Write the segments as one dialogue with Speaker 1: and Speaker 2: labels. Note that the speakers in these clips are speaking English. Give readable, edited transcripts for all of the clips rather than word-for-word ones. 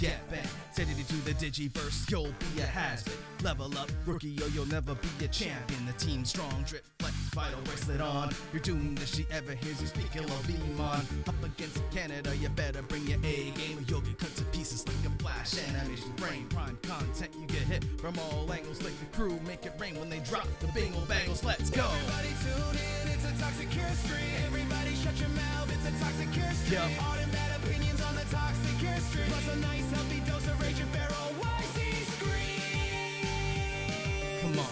Speaker 1: get bent. Send it into the Digiverse, you'll be a has-been. Level up, rookie, or you'll never be a champion. The team's strong, drip, flex, vital bracelet on. You're doomed if she ever hears you speak, ill of Iman. Up against Canada, you better bring your A game, or you'll get cut to pieces like a flash animation frame. Prime content, you get hit from all angles, like the crew make it rain when they drop the bingle bangles. Let's go.
Speaker 2: Everybody tune in, it's a Toxicure'S stream. Everybody shut your mouth, it's a Toxicure'S stream.
Speaker 1: Yep.
Speaker 2: All the bad opinions on the Toxicure'S stream. Plus a nice healthy dose of rage and feral YC scream.
Speaker 1: Come on.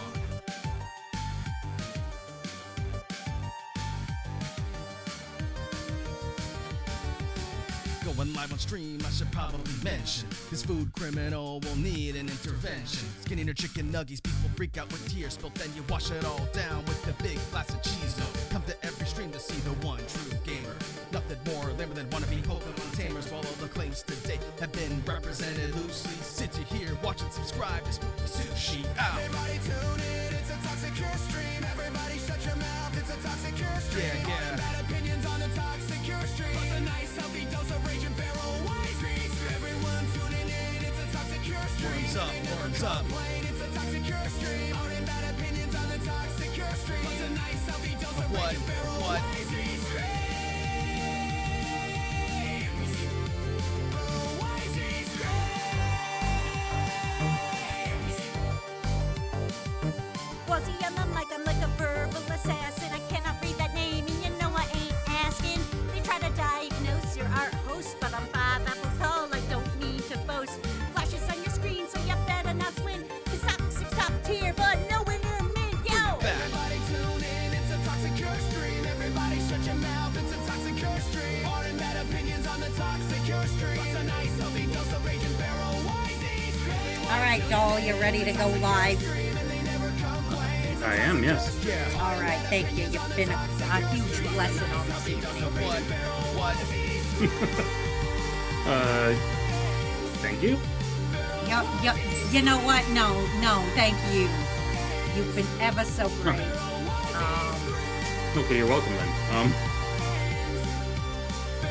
Speaker 1: Going live on stream, I should probably mention this food criminal will need an intervention. Skinning her chicken nuggies, people freak out with tears spilled. Then you wash it all down with the big glass of cheese dough. Come to every stream to see the one true gamer. Nothing more lame than wannabe Pokemon tamers. While all the claims to date have been represented loosely, sit you here, watch and subscribe to Spooky Sushi. Out.
Speaker 2: Everybody tune in, it's a Toxicure'S stream. Everybody shut your mouth, it's a Toxicure'S stream.
Speaker 1: Yeah, yeah.
Speaker 2: All the bad opinions on the Toxicure'S stream. Plus a nice healthy dose of rage and feral YC scream. Everyone tuning in, it's a Toxicure'S stream.
Speaker 1: Worms up, worms up.
Speaker 2: It's a Toxicure'S stream. All the bad opinions on the Toxicure'S stream. Plus a nice healthy dose of
Speaker 1: What?
Speaker 2: rage and feral
Speaker 1: What?
Speaker 2: YC scream.
Speaker 3: Was he on the mic? I'm like a verbal assassin. I cannot read that name, and you know I ain't asking. They try to diagnose your art host, but I'm 5 apples tall. I don't need to boast. Flashes on your screen, so you better not swing. Cause Toxic's top tier, but nowhere near mid. Yo!
Speaker 2: Everybody tune in, it's a Toxicure'S stream. Everybody shut your mouth, it's a Toxicure'S stream. All the bad opinions on the Toxicure'S stream. Plus a nice healthy dose of rage and feral YC scream.
Speaker 3: All right, doll, you ready to go live?
Speaker 4: I am, yes.
Speaker 3: All right, thank you. You've been a huge blessing on this evening.
Speaker 1: What?
Speaker 4: Thank you.
Speaker 3: You know what? No, thank you. You've been ever so great.
Speaker 4: Okay, you're welcome then.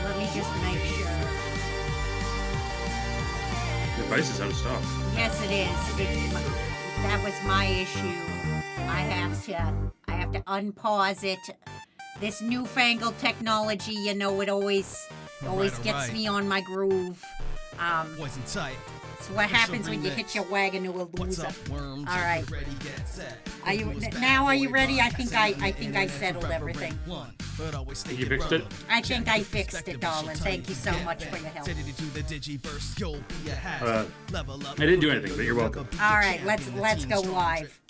Speaker 3: Let me just make sure.
Speaker 4: The price is out of stock.
Speaker 3: Yes, it is. That was my issue. I have to unpause it. This newfangled technology, you know, it always gets me on my groove.
Speaker 1: Boys in tight.
Speaker 3: It's what happens when you hit your wagon to a
Speaker 1: What's
Speaker 3: loser.
Speaker 1: up, worms?
Speaker 3: All right.
Speaker 1: Ready, get set.
Speaker 3: Are you ready? I think I settled everything.
Speaker 4: You fixed it?
Speaker 3: I think I fixed it, darling. Thank you so much for your help.
Speaker 1: I
Speaker 4: didn't do anything, but you're welcome.
Speaker 3: All right, let's go live.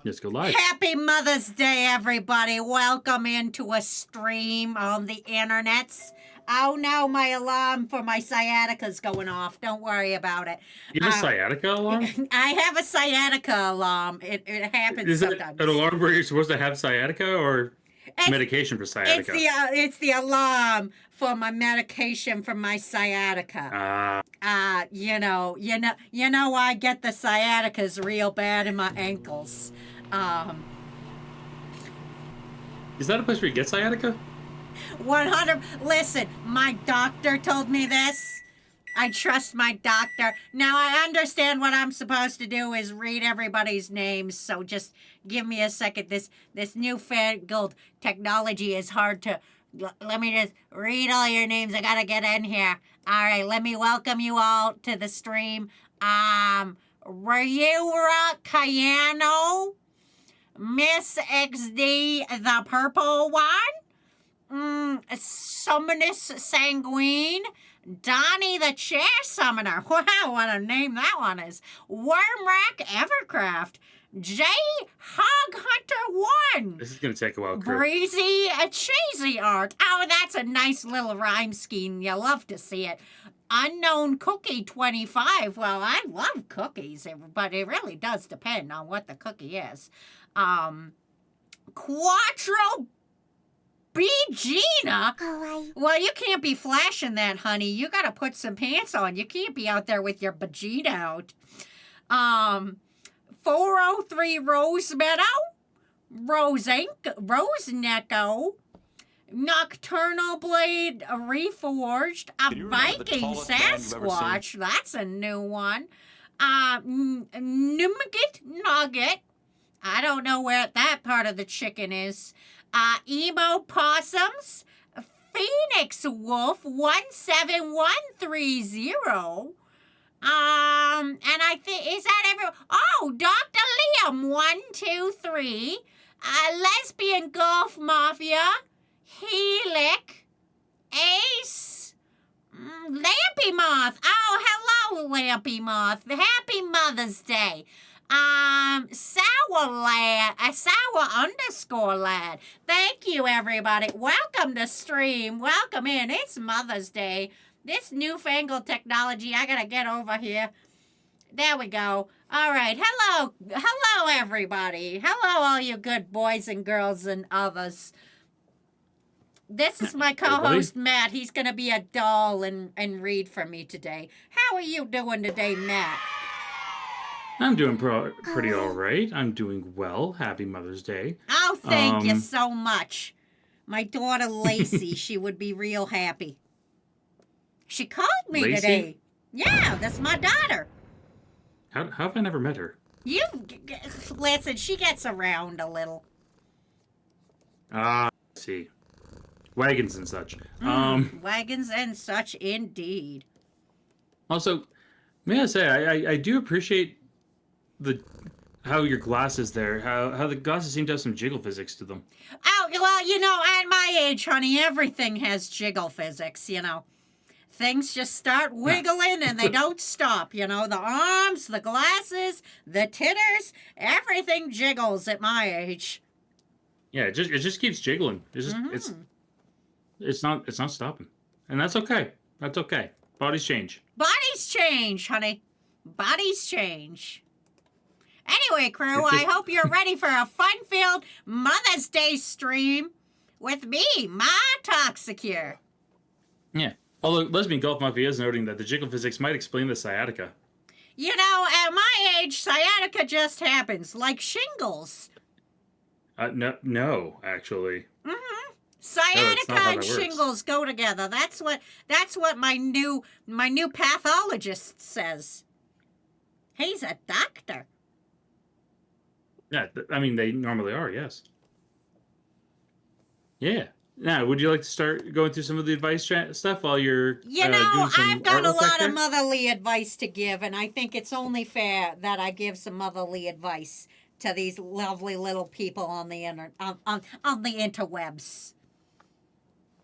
Speaker 4: Let's go live.
Speaker 3: Happy Mother's Day, everybody. Welcome into a stream on the internets. Oh no, my alarm for my sciatica's going off. Don't worry about it.
Speaker 4: You have a sciatica alarm?
Speaker 3: I have a sciatica alarm. It happens sometimes.
Speaker 4: Is it an alarm where you're supposed to have sciatica or medication for sciatica?
Speaker 3: It's the alarm for my medication for my sciatica. You know, I get the sciaticas real bad in my ankles.
Speaker 4: Is that a place where you get sciatica?
Speaker 3: 100. Listen, my doctor told me this. I trust my doctor. Now I understand what I'm supposed to do is read everybody's names. So just give me a second. This newfangled technology is hard to. Let me just read all your names. I gotta get in here. All right, let me welcome you all to the stream. Ryura Cayano, Miss XD, the purple one. Summonus Sanguine, Donnie the Chair Summoner. Wow, what a name that one is. Wormrack Evercraft, J Hog Hunter 1.
Speaker 4: This is going to take a while, Kurt.
Speaker 3: Breezy Cheesy Art. Oh, that's a nice little rhyme scheme. You love to see it. Unknown Cookie 25. Well, I love cookies, but it really does depend on what the cookie is. Quattro Gina. Well, you can't be flashing that, honey. You gotta put some pants on. You can't be out there with your vagina out. 403 Rose Meadow, Rose Necko, Nocturnal Blade Reforged, a
Speaker 5: you remember the
Speaker 3: Viking
Speaker 5: tallest man you've ever seen?
Speaker 3: Sasquatch, that's a new one. Nugget Nugget, I don't know where that part of the chicken is. Emo Possums, Phoenix Wolf 17130. And I think, is that everyone? Oh, Dr. Liam 123. Lesbian Golf Mafia, Helic, Ace, Lampy Moth. Oh, hello, Lampy Moth. Happy Mother's Day. Sour Lad, Sour underscore Lad. Thank you, everybody. Welcome to stream. Welcome in. It's Mother's Day. This newfangled technology, I gotta get over here. There we go. All right. Hello. Hello, everybody. Hello, all you good boys and girls and others. This is my co-host, Matt. He's going to be a doll and read for me today. How are you doing today, Matt?
Speaker 4: I'm doing pretty all right. I'm doing well. Happy Mother's Day.
Speaker 3: Oh, thank you so much. My daughter, Lacey, she would be real happy. She called me
Speaker 4: Lacey?
Speaker 3: today. Yeah, that's my daughter.
Speaker 4: How have I never met her?
Speaker 3: Listen, she gets around a little.
Speaker 4: I see. Wagons and such.
Speaker 3: Wagons and such, indeed.
Speaker 4: Also, may I say, I do appreciate how your glasses there, how the glasses seem to have some jiggle physics to them.
Speaker 3: Oh, well, at my age, honey, everything has jiggle physics, Things just start wiggling and they don't stop, The arms, the glasses, the titters, everything jiggles at my age.
Speaker 4: Yeah, it just keeps jiggling. It's just it's not stopping. And that's okay. That's okay. Bodies change.
Speaker 3: Bodies change, honey. Bodies change. Anyway, crew, I hope you're ready for a fun-filled Mother's Day stream with me, my Toxicure.
Speaker 4: Yeah. Although Lesbian Golf Mafia is noting that the jiggle physics might explain the sciatica.
Speaker 3: At my age, sciatica just happens, like shingles.
Speaker 4: No, actually.
Speaker 3: Mm-hmm. Sciatica and shingles go together. That's what my new pathologist says. He's a doctor.
Speaker 4: Yeah, they normally are, yes. Yeah. Now, would you like to start going through some of the advice stuff while you're doing some
Speaker 3: I've got a lot
Speaker 4: there?
Speaker 3: of motherly advice to give, and I think it's only fair that I give some motherly advice to these lovely little people on the on the interwebs.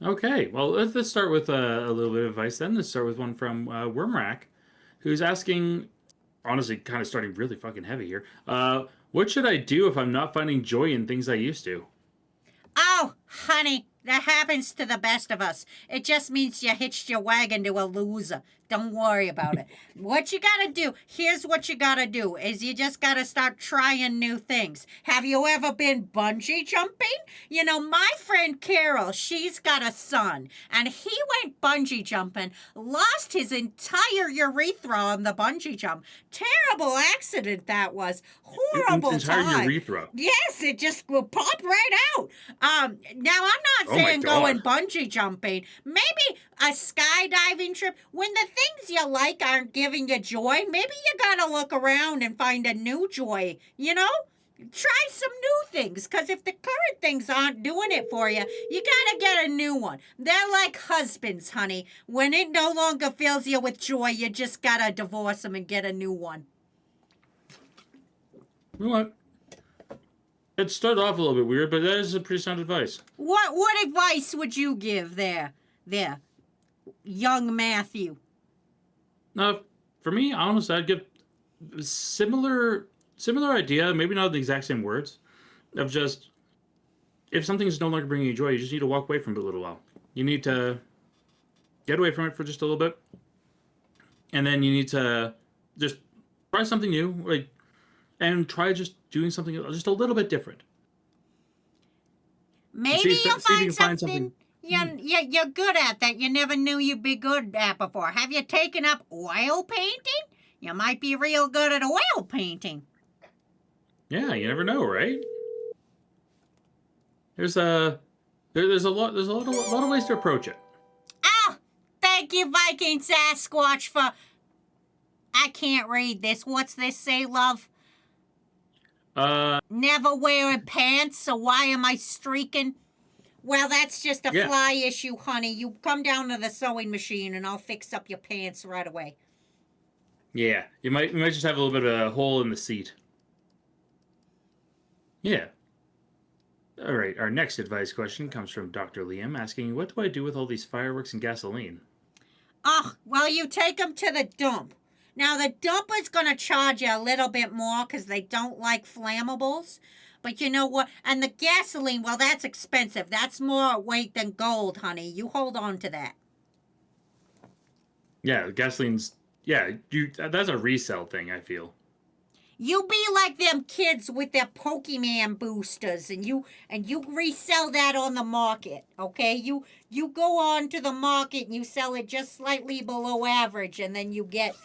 Speaker 4: Okay, well, let's start with a little bit of advice then. Let's start with one from Wormrack, who's asking, honestly, kind of starting really fucking heavy here. What should I do if I'm not finding joy in things I used to?
Speaker 3: Oh, honey, that happens to the best of us. It just means you hitched your wagon to a loser. Don't worry about it. What you gotta do, here's what you gotta do, is you just gotta start trying new things. Have you ever been bungee jumping? My friend Carol, she's got a son, and he went bungee jumping, lost his entire urethra on the bungee jump. Terrible accident that was. Horrible
Speaker 4: entire
Speaker 3: time.
Speaker 4: urethra?
Speaker 3: Yes, it just will pop right out. Now, I'm not saying going bungee jumping. Maybe a skydiving trip. When the things you like aren't giving you joy, maybe you gotta look around and find a new joy, Try some new things, because if the current things aren't doing it for you, you gotta get a new one. They're like husbands, honey. When it no longer fills you with joy, you just gotta divorce them and get a new one.
Speaker 4: You know what? It started off a little bit weird, but that is a pretty sound advice.
Speaker 3: What advice would you give there, young Matthew?
Speaker 4: For me, honestly, I'd give similar idea, maybe not the exact same words, of just, if something's no longer bringing you joy, you just need to walk away from it a little while. You need to get away from it for just a little bit, and then you need to just try something new, and try just doing something just a little bit different.
Speaker 3: Maybe you'll find something you're good at that you never knew you'd be good at before. Have you taken up oil painting? You might be real good at oil painting.
Speaker 4: Yeah, you never know, right? There's a lot of ways to approach it.
Speaker 3: Oh, thank you, Viking Sasquatch, for... I can't read this. What's this say, love? Never wearing pants, so why am I streaking? Well, that's just a fly issue, honey. You come down to the sewing machine and I'll fix up your pants right away.
Speaker 4: Yeah, you might just have a little bit of a hole in the seat. Yeah. All right, our next advice question comes from Dr. Liam asking, what do I do with all these fireworks and gasoline?
Speaker 3: Oh, well, you take them to the dump. Now, the dump is going to charge you a little bit more because they don't like flammables. But you know what? And the gasoline, well, that's expensive. That's more weight than gold, honey. You hold on to that.
Speaker 4: Yeah, gasoline's... Yeah, that's a resell thing, I feel.
Speaker 3: You be like them kids with their Pokemon boosters, and you resell that on the market, okay? You go on to the market and you sell it just slightly below average, and then you get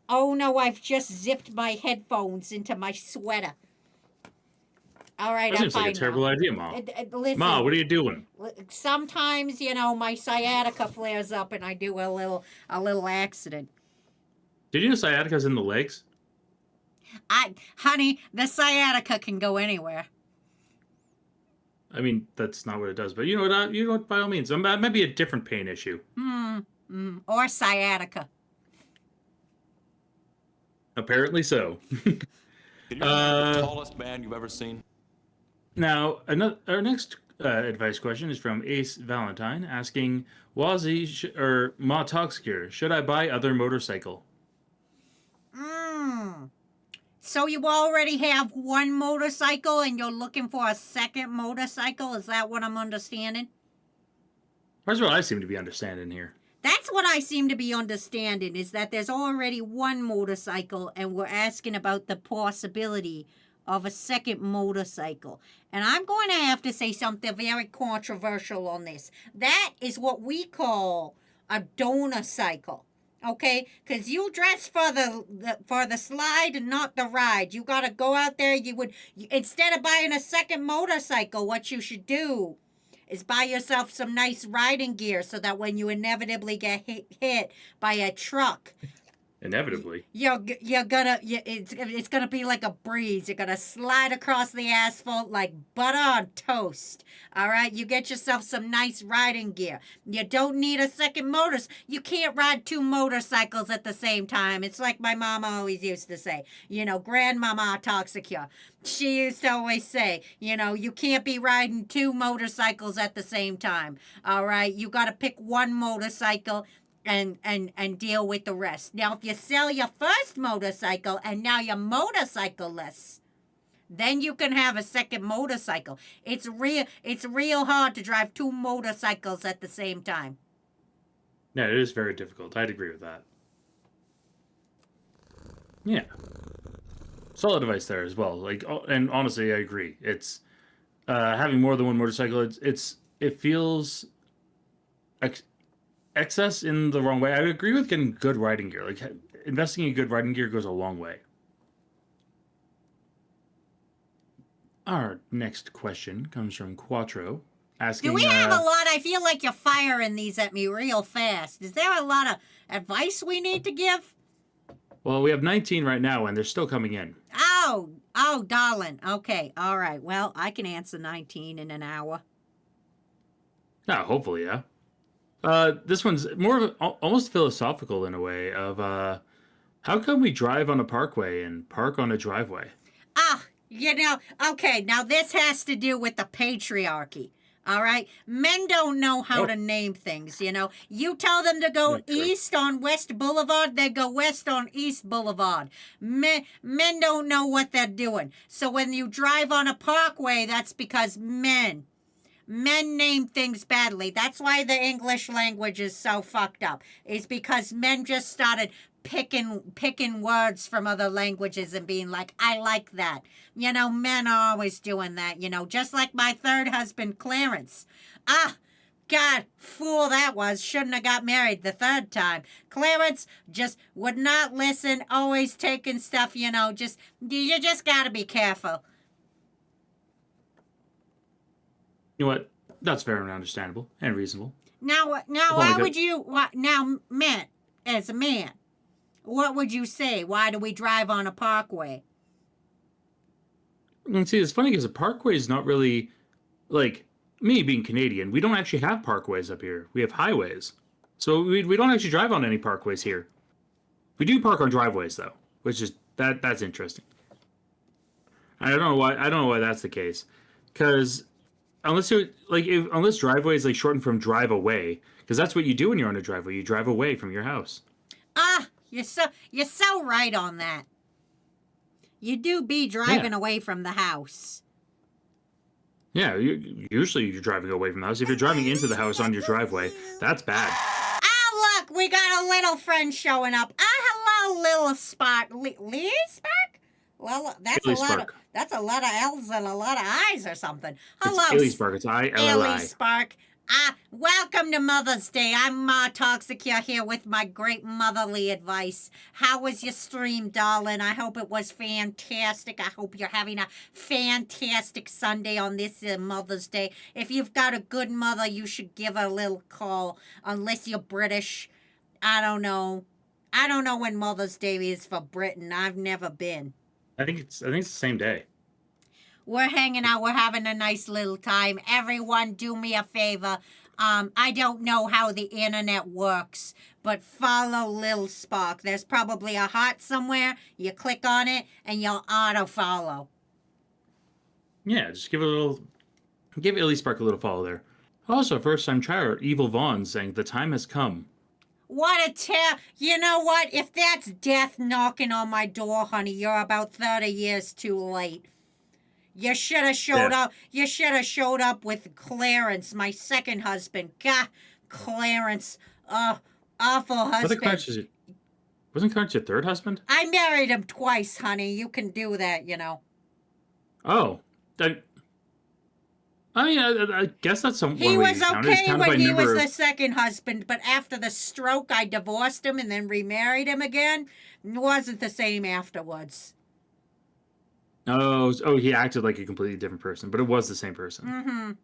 Speaker 3: oh no, I've just zipped my headphones into my sweater. All right,
Speaker 4: that seems like a terrible idea, Ma.
Speaker 3: Listen,
Speaker 4: Ma, what are you doing?
Speaker 3: Sometimes, my sciatica flares up and I do a little accident.
Speaker 4: Did you know sciatica's in the legs?
Speaker 3: Honey, the sciatica can go anywhere.
Speaker 4: I mean, that's not what it does, but you know what, by all means. That might be a different pain issue.
Speaker 3: Or sciatica.
Speaker 4: Apparently so.
Speaker 5: Can you remember the tallest man you've ever seen?
Speaker 4: Now, our next advice question is from Ace Valentine asking, Wazzy or Ma Toxicure, should I buy other motorcycle?
Speaker 3: So you already have one motorcycle and you're looking for a second motorcycle? Is that what I'm understanding?
Speaker 4: That's what I seem to be understanding here.
Speaker 3: That's what I seem to be understanding, is that there's already one motorcycle and we're asking about the possibility of a second motorcycle. And I'm going to have to say something very controversial on this. That is what we call a donor cycle. Okay, because you dress for the slide and not the ride. You got to go out there. Instead of buying a second motorcycle, what you should do is buy yourself some nice riding gear so that when you inevitably get hit by a truck,
Speaker 4: inevitably,
Speaker 3: it's gonna be like a breeze. You're gonna slide across the asphalt like butter on toast. All right, you get yourself some nice riding gear. You don't need a second You can't ride two motorcycles at the same time. It's like my mama always used to say. Grandmama Toxicure. She used to always say, you can't be riding two motorcycles at the same time. All right, you got to pick one motorcycle and deal with the rest. Now, if you sell your first motorcycle and now you're motorcycleless, then you can have a second motorcycle. It's real hard to drive two motorcycles at the same time.
Speaker 4: Yeah, it is very difficult. I'd agree with that. Yeah. Solid advice there as well. And honestly, I agree. It's having more than one motorcycle. It feels excess in the wrong way. I would agree with getting good riding gear. Investing in good riding gear goes a long way. Our next question comes from Quattro, asking...
Speaker 3: Do we have a lot? I feel like you're firing these at me real fast. Is there a lot of advice we need to give?
Speaker 4: Well, we have 19 right now, and they're still coming in.
Speaker 3: Oh, darling. Okay, all right. Well, I can answer 19 in an hour.
Speaker 4: Yeah, hopefully, yeah. This one's more almost philosophical in a way of how come we drive on a parkway and park on a driveway?
Speaker 3: Okay, now this has to do with the patriarchy. All right? Men don't know how to name things, You tell them to go east on West Boulevard, they go west on East Boulevard. Men don't know what they're doing. So when you drive on a parkway, that's because men name things badly. That's why the English language is so fucked up. It's because men just started picking words from other languages and being like, I like that. Men are always doing that, just like my third husband, Clarence. God, fool that was. Shouldn't have got married the third time. Clarence just would not listen, always taking stuff, you just gotta be careful.
Speaker 4: You know what? That's very understandable and reasonable.
Speaker 3: Now,
Speaker 4: Well,
Speaker 3: why
Speaker 4: good.
Speaker 3: would you? Now, Matt, as a man, what would you say? Why do we drive on a parkway?
Speaker 4: And see, it's funny because a parkway is not really like me being Canadian. We don't actually have parkways up here. We have highways, so we don't actually drive on any parkways here. We do park on driveways though, which is that's interesting. I don't know why. I don't know why that's the case, because unless driveway is like shortened from drive away, because that's what you do when you're on a driveway. You drive away from your house.
Speaker 3: Ah, you're so right on that. You do be driving away from the house.
Speaker 4: Yeah, usually you're driving away from the house. If you're driving into the house on your driveway, that's bad.
Speaker 3: Ah, look, we got a little friend showing up. Ah, hello, little Spark. Lee Spark? Well,
Speaker 4: Illy Spark.
Speaker 3: that's a lot of L's and a lot of I's or something. Hello,
Speaker 4: It's Illy Spark. It's
Speaker 3: Illy
Speaker 4: ILLI.
Speaker 3: Spark. Welcome to Mother's Day. I'm Ma Toxicure here with my great motherly advice. How was your stream, darling? I hope it was fantastic. I hope you're having a fantastic Sunday on this Mother's Day. If you've got a good mother, you should give her a little call. Unless you're British. I don't know. I don't know when Mother's Day is for Britain. I've never been.
Speaker 4: I think it's the same day.
Speaker 3: We're hanging out. We're having a nice little time. Everyone, do me a favor. I don't know how the internet works, but follow Lil Spark. There's probably a heart somewhere. You click on it, and you'll auto-follow.
Speaker 4: Yeah, just give Illy Spark a little follow there. Also, first time trier Evil Vaughn saying the time has come.
Speaker 3: What a You know what? If that's death knocking on my door, honey, you're about 30 years too late. You should have showed up. You should have showed up with Clarence, my second husband. God, Clarence. Awful husband.
Speaker 4: Wasn't Clarence your third husband?
Speaker 3: I married him twice, honey. You can do that, you know.
Speaker 4: Oh. I guess that's some.
Speaker 3: He was okay when he was the
Speaker 4: of...
Speaker 3: second husband, but after the stroke, I divorced him and then remarried him again. It wasn't the same afterwards.
Speaker 4: Oh, he acted like a completely different person, but it was the same person.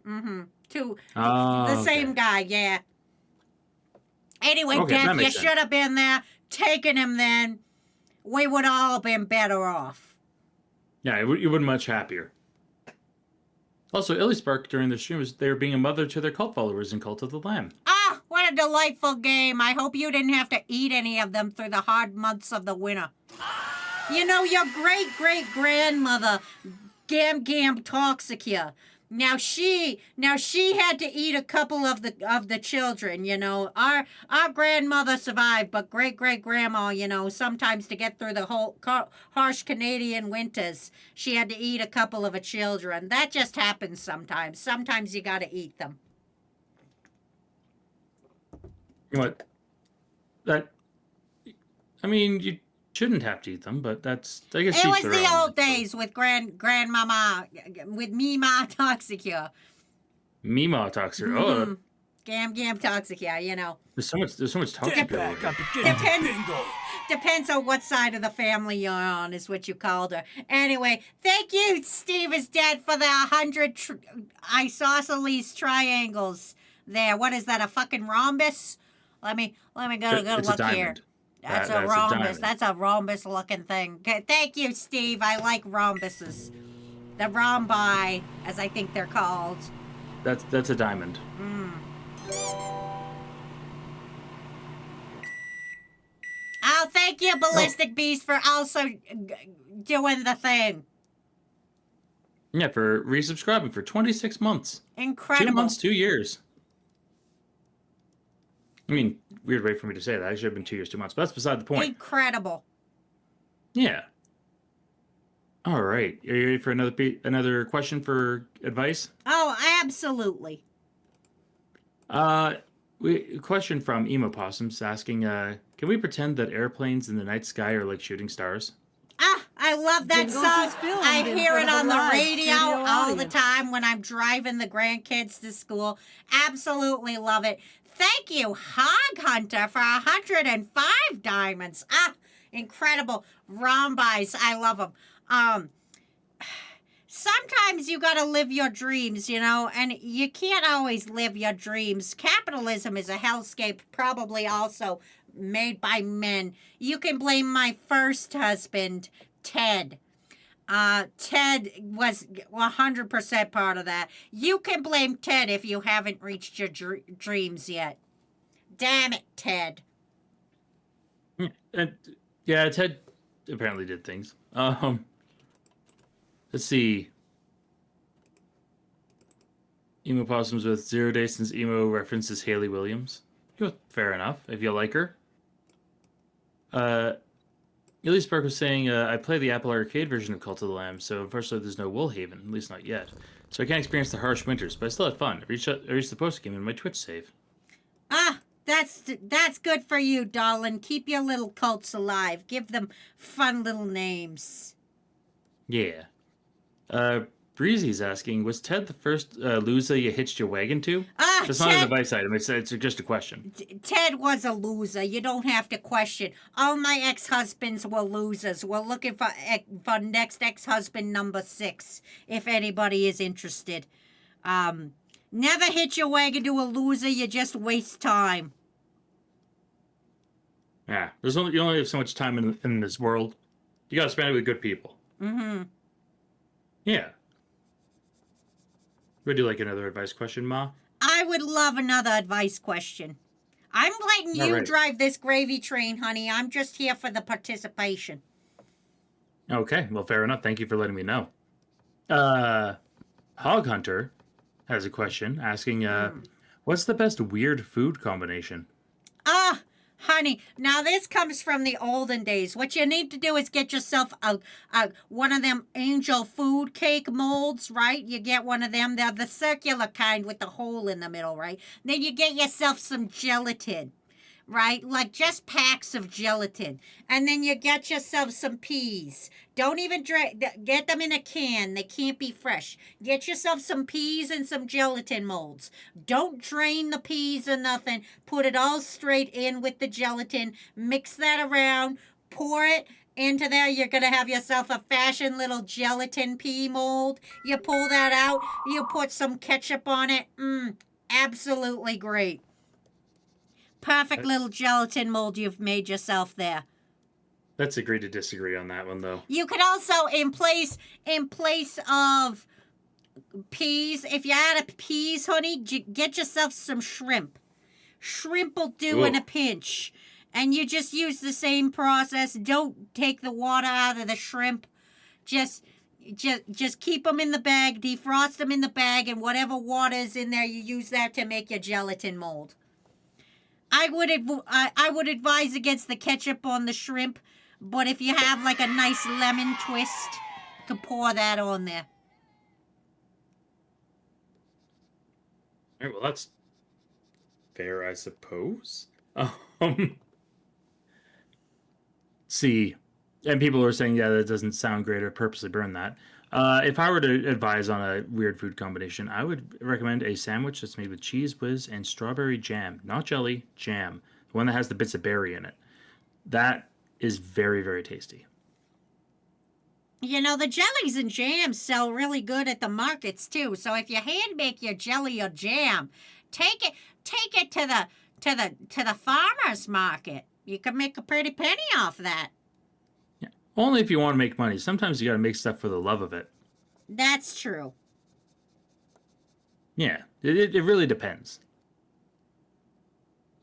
Speaker 3: The same guy, yeah. Anyway,
Speaker 4: Okay,
Speaker 3: Death, you should have been there, taken him then. We would all have been better off.
Speaker 4: Yeah, you would have been much happier. Also, Illy Spark during the stream was they were being a mother to their cult followers in Cult of the Lamb.
Speaker 3: Ah, what a delightful game. I hope you didn't have to eat any of them through the hard months of the winter. You know, your great-great-grandmother, Gam Toxicure. Now she had to eat a couple of the children, you know. Our grandmother survived, but great-great-grandma, you know, sometimes to get through the whole harsh Canadian winters, she had to eat a couple of her children. That just happens sometimes. Sometimes you got to eat them.
Speaker 4: You know what? You shouldn't have to eat them, but that's, I guess,
Speaker 3: it was the old days with grandmama, with Mima Toxicure.
Speaker 4: Mima Toxicure. Oh,
Speaker 3: Gam Toxicure, you know.
Speaker 4: there's so much Toxicure.
Speaker 3: Depends on what side of the family you're on, is what you called her. Anyway, thank you, Steve is Dead, for the 100 isosceles triangles there. What is that, a fucking rhombus? Let me go look here. That's a rhombus. That's a rhombus-looking thing. Okay, thank you, Steve. I like rhombuses. The rhombi, as I think they're called.
Speaker 4: That's a diamond.
Speaker 3: Oh, thank you, Ballistic Beast, for also doing the thing.
Speaker 4: Yeah, for resubscribing for 26 months.
Speaker 3: Incredible.
Speaker 4: 2 months, 2 years. I mean, weird way for me to say that. I should have been 2 years, 2 months, but that's beside the point.
Speaker 3: Incredible.
Speaker 4: Yeah. All right. Are you ready for another question for advice?
Speaker 3: Oh, absolutely.
Speaker 4: Question from Emo Possums asking, can we pretend that airplanes in the night sky are like shooting stars?
Speaker 3: Ah, I love that
Speaker 6: Jingles
Speaker 3: song.
Speaker 6: is filmed
Speaker 3: I
Speaker 6: in
Speaker 3: hear it
Speaker 6: front of
Speaker 3: on
Speaker 6: a
Speaker 3: the
Speaker 6: live
Speaker 3: radio
Speaker 6: studio
Speaker 3: all the
Speaker 6: audience.
Speaker 3: time when I'm driving the grandkids to school. Absolutely love it. Thank you, Hog Hunter, for 105 diamonds. Ah, incredible. Rhombis, I love them. sometimes you gotta live your dreams, you know, and you can't always live your dreams. Capitalism is a hellscape, probably also made by men. You can blame my first husband, Ted. Ted was 100% part of that. You can blame Ted if you haven't reached your dreams yet. Damn it, Ted.
Speaker 4: And yeah, Ted apparently did things. Let's see. Emo Possums with 0 days since emo references Haley Williams. Fair enough, if you like her. Illy Spark was saying, I play the Apple Arcade version of Cult of the Lamb, so unfortunately there's no Woolhaven, at least not yet. So I can't experience the harsh winters, but I still had fun. I reached the post-game in my Twitch save.
Speaker 3: Ah, that's good for you, darling. Keep your little cults alive. Give them fun little names.
Speaker 4: Yeah. Breezy's asking, was Ted the first loser you hitched your wagon to? That's not an advice item. It's just a question.
Speaker 3: Ted was a loser. You don't have to question. All my ex-husbands were losers. We're looking for next ex-husband number 6, if anybody is interested. Never hit your wagon to a loser. You just waste time.
Speaker 4: Yeah, you only have so much time in this world. You gotta spend it with good people.
Speaker 3: Mm-hmm.
Speaker 4: Yeah. Would you like another advice question, Ma?
Speaker 3: I would love another advice question. I'm letting you drive this gravy train, honey. I'm just here for the participation.
Speaker 4: Okay, well, fair enough. Thank you for letting me know. Hog Hunter has a question asking, what's the best weird food combination?
Speaker 3: Honey, now this comes from the olden days. What you need to do is get yourself one of them angel food cake molds, right? You get one of them. They're the circular kind with the hole in the middle, right? Then you get yourself some gelatin, right? Like just packs of gelatin. And then you get yourself some peas. Don't even get them in a can. They can't be fresh. Get yourself some peas and some gelatin molds. Don't drain the peas or nothing. Put it all straight in with the gelatin. Mix that around. Pour it into there. You're going to have yourself a fashion little gelatin pea mold. You pull that out. You put some ketchup on it. Absolutely great. Perfect little gelatin mold you've made yourself there.
Speaker 4: Let's agree to disagree on that one, though.
Speaker 3: You could also, in place of peas, if you add a peas, honey, get yourself some shrimp. Shrimp will do in a pinch. And you just use the same process. Don't take the water out of the shrimp. Just keep them in the bag, defrost them in the bag, and whatever water is in there, you use that to make your gelatin mold. I would advise against the ketchup on the shrimp, but if you have like a nice lemon twist, you can pour that on there.
Speaker 4: All right, well, that's fair, I suppose. See, and people are saying, yeah, that doesn't sound great, or purposely burn that. If I were to advise on a weird food combination, I would recommend a sandwich that's made with cheese whiz and strawberry jam. Not jelly, jam. The one that has the bits of berry in it. That is very, very tasty.
Speaker 3: You know, the jellies and jams sell really good at the markets, too. So if you hand make your jelly or jam, take it to the farmer's market. You can make a pretty penny off that.
Speaker 4: Only if you want to make money. Sometimes you got to make stuff for the love of it.
Speaker 3: That's true.
Speaker 4: Yeah, it really depends.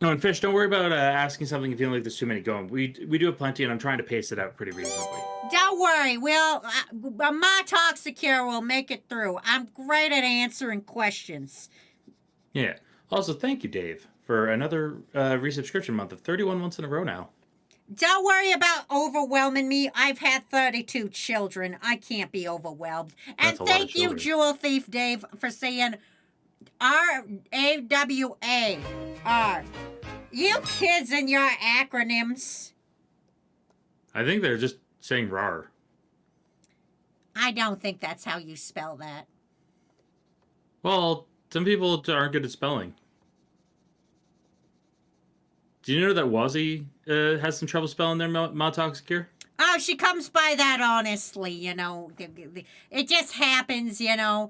Speaker 4: No, and Fish, don't worry about asking something if you feel like there's too many going. We do have plenty, and I'm trying to pace it out pretty reasonably.
Speaker 3: Don't worry. My Toxicure will make it through. I'm great at answering questions.
Speaker 4: Yeah. Also, thank you, Dave, for another resubscription month of 31 months in a row now.
Speaker 3: Don't worry about overwhelming me. I've had 32 children. I can't be overwhelmed. And thank you, Jewel Thief Dave, for saying R-A-W-A-R. You kids and your acronyms.
Speaker 4: I think they're just saying RAR.
Speaker 3: I don't think that's how you spell that.
Speaker 4: Well, some people aren't good at spelling. Do you know that Wazzy has some trouble spelling their mod Toxicure?
Speaker 3: Oh, she comes by that honestly, It just happens, Yeah,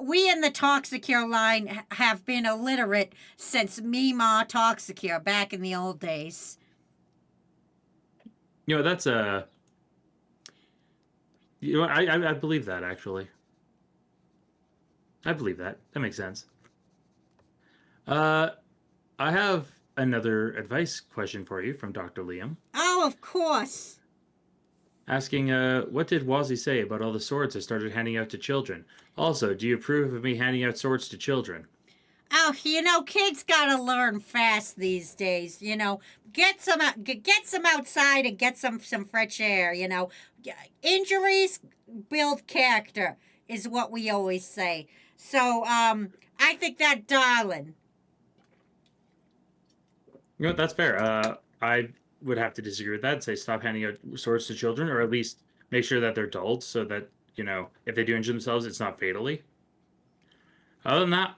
Speaker 3: we in the Toxicure line have been illiterate since Mima Toxicure back in the old days.
Speaker 4: That's I believe that actually. I believe that. That makes sense. I have another advice question for you from Dr. Liam,
Speaker 3: Oh, of course.
Speaker 4: asking, what did Wazzy say about all the swords I started handing out to children? Also, do you approve of me handing out swords to children?
Speaker 3: Oh, kids gotta learn fast these days. Get some get some outside and get some fresh air. Injuries build character is what we always say. So, I think that darling.
Speaker 4: That's fair. I would have to disagree with that and say stop handing out swords to children, or at least make sure that they're dulled so that, if they do injure themselves, it's not fatally. Other than that,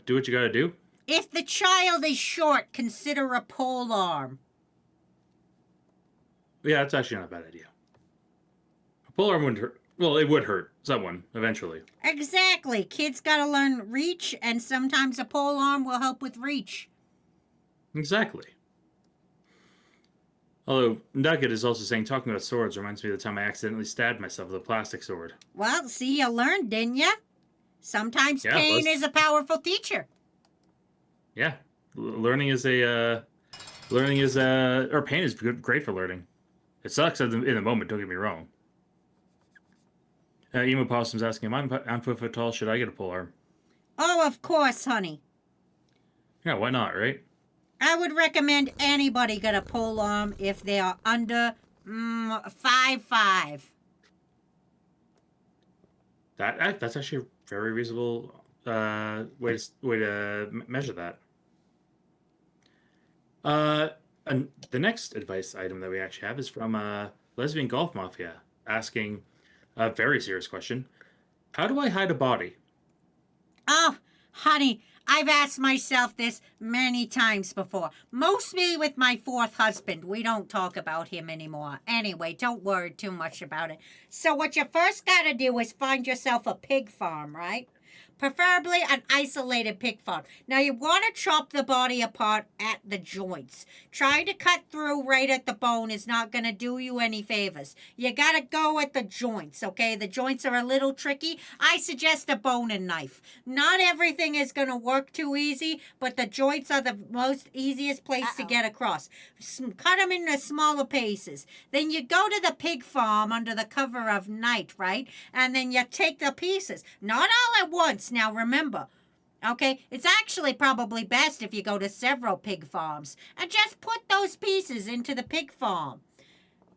Speaker 4: do what you gotta do.
Speaker 3: If the child is short, consider a pole arm.
Speaker 4: Yeah, that's actually not a bad idea. A pole arm wouldn't hurt. Well, it would hurt someone eventually.
Speaker 3: Exactly. Kids gotta learn reach, and sometimes a pole arm will help with reach.
Speaker 4: Exactly. Although, Nugget is also saying talking about swords reminds me of the time I accidentally stabbed myself with a plastic sword.
Speaker 3: Well, see, you learned, didn't you? Sometimes
Speaker 4: Yeah,
Speaker 3: pain is a powerful teacher.
Speaker 4: Yeah. Learning is or pain is great for learning. It sucks in the moment, don't get me wrong. Emo Possum's asking, I'm 4 foot tall, should I get a pole arm?
Speaker 3: Oh, of course, honey.
Speaker 4: Yeah, why not, right?
Speaker 3: I would recommend anybody get a pole arm if they are under 5'5".
Speaker 4: That's actually a very reasonable way to measure that. And the next advice item that we actually have is from Lesbian Golf Mafia, asking a very serious question. How do I hide a body?
Speaker 3: Oh, honey, I've asked myself this many times before. Mostly with my fourth husband. We don't talk about him anymore. Anyway, don't worry too much about it. So what you first gotta do is find yourself a pig farm, right? Preferably an isolated pig farm. Now you want to chop the body apart at the joints. Trying to cut through right at the bone is not going to do you any favors. You got to go at the joints, okay? The joints are a little tricky. I suggest a boning knife. Not everything is going to work too easy, but the joints are the most easiest place to get across. Cut them into smaller pieces. Then you go to the pig farm under the cover of night, right? And then you take the pieces. Not all at once. Now remember, okay, it's actually probably best if you go to several pig farms and just put those pieces into the pig farm.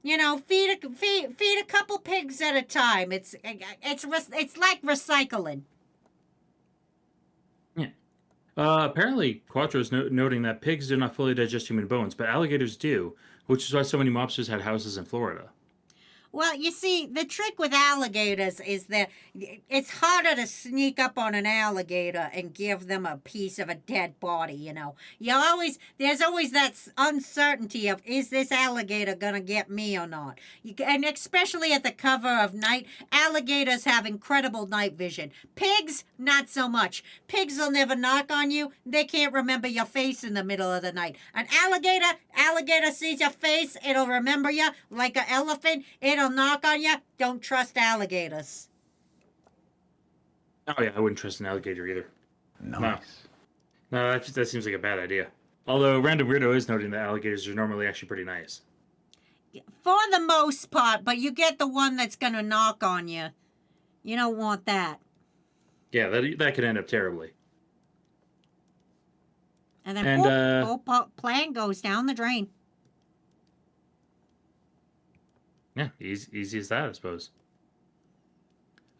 Speaker 3: Feed a couple pigs at a time. It's like recycling.
Speaker 4: Yeah. Apparently, Quattro's noting that pigs do not fully digest human bones, but alligators do, which is why so many mobsters had houses in Florida.
Speaker 3: Well, you see, the trick with alligators is that it's harder to sneak up on an alligator and give them a piece of a dead body, There's always that uncertainty of, is this alligator going to get me or not? And especially at the cover of night, alligators have incredible night vision. Pigs, not so much. Pigs will never knock on you. They can't remember your face in the middle of the night. An alligator sees your face, it'll remember you like an elephant. It'll knock on you. Don't trust alligators.
Speaker 4: Oh yeah, I wouldn't trust an alligator either.
Speaker 6: Nice.
Speaker 4: No, that seems like a bad idea. Although Random Weirdo is noting that alligators are normally actually pretty nice.
Speaker 3: For the most part, but you get the one that's going to knock on you. You don't want that.
Speaker 4: Yeah, that could end up terribly.
Speaker 3: And then whole plan goes down the drain.
Speaker 4: Yeah, easy as that, I suppose.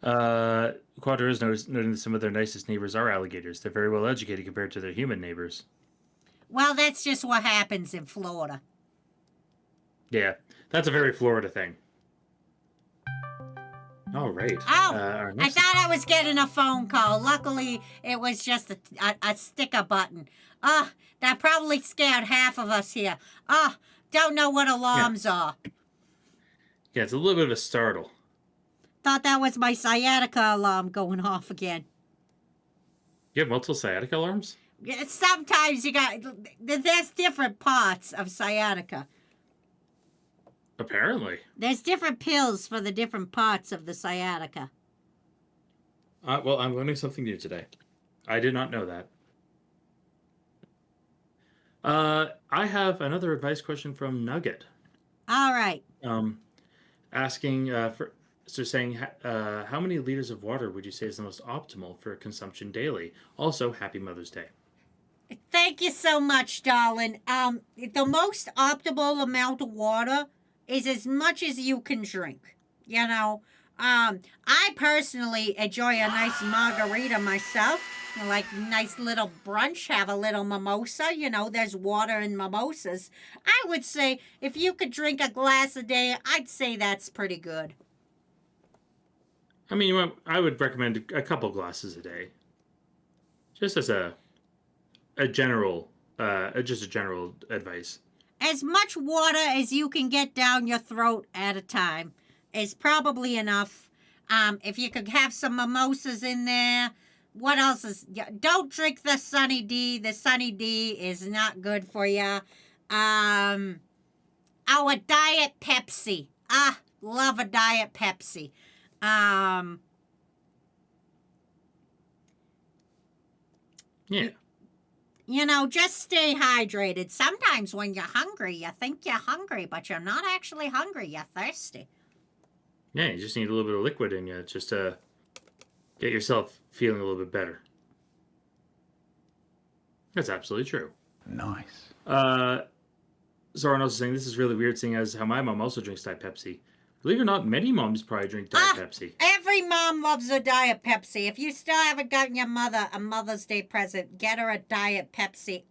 Speaker 4: Quadro is noting that some of their nicest neighbors are alligators. They're very well educated compared to their human neighbors.
Speaker 3: Well, that's just what happens in Florida.
Speaker 4: Yeah, that's a very Florida thing. All right.
Speaker 3: Oh, I thought I was getting a phone call. Luckily, it was just a sticker button. That probably scared half of us here. don't know what alarms are.
Speaker 4: Yeah, it's a little bit of a startle.
Speaker 3: Thought that was my sciatica alarm going off again.
Speaker 4: You have multiple sciatica alarms?
Speaker 3: Sometimes there's different parts of sciatica.
Speaker 4: Apparently.
Speaker 3: There's different pills for the different parts of the sciatica.
Speaker 4: Well, I'm learning something new today. I did not know that. I have another advice question from Nugget.
Speaker 3: All right.
Speaker 4: Asking saying how many liters of water would you say is the most optimal for consumption daily? Also, happy Mother's Day.
Speaker 3: Thank you so much, darling. The most optimal amount of water is as much as you can drink. You know, I personally enjoy a nice margarita myself. Like nice little brunch, have a little mimosa. You know, there's water in mimosas. I would say if you could drink a glass a day, I'd say that's pretty good.
Speaker 4: I mean, I would recommend a couple glasses a day, just as a general, just a general advice.
Speaker 3: As much water as you can get down your throat at a time is probably enough. If you could have some mimosas in there. What else is... Don't drink the Sunny D. The Sunny D is not good for you. A Diet Pepsi. Love a Diet Pepsi.
Speaker 4: Yeah.
Speaker 3: You know, just stay hydrated. Sometimes when you're hungry, you think you're hungry, but you're not actually hungry. You're thirsty.
Speaker 4: Yeah, you just need a little bit of liquid in you just to get yourself feeling a little bit better. That's absolutely true.
Speaker 1: Nice.
Speaker 4: Zoran also saying this is really weird, seeing as how my mom also drinks Diet Pepsi. Believe it or not, many moms probably drink Diet Pepsi.
Speaker 3: Every mom loves a Diet Pepsi. If you still haven't gotten your mother a Mother's Day present, get her a Diet Pepsi.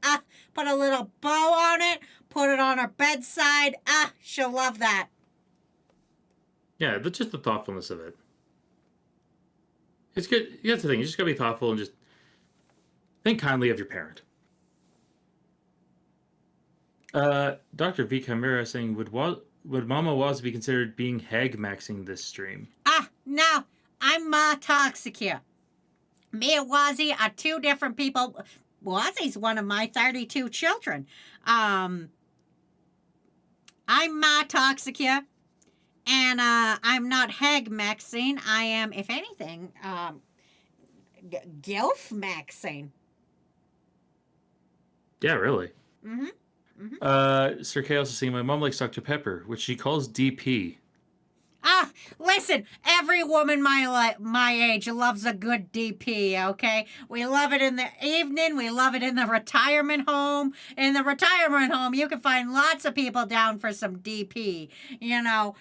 Speaker 3: Put a little bow on it, put it on her bedside. She'll love that.
Speaker 4: Yeah, but just the thoughtfulness of it. It's good. That's the thing. You just gotta be thoughtful and just think kindly of your parent. Dr. V. Chimera saying, would Mama Waz be considered being hag maxing this stream?
Speaker 3: No. I'm Ma Toxicure. Me and Wazzy are two different people. Wazzy's one of my 32 children. I'm Ma Toxicure. And I'm not hag maxing. I am, if anything, gilf maxing.
Speaker 4: Yeah, really.
Speaker 3: Mm-hmm.
Speaker 4: Sir K also saying my mom likes Dr. Pepper, which she calls DP.
Speaker 3: Listen, every woman my age loves a good DP, okay? We love it in the evening. We love it in the retirement home. In the retirement home, you can find lots of people down for some DP. You know,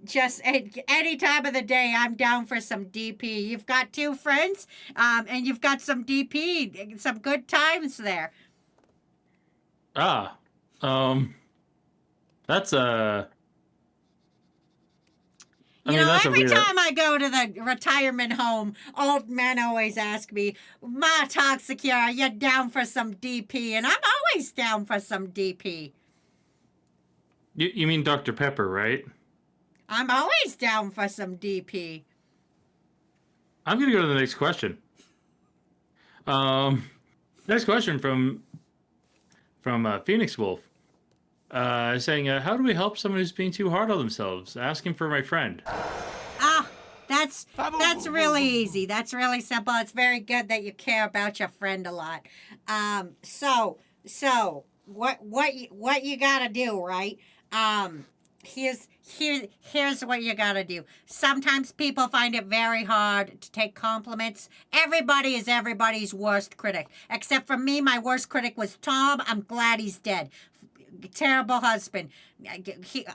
Speaker 3: just any time of the day, I'm down for some DP. You've got two friends, and you've got some DP, some good times there.
Speaker 4: That's
Speaker 3: Every time I go to the retirement home, old men always ask me, Ma Toxicure, are you down for some DP? And I'm always down for some DP.
Speaker 4: You mean Dr. Pepper, right?
Speaker 3: I'm always down for some DP.
Speaker 4: I'm going to go to the next question. Next question from Phoenix Wolf. Saying, how do we help someone who's being too hard on themselves? Asking for my friend.
Speaker 3: That's really easy. That's really simple. It's very good that you care about your friend a lot. So what you gotta do, right? Here's what you gotta do. Sometimes people find it very hard to take compliments. Everybody is everybody's worst critic. Except for me, my worst critic was Tom. I'm glad he's dead. Terrible husband.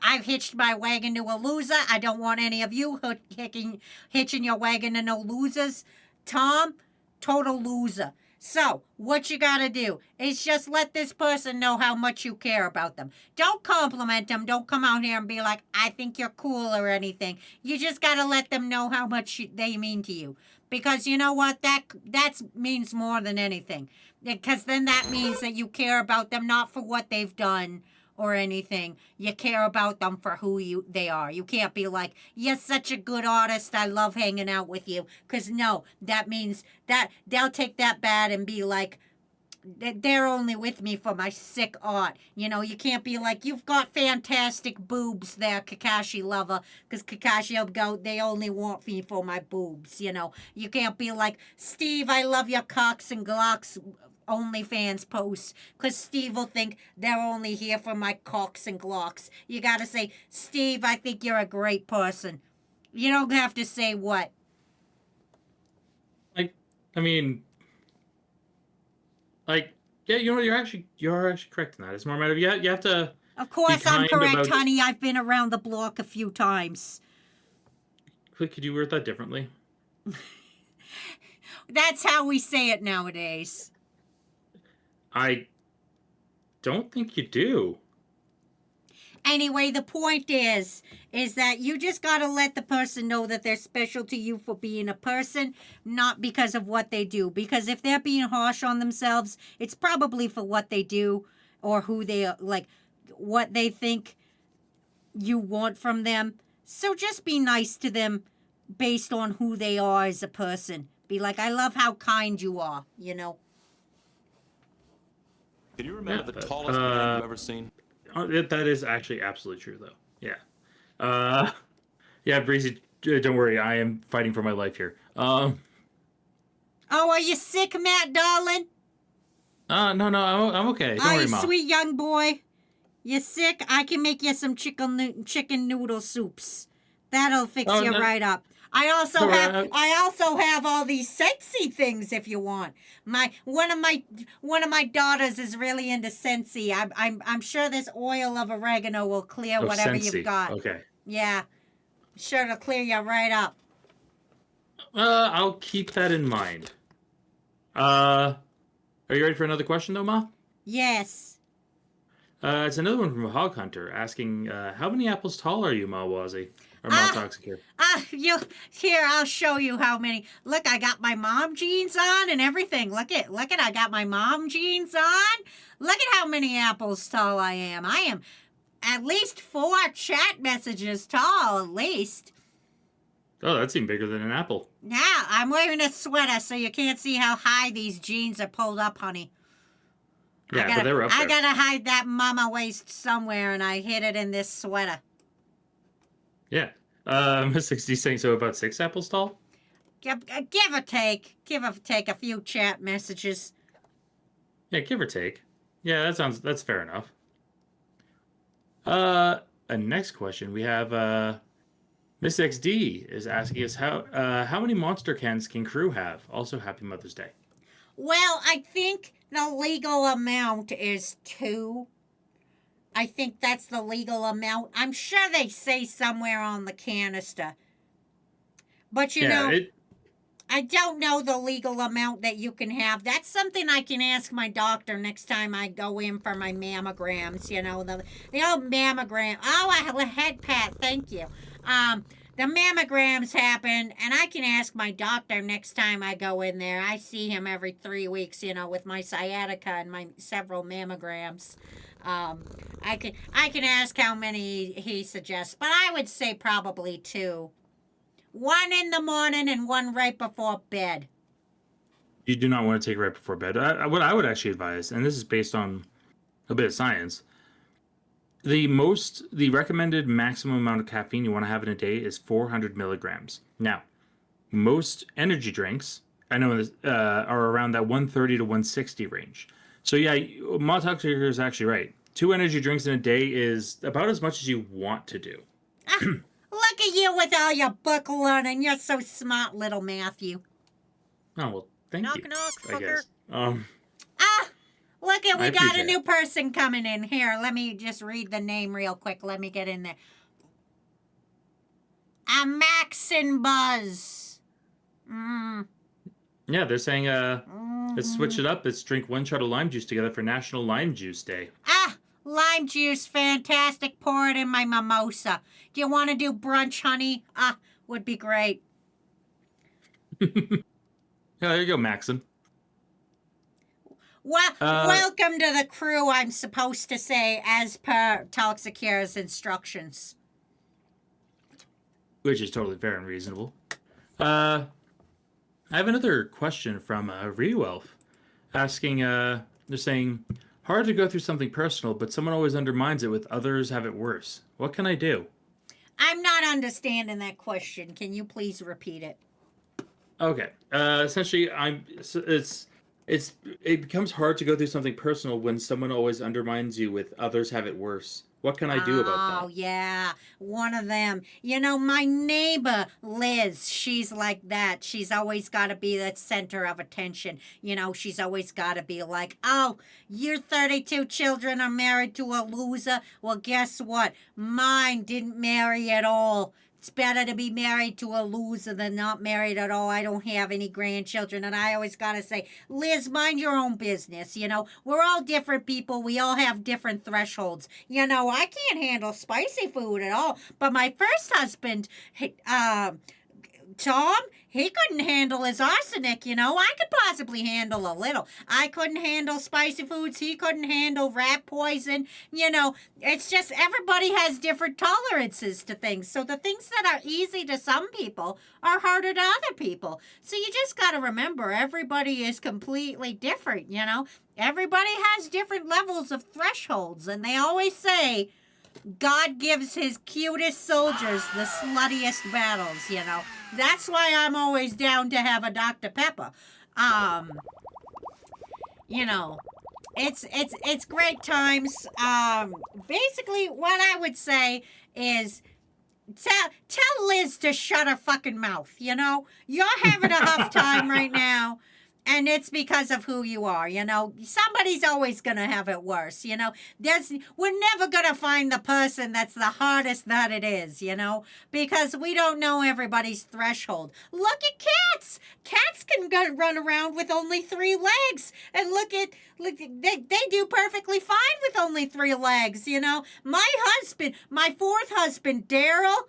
Speaker 3: I've hitched my wagon to a loser. I don't want any of you hitching your wagon to no losers. Tom, total loser. So, what you gotta do is just let this person know how much you care about them. Don't compliment them. Don't come out here and be like, I think you're cool or anything. You just gotta let them know how much they mean to you. Because you know what? That means more than anything. Because then that means that you care about them not for what they've done or anything. You care about them for who they are. You can't be like, you're such a good artist, I love hanging out with you. Because no, that means that they'll take that bad and be like, they're only with me for my sick art. You know, you can't be like, you've got fantastic boobs there, Kakashi lover, because Kakashi will go, they only want me for my boobs, you know. You can't be like, Steve, I love your cocks and glocks OnlyFans posts, because Steve will think they're only here for my cocks and glocks. You gotta say, Steve, I think you're a great person. You don't have to say what.
Speaker 4: I mean, like, yeah, you know, you're actually correct in that. It's more a matter of you have to.
Speaker 3: Of course I'm
Speaker 4: kind
Speaker 3: correct,
Speaker 4: about-
Speaker 3: honey. I've been around the block a few times.
Speaker 4: Could you word that differently?
Speaker 3: That's how we say it nowadays.
Speaker 4: I don't think you do.
Speaker 3: Anyway, the point is that you just gotta let the person know that they're special to you for being a person, not because of what they do. Because if they're being harsh on themselves, it's probably for what they do or who they are, like what they think you want from them. So just be nice to them based on who they are as a person. Be like, I love how kind you are, you know?
Speaker 5: Can you remember
Speaker 4: Yeah,
Speaker 5: the
Speaker 4: but,
Speaker 5: tallest man you've ever seen?
Speaker 4: That is actually absolutely true, though. Yeah. Yeah, Breezy, don't worry. I am fighting for my life here.
Speaker 3: Oh, are you sick, Matt, darling?
Speaker 4: No, I'm okay. Don't
Speaker 3: Oh,
Speaker 4: worry,
Speaker 3: you
Speaker 4: Ma.
Speaker 3: sweet young boy. You sick? I can make you some chicken noodle soups. That'll fix
Speaker 4: Oh,
Speaker 3: you
Speaker 4: no.
Speaker 3: right up. I also
Speaker 4: No,
Speaker 3: have all these sexy things if you want. One of my daughters is really into Scentsy. I'm sure this oil of oregano will clear
Speaker 4: Oh,
Speaker 3: whatever
Speaker 4: Scentsy.
Speaker 3: you've got.
Speaker 4: Okay.
Speaker 3: Yeah. Sure to clear you right up.
Speaker 4: I'll keep that in mind. Are you ready for another question, though, Ma?
Speaker 3: Yes.
Speaker 4: It's another one from a hog hunter asking, how many apples tall are you, Ma Wazzy? Or Ma Toxicure?
Speaker 3: I'll show you how many. Look, I got my mom jeans on and everything. Look at, I got my mom jeans on. Look at how many apples tall I am. I am at least 4 chat messages tall, at least.
Speaker 4: Oh, that's even bigger than an apple.
Speaker 3: Yeah, I'm wearing a sweater, so you can't see how high these jeans are pulled up, honey.
Speaker 4: Yeah, but they're up there.
Speaker 3: I gotta hide that mama waist somewhere, and I hid it in this sweater.
Speaker 4: Yeah. Miss 60 saying so about 6 apples tall?
Speaker 3: Give or take a few chat messages.
Speaker 4: Yeah, give or take. Yeah, that's fair enough. A next question we have Miss XD is asking us how many monster cans can crew have? Also, happy Mother's Day.
Speaker 3: Well, I think the legal amount is 2. I think that's the legal amount. I'm sure they say somewhere on the canister. But you know, I don't know the legal amount that you can have. That's something I can ask my doctor next time I go in for my mammograms. You know, the old mammogram. Oh, a head pat. Thank you. The mammograms happen, and I can ask my doctor next time I go in there. I see him every 3 weeks, you know, with my sciatica and my several mammograms. I can ask how many he suggests, but I would say probably 2. 1 in the morning and 1 right before bed.
Speaker 4: You do not want to take it right before bed. What I would actually advise, and this is based on a bit of science, the recommended maximum amount of caffeine you want to have in a day is 400 milligrams. Now, most energy drinks, I know, are around that 130 to 160 range. So yeah, Ma Toxicure is actually right. 2 energy drinks in a day is about as much as you want to do.
Speaker 3: Look at you with all your book learning. You're so smart, little Matthew.
Speaker 4: Oh, well, thank
Speaker 3: Knock,
Speaker 4: you.
Speaker 3: knock,
Speaker 4: I
Speaker 3: fucker.
Speaker 4: guess.
Speaker 3: Look at, we got a
Speaker 4: appreciate
Speaker 3: new person coming in. Here, let me just read the name real quick. Let me get in there. A Max and Buzz.
Speaker 4: Yeah, they're saying, let's switch it up. Let's drink 1 shot of lime juice together for National Lime Juice Day.
Speaker 3: Lime juice, fantastic. Pour it in my mimosa. Do you want to do brunch, honey? Would be great.
Speaker 4: Yeah, there you go, Maxim.
Speaker 3: Well, welcome to the crew, I'm supposed to say, as per Toxicure'S instructions.
Speaker 4: Which is totally fair and reasonable. I have another question from Rewelf, asking, they're saying, hard to go through something personal, but someone always undermines it with others have it worse. What can I do?
Speaker 3: I'm not understanding that question. Can you please repeat it?
Speaker 4: Okay. Essentially, it becomes hard to go through something personal when someone always undermines you with others have it worse. What can I do about that?
Speaker 3: Oh, yeah. One of them. You know, my neighbor, Liz, she's like that. She's always got to be the center of attention. You know, she's always got to be like, oh, your 32 children are married to a loser. Well, guess what? Mine didn't marry at all. It's better to be married to a loser than not married at all. I don't have any grandchildren. And I always got to say, Liz, mind your own business. You know, we're all different people. We all have different thresholds. You know, I can't handle spicy food at all. But my first husband, Tom, he couldn't handle his arsenic, you know. I could possibly handle a little. I couldn't handle spicy foods. He couldn't handle rat poison. You know, it's just everybody has different tolerances to things. So the things that are easy to some people are harder to other people. So you just got to remember, everybody is completely different, you know. Everybody has different levels of thresholds. And they always say, God gives his cutest soldiers the sluttiest battles, you know. That's why I'm always down to have a Dr. Pepper. You know, it's great times. Basically what I would say is tell Liz to shut her fucking mouth, you know. You're having a tough time right now. And it's because of who you are, you know. Somebody's always going to have it worse, you know. We're never going to find the person that's the hardest that it is, you know. Because we don't know everybody's threshold. Look at cats. Cats can run around with only 3 legs. And they do perfectly fine with only 3 legs, you know. My 4th husband, Daryl,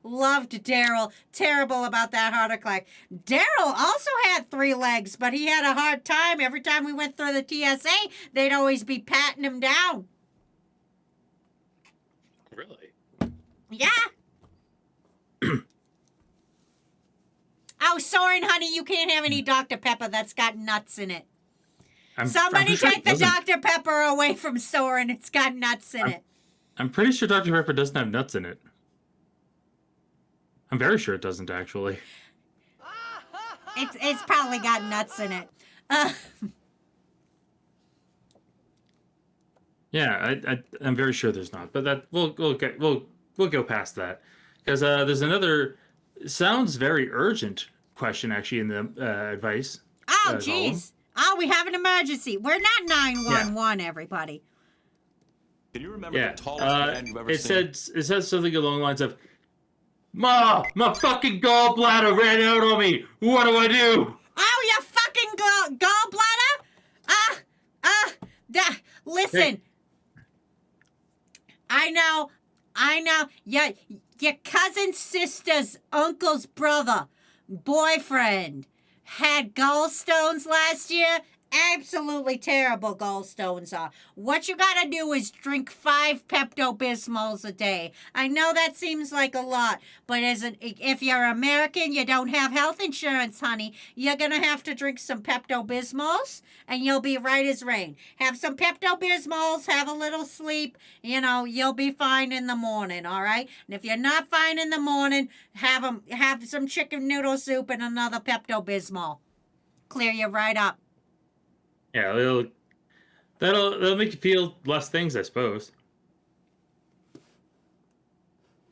Speaker 3: loved Daryl. Terrible about that heart attack. Daryl also had 3 legs, but he had a hard time. Every time we went through the TSA, they'd always be patting him down.
Speaker 4: Really?
Speaker 3: Yeah. Oh, Soren, honey, you can't have any Dr. Pepper that's got nuts in it. Somebody take the Dr. Pepper away from Soren. It's got nuts in it.
Speaker 4: I'm pretty sure Dr. Pepper doesn't have nuts in it. I'm very sure it doesn't, actually.
Speaker 3: It's probably got nuts in it.
Speaker 4: Yeah, I'm very sure there's not, but that we'll go past that because there's another sounds very urgent question actually in the advice.
Speaker 3: Oh, jeez. Oh, we have an emergency. We're not 911, everybody.
Speaker 5: Can you remember the tallest man you've ever seen?
Speaker 4: It says something along the lines of, Ma, my fucking gallbladder ran out on me. What do I do?
Speaker 3: Oh, your fucking gallbladder? Listen.
Speaker 4: Hey.
Speaker 3: I know. Your cousin's sister's uncle's brother, boyfriend, had gallstones last year. Absolutely terrible gallstones are. What you gotta do is drink 5 Pepto-Bismols a day. I know that seems like a lot, but if you're American, you don't have health insurance, honey, you're gonna have to drink some Pepto-Bismols, and you'll be right as rain. Have some Pepto-Bismols, have a little sleep, you know, you'll be fine in the morning, all right? And if you're not fine in the morning, have some chicken noodle soup and another Pepto-Bismol. Clear you right up.
Speaker 4: Yeah, that'll make you feel less things, I suppose.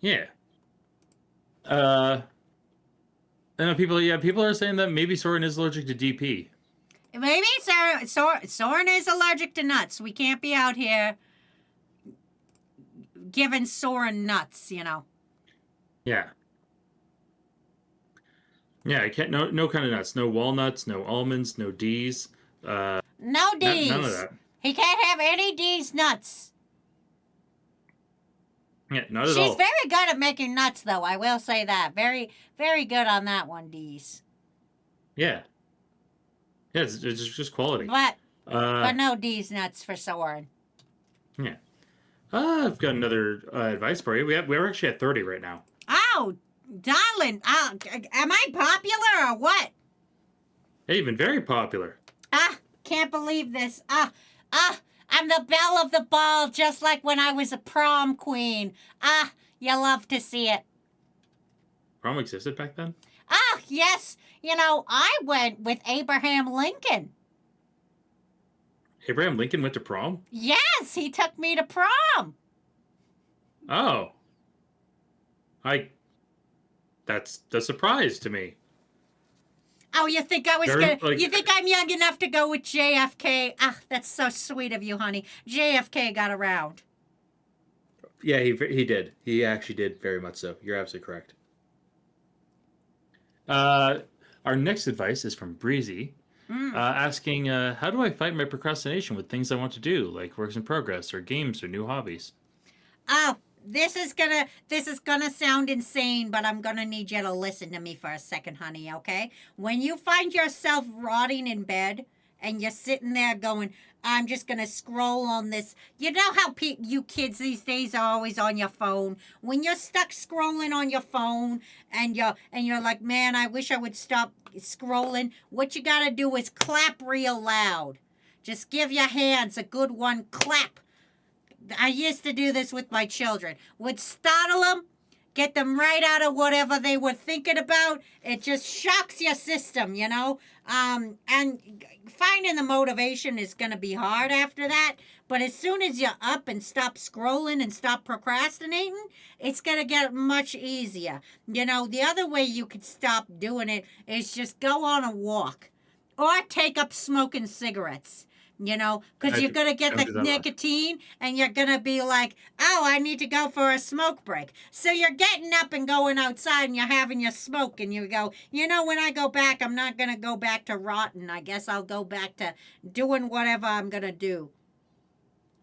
Speaker 4: Yeah. I know people are saying that maybe Soren is allergic to DP.
Speaker 3: Maybe Soren is allergic to nuts. We can't be out here giving Soren nuts, you know.
Speaker 4: Yeah. Yeah, I can't. No kind of nuts. No walnuts. No almonds. No D's.
Speaker 3: No D's.
Speaker 4: None of that.
Speaker 3: He can't have any D's nuts.
Speaker 4: Yeah, not at
Speaker 3: all.
Speaker 4: all.
Speaker 3: She's very good at making nuts, though. I will say that. Very, very good on that one, D's.
Speaker 4: Yeah. Yeah, it's just quality.
Speaker 3: But But no D's nuts for Soren.
Speaker 4: Yeah. I've got another advice for you. We're actually at 30 right now.
Speaker 3: Oh, darling, am I popular or what?
Speaker 4: Hey, you've been very popular.
Speaker 3: Can't believe this. I'm the belle of the ball, just like when I was a prom queen. You love to see it.
Speaker 4: Prom existed back then?
Speaker 3: Yes. You know, I went with Abraham Lincoln.
Speaker 4: Abraham Lincoln went to prom?
Speaker 3: Yes, he took me to prom.
Speaker 4: Oh. That's a surprise to me.
Speaker 3: Oh, you think I was
Speaker 4: Very,
Speaker 3: gonna?
Speaker 4: like-
Speaker 3: You think I'm young enough to go with JFK? That's so sweet of you, honey. JFK got around.
Speaker 6: Yeah, he did. He actually did very much so. You're absolutely correct.
Speaker 4: Our next advice is from Breezy, asking, how do I fight my procrastination with things I want to do, like works in progress or games or new hobbies?
Speaker 3: Oh, this is gonna sound insane, but I'm gonna need you to listen to me for a second, honey, okay? When you find yourself rotting in bed and you're sitting there going, I'm just gonna scroll on this. You know how you kids these days are always on your phone. When you're stuck scrolling on your phone and you're like, man, I wish I would stop scrolling. What you gotta do is clap real loud. Just give your hands a good one clap. I used to do this with my children. Would startle them, get them right out of whatever they were thinking about. It just shocks your system, you know? And finding the motivation is going to be hard after that. But as soon as you're up and stop scrolling and stop procrastinating, it's going to get much easier. You know, the other way you could stop doing it is just go on a walk or take up smoking cigarettes. You know, because you're going to get the nicotine and you're going to be like, oh, I need to go for a smoke break. So you're getting up and going outside and you're having your smoke and you go, you know, when I go back, I'm not going to go back to rotten. I guess I'll go back to doing whatever I'm going to do.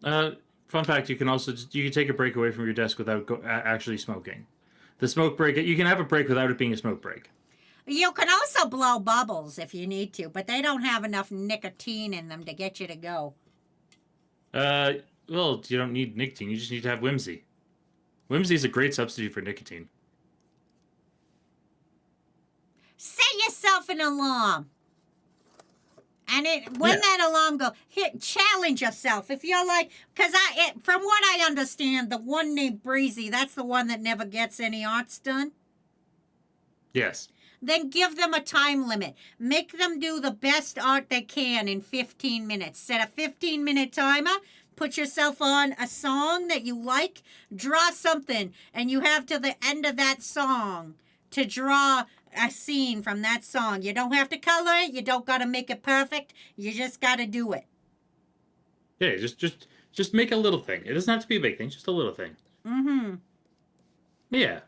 Speaker 4: Fun fact, you can take a break away from your desk without actually smoking. The smoke break, you can have a break without it being a smoke break.
Speaker 3: You can also blow bubbles if you need to, but they don't have enough nicotine in them to get you to go.
Speaker 4: Well, you don't need nicotine. You just need to have whimsy. Whimsy is a great substitute for nicotine.
Speaker 3: Set yourself an alarm. And when that alarm goes, challenge yourself. If you're like, because from what I understand, the one named Breezy, that's the one that never gets any arts done.
Speaker 4: Yes.
Speaker 3: Then give them a time limit. Make them do the best art they can in 15 minutes. Set a 15-minute timer. Put yourself on a song that you like. Draw something. And you have to the end of that song to draw a scene from that song. You don't have to color it. You don't got to make it perfect. You just got to do it.
Speaker 4: Yeah, just make a little thing. It doesn't have to be a big thing. Just a little thing.
Speaker 3: Mm-hmm.
Speaker 4: Yeah.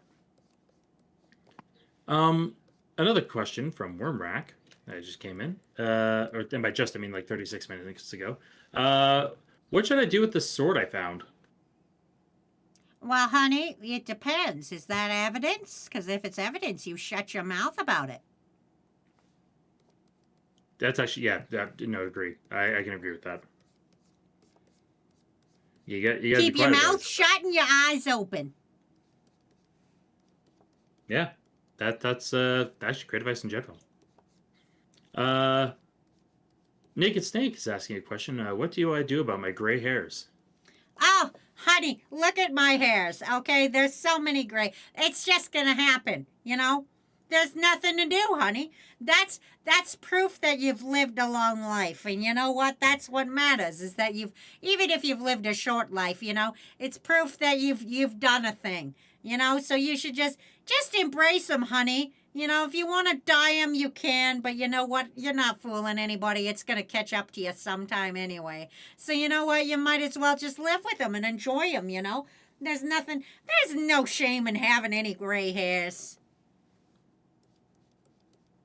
Speaker 4: Another question from Wormrack that just came in. And by just, I mean like 36 minutes ago. What should I do with the sword I found?
Speaker 3: Well, honey, it depends. Is that evidence? Because if it's evidence, you shut your mouth about it.
Speaker 4: That's actually, yeah, agree. I can agree with that. You got
Speaker 3: Keep your mouth shut and your eyes open.
Speaker 4: Yeah. That's actually great advice in general. Naked Snake is asking a question. What do I do about my gray hairs?
Speaker 3: Oh, honey, look at my hairs, okay? There's so many gray. It's just gonna happen, you know? There's nothing to do, honey. That's proof that you've lived a long life. And you know what? That's what matters, is that even if you've lived a short life, you know, it's proof that you've done a thing. You know, so you should just embrace them, honey. You know, if you want to dye them, you can. But you know what? You're not fooling anybody. It's going to catch up to you sometime anyway. So you know what? You might as well just live with them and enjoy them, you know? There's no shame in having any gray hairs.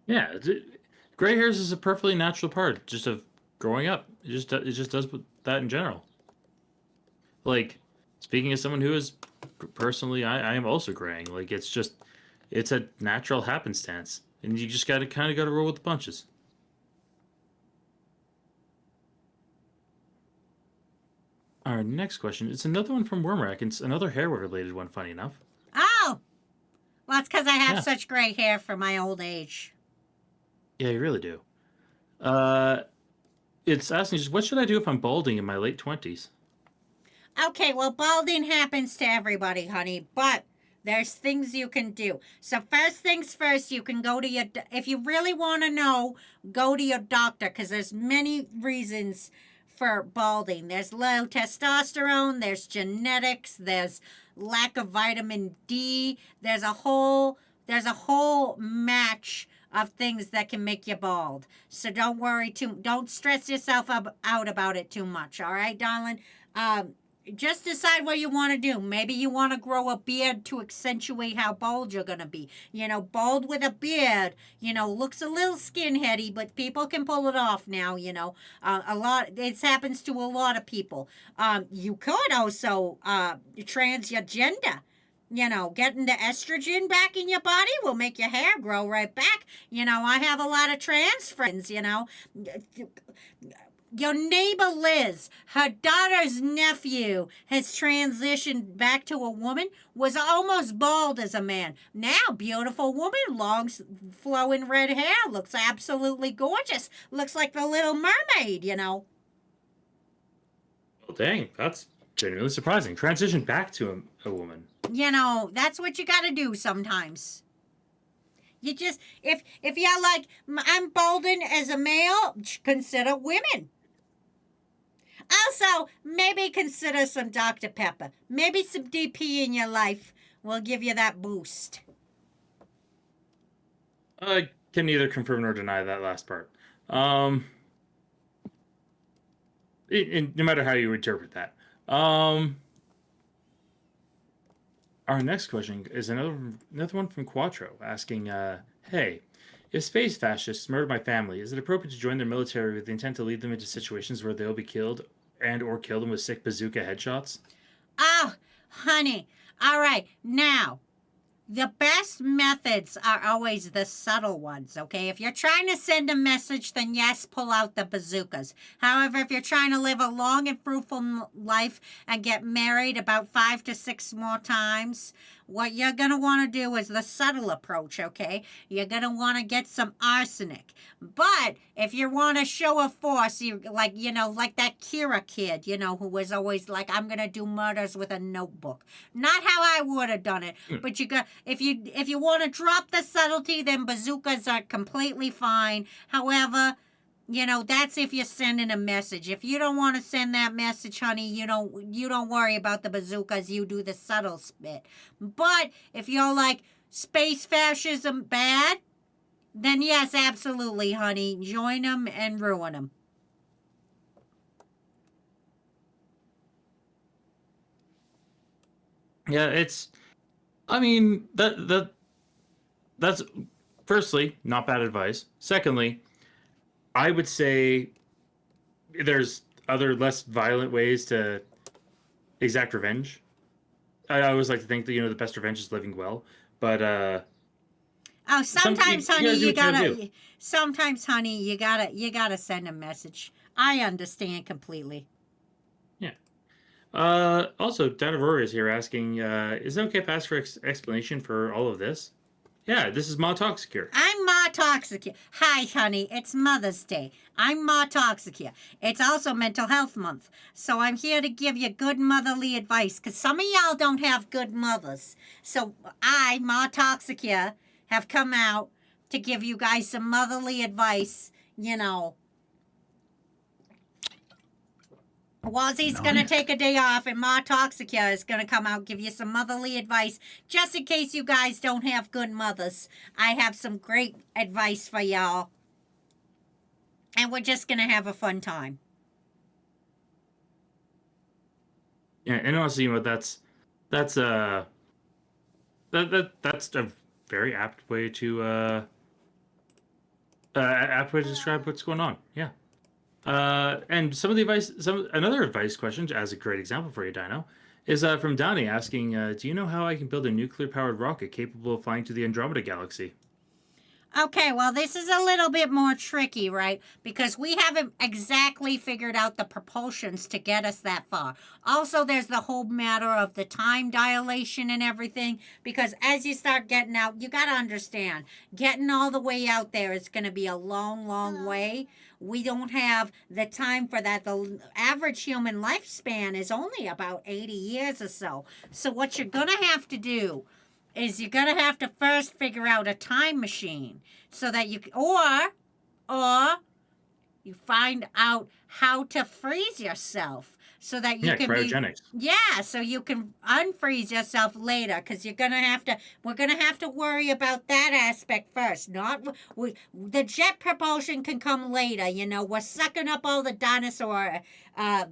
Speaker 4: Yeah, gray hairs is a perfectly natural part just of growing up. It just does that in general. Like, speaking as someone who is personally, I am also graying. Like, it's a natural happenstance, and you just kind of got to roll with the punches. Our next question. It's another one from Wormrack. It's another hair-related one, funny enough.
Speaker 3: Oh! Well, it's because I have
Speaker 4: Yeah.
Speaker 3: such gray hair for my old age.
Speaker 4: Yeah, you really do. It's asking just, what should I do if I'm balding in my late 20s?
Speaker 3: Okay, well, balding happens to everybody, honey, but there's things you can do. So first things first, you can go to your, if you really want to know, go to your doctor, because there's many reasons for balding. There's low testosterone, there's genetics, there's lack of vitamin D, there's a whole match of things that can make you bald. So don't stress yourself out about it too much, all right, darling? Just decide what you want to do. Maybe you want to grow a beard to accentuate how bald you're going to be. Bald with a beard, looks a little skinheady, but people can pull it off now, it happens to a lot of people. You could also trans your gender. Getting the estrogen back in your body will make your hair grow right back. I have a lot of trans friends, Your neighbor Liz, her daughter's nephew has transitioned back to a woman, was almost bald as a man. Now, beautiful woman, long flowing red hair, looks absolutely gorgeous. Looks like the Little Mermaid,
Speaker 4: Well, dang, that's genuinely surprising. Transition back to a woman.
Speaker 3: That's what you gotta do sometimes. You just, if you're like, I'm balding as a male, consider women. Also, maybe consider some Dr. Pepper. Maybe some DP in your life will give you that boost.
Speaker 4: I can neither confirm nor deny that last part. No matter how you interpret that. Our next question is another one from Quattro asking, hey, if space fascists murder my family, is it appropriate to join their military with the intent to lead them into situations where they'll be killed or kill them with sick bazooka headshots?
Speaker 3: Oh, honey. All right. Now, the best methods are always the subtle ones, okay? If you're trying to send a message, then yes, pull out the bazookas. However, if you're trying to live a long and fruitful life and get married about 5 to 6 more times, what you're going to want to do is the subtle approach, okay? You're going to want to get some arsenic. But if you want to show a force, like that Kira kid, who was always like, I'm going to do murders with a notebook. Not how I would have done it. But if you want to drop the subtlety, then bazookas are completely fine. However, that's if you're sending a message. If you don't want to send that message, honey, you don't worry about the bazookas. You do the subtle bit. But if you're like, space fascism bad, then yes, absolutely, honey. Join them and ruin them.
Speaker 4: Yeah, that's firstly not bad advice. Secondly, I would say there's other less violent ways to exact revenge. I always like to think that the best revenge is living well, but
Speaker 3: sometimes, honey, you gotta. Sometimes, honey, you gotta send a message. I understand completely.
Speaker 4: Yeah. Also, Dan Aurora is here asking, is it okay if I ask for explanation for all of this? Yeah, this is Ma Toxicure.
Speaker 3: I'm Ma Toxicure. Hi, honey. It's Mother's Day. I'm Ma Toxicure. It's also Mental Health Month. So I'm here to give you good motherly advice, because some of y'all don't have good mothers. So I, Ma Toxicure, have come out to give you guys some motherly advice, Wazzy's going to take a day off, and Ma Toxicure is going to come out and give you some motherly advice, just in case you guys don't have good mothers. I have some great advice for y'all. And we're just going to have a fun time.
Speaker 4: Yeah, and also, that's a very apt way to describe what's going on. Yeah. And another advice question, as a great example for you, Dino, is from Donnie asking, do you know how I can build a nuclear-powered rocket capable of flying to the Andromeda Galaxy?
Speaker 3: Okay, well, this is a little bit more tricky, right? Because we haven't exactly figured out the propulsions to get us that far. Also, there's the whole matter of the time dilation and everything. Because as you start getting out, you got to understand, getting all the way out there is going to be a long, long way. We don't have the time for that. The average human lifespan is only about 80 years or so. So, what you're going to have to do is you're gonna have to first figure out a time machine so that you or you find out how to freeze yourself so that you
Speaker 4: Yeah,
Speaker 3: can
Speaker 4: cryogenics.
Speaker 3: so you can unfreeze yourself later because we're gonna have to worry about that aspect first. Not the jet propulsion can come later. We're sucking up all the dinosaur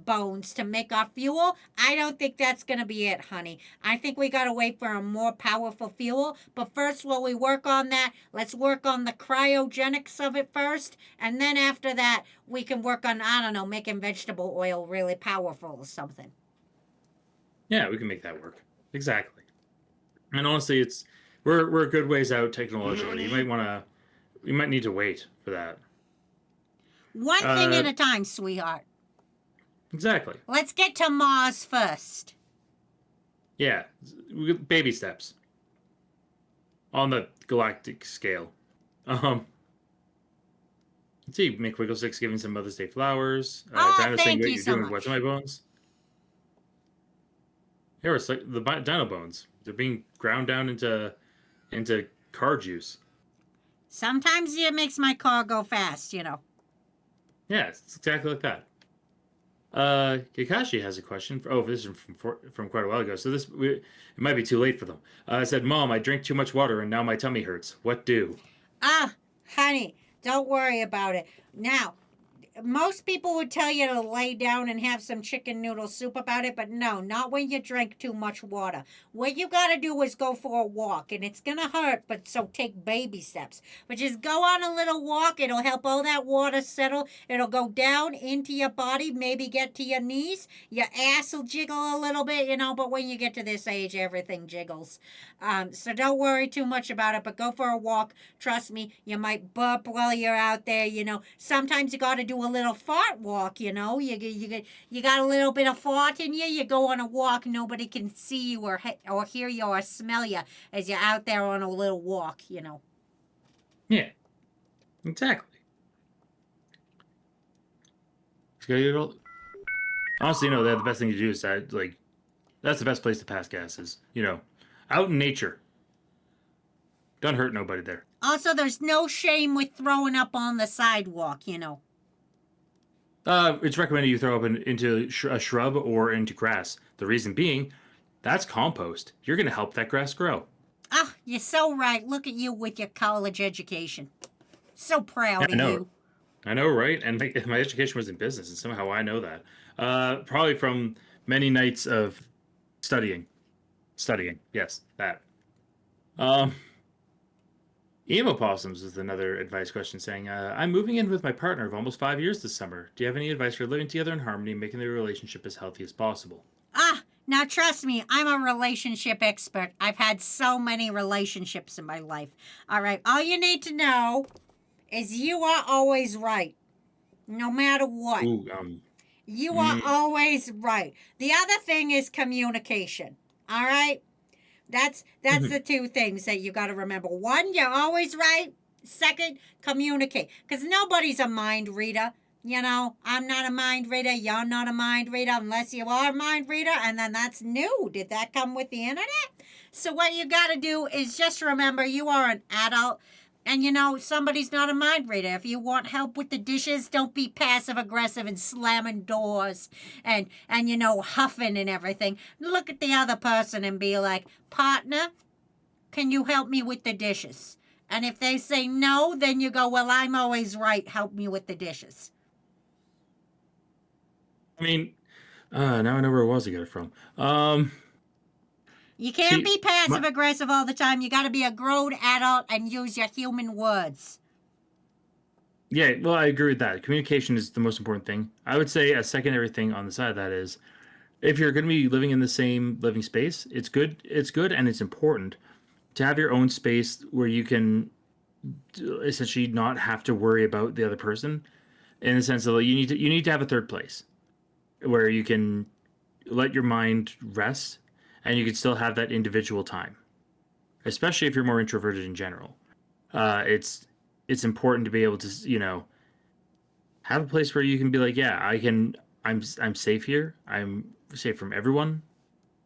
Speaker 3: bones to make our fuel. I don't think that's gonna be it, honey. I think we gotta wait for a more powerful fuel. But first, while we work on that, let's work on the cryogenics of it first, and then after that, we can work on, I don't know, making vegetable oil really powerful or something.
Speaker 4: Yeah, we can make that work. Exactly. And honestly, we're a good ways out technologically. You might need to wait for that.
Speaker 3: One thing at a time, sweetheart.
Speaker 4: Exactly.
Speaker 3: Let's get to Mars first.
Speaker 4: Yeah, baby steps on the galactic scale. Let's see, Mick Wigglesticks giving some Mother's Day flowers. Dino saying,
Speaker 3: thank
Speaker 4: "What
Speaker 3: you
Speaker 4: you're
Speaker 3: so
Speaker 4: doing?
Speaker 3: much.
Speaker 4: What's in my bones?" Here, it's like the dino bones. They're being ground down into car juice.
Speaker 3: Sometimes it makes my car go fast,
Speaker 4: Yeah, it's exactly like that. Kakashi has a question. This is from quite a while ago. So it might be too late for them. I said, "Mom, I drank too much water and now my tummy hurts. What do?"
Speaker 3: Honey, don't worry about it. Now, most people would tell you to lay down and have some chicken noodle soup about it, but no, not when you drink too much water. What you gotta do is go for a walk, and it's gonna hurt, but so take baby steps. But just go on a little walk, it'll help all that water settle. It'll go down into your body, maybe get to your knees. Your ass will jiggle a little bit, but when you get to this age, everything jiggles. So don't worry too much about it, but go for a walk. Trust me, you might burp while you're out there, Sometimes you gotta do a little fart walk, You got a little bit of fart in you. You go on a walk. Nobody can see you or hear you or smell you as you're out there on a little walk.
Speaker 4: Yeah, exactly. Honestly, the best thing to do is that's the best place to pass gas is, out in nature. Don't hurt nobody there.
Speaker 3: Also, there's no shame with throwing up on the sidewalk.
Speaker 4: It's recommended you throw up into a shrub or into grass. The reason being, that's compost. You're going to help that grass grow.
Speaker 3: You're so right. Look at you with your college education. So proud of you.
Speaker 4: I know, right? And my education was in business, and somehow I know that. Probably from many nights of studying. Yes, that. Emo Possums is another advice question saying, I'm moving in with my partner of almost 5 years this summer. Do you have any advice for living together in harmony and making the relationship as healthy as possible?
Speaker 3: Now trust me, I'm a relationship expert. I've had so many relationships in my life. All right, all you need to know is you are always right. No matter what.
Speaker 4: Ooh,
Speaker 3: you are always right. The other thing is communication. All right? That's the two things that you got to remember. One, you're always right. Second, communicate. Because nobody's a mind reader. I'm not a mind reader. You're not a mind reader unless you are a mind reader. And then that's new. Did that come with the internet? So what you got to do is just remember you are an adult. And somebody's not a mind reader. If you want help with the dishes, don't be passive aggressive and slamming doors and huffing and everything. Look at the other person and be like, partner, can you help me with the dishes? And if they say no, then you go, well, I'm always right. Help me with the dishes.
Speaker 4: I mean, now I know where it was I got it from.
Speaker 3: You can't be passive aggressive all the time. You got to be a grown adult and use your human words.
Speaker 4: Yeah, well, I agree with that. Communication is the most important thing. I would say a secondary thing on the side of that is if you're going to be living in the same living space, it's good and it's important to have your own space where you can essentially not have to worry about the other person, in the sense of like, you need to have a third place where you can let your mind rest and you can still have that individual time, especially if you're more introverted in general. It's important to be able to, have a place where you can be like, yeah, I'm safe here. I'm safe from everyone,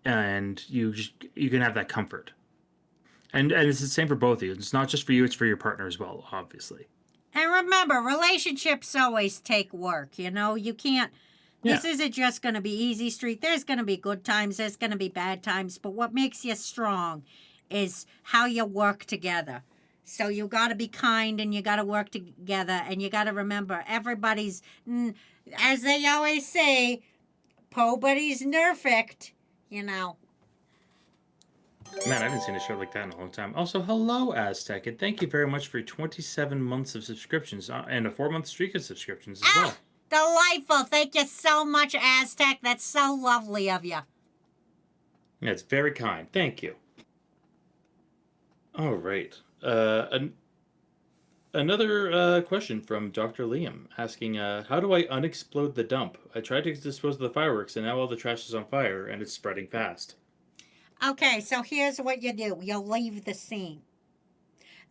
Speaker 4: and you can have that comfort. And it's the same for both of you. It's not just for you; it's for your partner as well, obviously.
Speaker 3: And remember, relationships always take work. You can't. This
Speaker 4: Yeah.
Speaker 3: isn't just going to be easy street. There's going to be good times. There's going to be bad times. But what makes you strong is how you work together. So you got to be kind and you got to work together. And you got to remember, everybody's, as they always say, nobody's perfect,
Speaker 4: Man, I haven't seen a show like that in a long time. Also, hello, Aztec, and thank you very much for 27 months of subscriptions and a 4-month streak of subscriptions as well.
Speaker 3: Delightful. Thank you so much, Aztec. That's so lovely of you.
Speaker 4: Yeah, it's very kind. Thank you. All right. Another question from Dr. Liam asking, how do I unexplode the dump? I tried to dispose of the fireworks, and now all the trash is on fire, and it's spreading fast.
Speaker 3: Okay, so here's what you do. You'll leave the scene.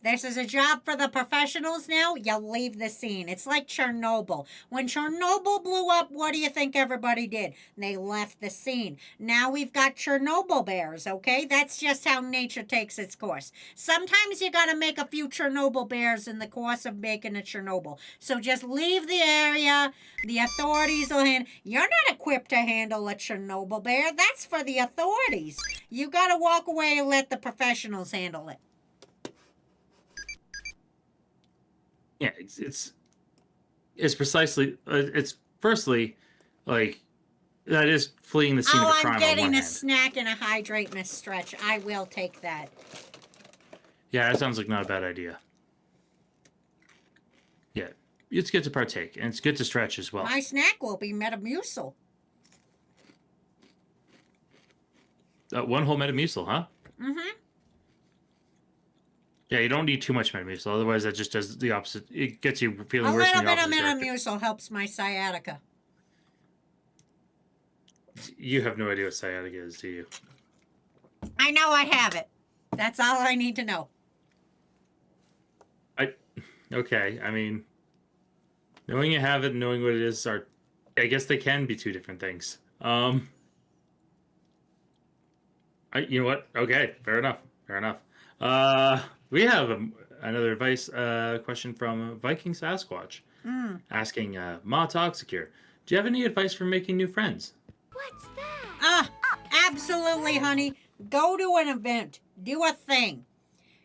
Speaker 3: This is a job for the professionals now. You'll leave the scene. It's like Chernobyl. When Chernobyl blew up, what do you think everybody did? They left the scene. Now we've got Chernobyl bears, okay? That's just how nature takes its course. Sometimes you got to make a few Chernobyl bears in the course of making a Chernobyl. So just leave the area. The authorities will handle. You're not equipped to handle a Chernobyl bear. That's for the authorities. You got to walk away and let the professionals handle it.
Speaker 4: Yeah, it's precisely it's firstly like that is fleeing the scene of a crime
Speaker 3: I'm getting
Speaker 4: on one
Speaker 3: a
Speaker 4: hand.
Speaker 3: snack and a hydrate and a stretch. I will take that.
Speaker 4: Yeah, that sounds like not a bad idea. Yeah, it's good to partake and it's good to stretch as well.
Speaker 3: My snack will be Metamucil.
Speaker 4: One whole Metamucil, huh?
Speaker 3: Mm-hmm.
Speaker 4: Yeah, you don't need too much Metamucil, otherwise that just does the opposite. It gets you feeling
Speaker 3: A
Speaker 4: worse
Speaker 3: little
Speaker 4: in the
Speaker 3: bit of
Speaker 4: opposite direction.
Speaker 3: Metamucil helps my sciatica.
Speaker 4: You have no idea what sciatica is, do you?
Speaker 3: I know I have it. That's all I need to know.
Speaker 4: Okay, I mean, knowing you have it and knowing what it is are, I guess they can be two different things. You know what? Okay, fair enough. Fair enough. We have another advice question from Viking Sasquatch asking, Ma Toxicure, do you have any advice for making new friends?
Speaker 3: Absolutely, honey. Go to an event. Do a thing.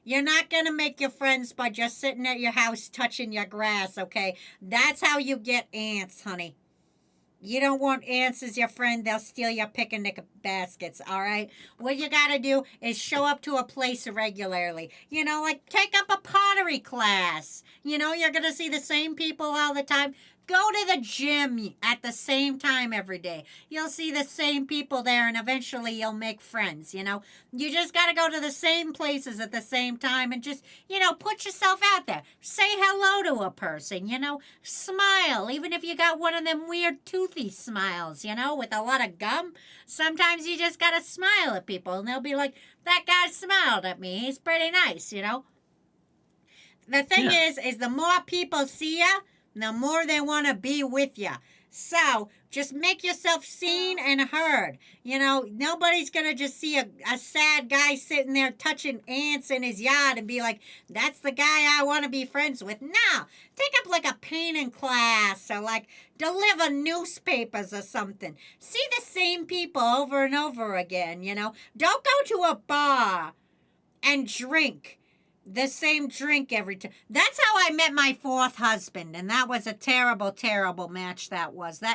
Speaker 3: You're not going to make your friends by just sitting at your house touching your grass, okay? That's how you get ants, honey. You don't want ants as your friend. They'll steal your picnic baskets, all right? What you got to do is show up to a place regularly. Like take up a pottery class. You're going to see the same people all the time. Go to the gym at the same time every day. You'll see the same people there, and eventually you'll make friends, You just got to go to the same places at the same time and just, put yourself out there. Say hello to a person, Smile, even if you got one of them weird toothy smiles, with a lot of gum. Sometimes you just got to smile at people, and they'll be like, that guy smiled at me. He's pretty nice, The thing is the more people see you, the more they want to be with you. So just make yourself seen and heard. Nobody's going to just see a sad guy sitting there touching ants in his yard and be like, that's the guy I want to be friends with. No, take up like a painting class or like deliver newspapers or something. See the same people over and over again, Don't go to a bar and drink the same drink every time. That's how I met my fourth husband, and that was a terrible, terrible match. That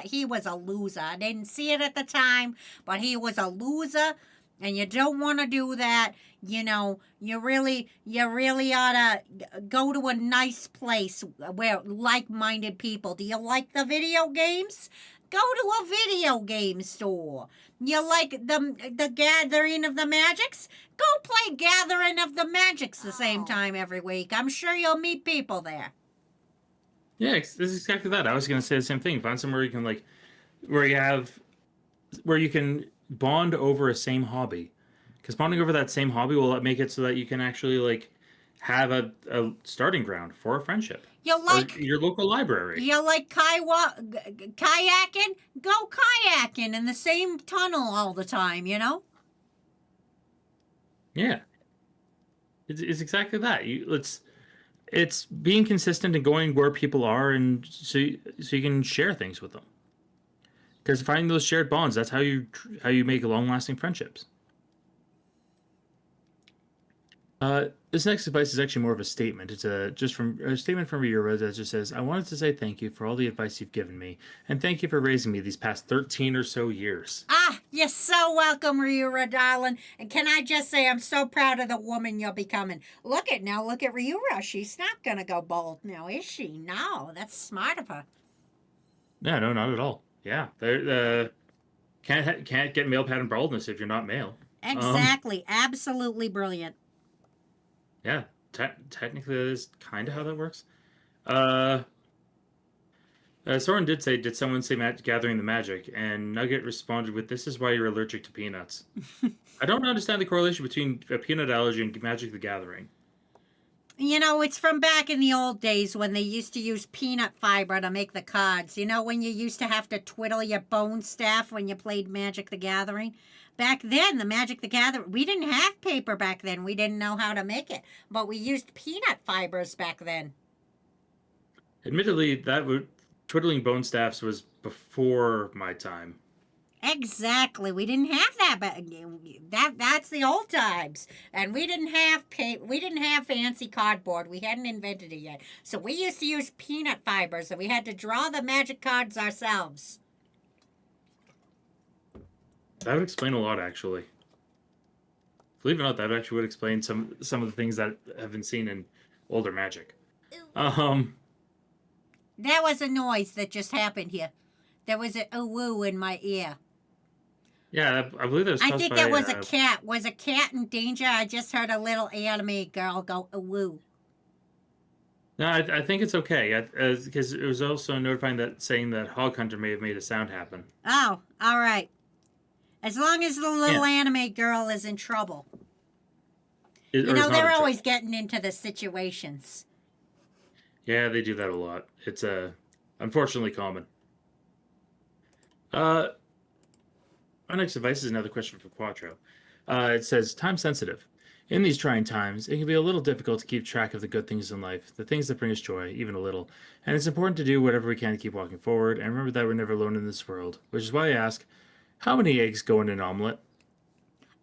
Speaker 3: he was a loser. I didn't see it at the time, but he was a loser, and you don't want to do that. You really ought to go to a nice place where like-minded people. Do you like the video games? Go to a video game store. You like the Gathering of the Magics? Go play Gathering of the Magics the same time every week. I'm sure you'll meet people there.
Speaker 4: Yeah, this is exactly that. I was gonna say the same thing. Find somewhere you can like, where you can bond over a same hobby, because bonding over that same hobby will make it so that you can actually like have a starting ground for a friendship.
Speaker 3: You like
Speaker 4: or your local library.
Speaker 3: You like kayaking? Go kayaking in the same tunnel all the time, you know?
Speaker 4: Yeah, it's exactly that. It's being consistent and going where people are, and so you can share things with them. Because finding those shared bonds, that's how you make long lasting friendships. This next advice is actually more of a statement. It's a statement from Yura that just says, "I wanted to say thank you for all the advice you've given me, and thank you for raising me these past 13 or so years."
Speaker 3: Ah, you're so welcome, Ryura, darling. And can I just say, I'm so proud of the woman you're becoming. Look at Ryura. She's not gonna go bold now, is she? No, that's smart of her.
Speaker 4: Yeah, no, not at all. Yeah, can't get male pattern baldness if you're not male.
Speaker 3: Exactly, absolutely brilliant.
Speaker 4: Yeah, technically that is kind of how that works. Soren did say, "Did someone say gathering the magic?" And Nugget responded with, "This is why you're allergic to peanuts." I don't understand the correlation between a peanut allergy and Magic the Gathering.
Speaker 3: You know, it's from back in the old days when they used to use peanut fiber to make the cards. You know, when you used to have to twiddle your bone staff when you played Magic the Gathering? Back then, the Magic the Gathering, we didn't have paper back then. We didn't know how to make it. But we used peanut fibers back then.
Speaker 4: Admittedly, twiddling bone staffs was before my time.
Speaker 3: Exactly. We didn't have that, but that's the old times. And we didn't have fancy cardboard. We hadn't invented it yet. So we used to use peanut fibers, and we had to draw the magic cards ourselves.
Speaker 4: That would explain a lot, actually. Believe it or not, that actually would explain some of the things that have been seen in older Magic.
Speaker 3: There was a noise that just happened here. There was a woo in my ear.
Speaker 4: Yeah, I believe that was.
Speaker 3: I think that was a cat. Was a cat in danger? I just heard a little anime girl go woo.
Speaker 4: No, I think it's okay, because it was also saying that Hog Hunter may have made a sound happen.
Speaker 3: Oh, all right. As long as the little anime girl is in trouble. They're always getting into the situations.
Speaker 4: Yeah, they do that a lot. It's unfortunately common. Our next advice is another question from Quattro. It says, time sensitive. In these trying times, it can be a little difficult to keep track of the good things in life, the things that bring us joy, even a little. And it's important to do whatever we can to keep walking forward, and remember that we're never alone in this world. Which is why I ask, how many eggs go in an omelet?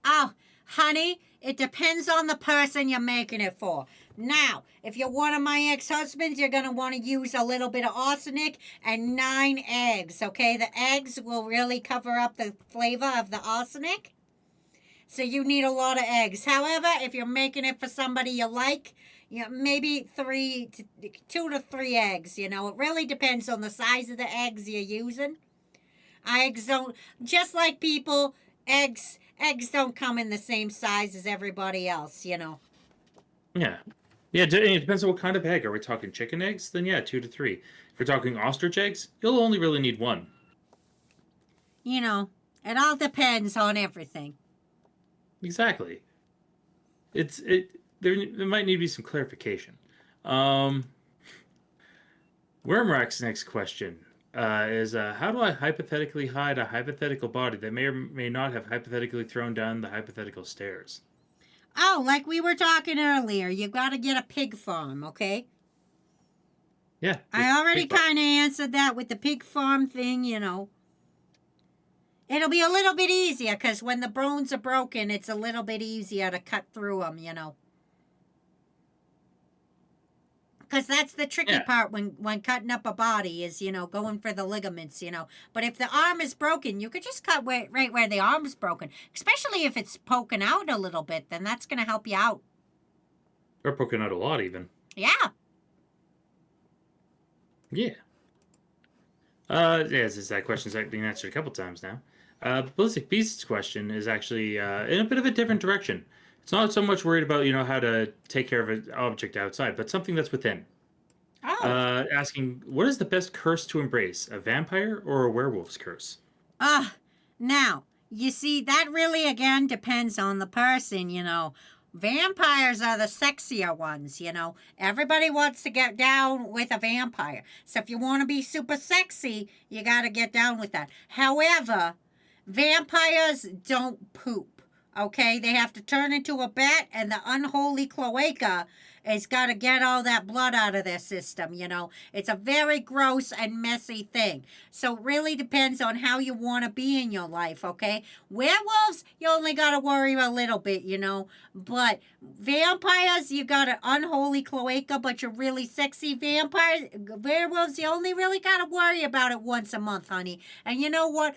Speaker 3: Oh, honey, it depends on the person you're making it for. Now, if you're one of my ex-husbands, you're going to want to use a little bit of arsenic and 9 eggs, okay? The eggs will really cover up the flavor of the arsenic. So you need a lot of eggs. However, if you're making it for somebody you like, maybe 2 to 3 eggs, It really depends on the size of the eggs you're using. Eggs don't, just like people, eggs don't come in the same size as everybody else,
Speaker 4: Yeah. Yeah, it depends on what kind of egg. Are we talking chicken eggs? Then yeah, 2 to 3. If we're talking ostrich eggs, you'll only really need 1.
Speaker 3: It all depends on everything.
Speaker 4: Exactly. There might need to be some clarification. Wormrack's next question is, how do I hypothetically hide a hypothetical body that may or may not have hypothetically thrown down the hypothetical stairs?
Speaker 3: Oh, like we were talking earlier, you got to get a pig farm, okay?
Speaker 4: Yeah.
Speaker 3: I already kind of answered that with the pig farm thing, It'll be a little bit easier, because when the bones are broken, it's a little bit easier to cut through them, Because that's the tricky part when cutting up a body is, going for the ligaments, But if the arm is broken, you could just cut right where the arm's broken. Especially if it's poking out a little bit, then that's going to help you out.
Speaker 4: Or poking out a lot, even.
Speaker 3: Yeah.
Speaker 4: Yeah. Yes, that question's been answered a couple times now. Ballistic Beast's question is actually in a bit of a different direction. It's not so much worried about how to take care of an object outside, but something that's within.
Speaker 3: Oh.
Speaker 4: Asking, what is the best curse to embrace, a vampire or a werewolf's curse?
Speaker 3: Now, you see, that really again depends on the person. Vampires are the sexier ones. Everybody wants to get down with a vampire. So if you want to be super sexy, you got to get down with that. However, vampires don't poop. Okay, they have to turn into a bat, and the unholy cloaca has got to get all that blood out of their system. It's a very gross and messy thing. So it really depends on how you want to be in your life, okay? Werewolves, you only got to worry a little bit. But vampires, you got an unholy cloaca, but you're really sexy. Werewolves, you only really got to worry about it once a month, honey. And you know what?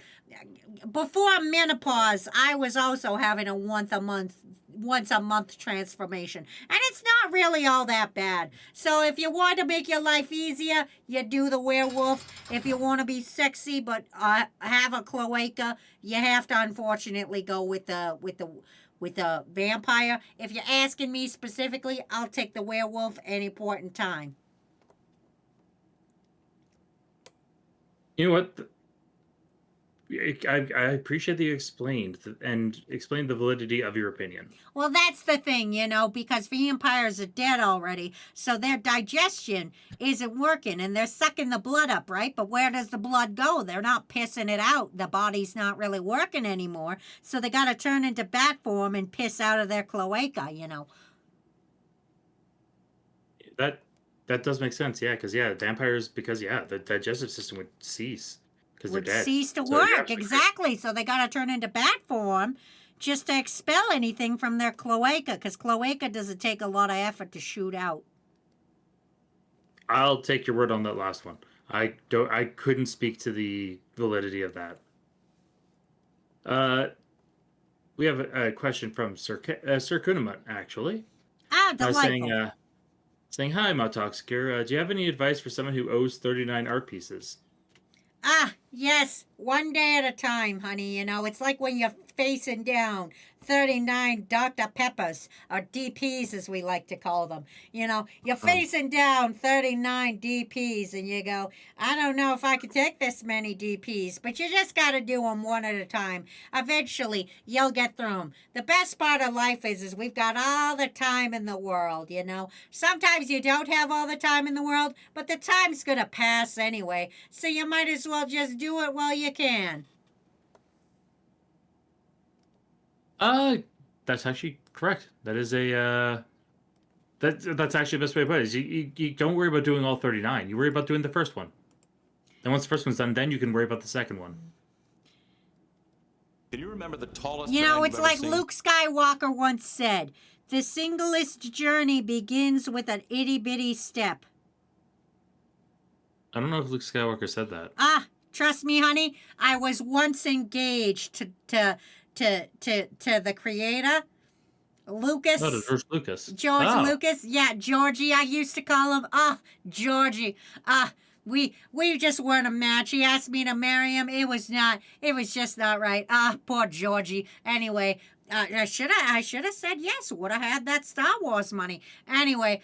Speaker 3: Before menopause, I was also having a once a month transformation, and it's not really all that bad. So if you want to make your life easier, you do the werewolf. If you want to be sexy but have a cloaca, you have to unfortunately go with the vampire. If you're asking me specifically, I'll take the werewolf any point in time.
Speaker 4: You know what? I appreciate that you explained the validity of your opinion.
Speaker 3: Well, that's the thing, because vampires are dead already, so their digestion isn't working, and they're sucking the blood up, right? But where does the blood go? They're not pissing it out. The body's not really working anymore, so they got to turn into bat form and piss out of their cloaca.
Speaker 4: That does make sense, yeah, because vampires, the digestive system would cease.
Speaker 3: Would cease to work, exactly. So they got to turn into bat form just to expel anything from their cloaca, because cloaca doesn't take a lot of effort to shoot out.
Speaker 4: I'll take your word on that last one. I couldn't speak to the validity of that. We have a question from Sir Kunamut, actually.
Speaker 3: Delightful.
Speaker 4: Saying, hi, Toxicure. Do you have any advice for someone who owes 39 art pieces?
Speaker 3: Yes, one day at a time, honey. It's like when you're facing down 39 Dr. Peppers, or DPs as we like to call them. You're facing down 39 DPs and you go, I don't know if I could take this many DPs, but you just got to do them one at a time. Eventually, you'll get through them. The best part of life is we've got all the time in the world, Sometimes you don't have all the time in the world, but the time's going to pass anyway, so you might as well just do it while you can.
Speaker 4: That's actually correct. That is that's actually the best way to put it. Is you don't worry about doing all 39. You worry about doing the first one. And once the first one's done, then you can worry about the second one.
Speaker 5: Can you remember the tallest
Speaker 3: it's like Luke Skywalker once said, the singlest journey begins with an itty-bitty step.
Speaker 4: I don't know if Luke Skywalker said that.
Speaker 3: Trust me, honey, I was once engaged to the creator, Lucas.
Speaker 4: No, to George Lucas.
Speaker 3: George Lucas. Yeah, Georgie, I used to call him. Georgie. We just weren't a match. He asked me to marry him. It was just not right. Poor Georgie. Anyway, I should have said yes. Would have had that Star Wars money. Anyway,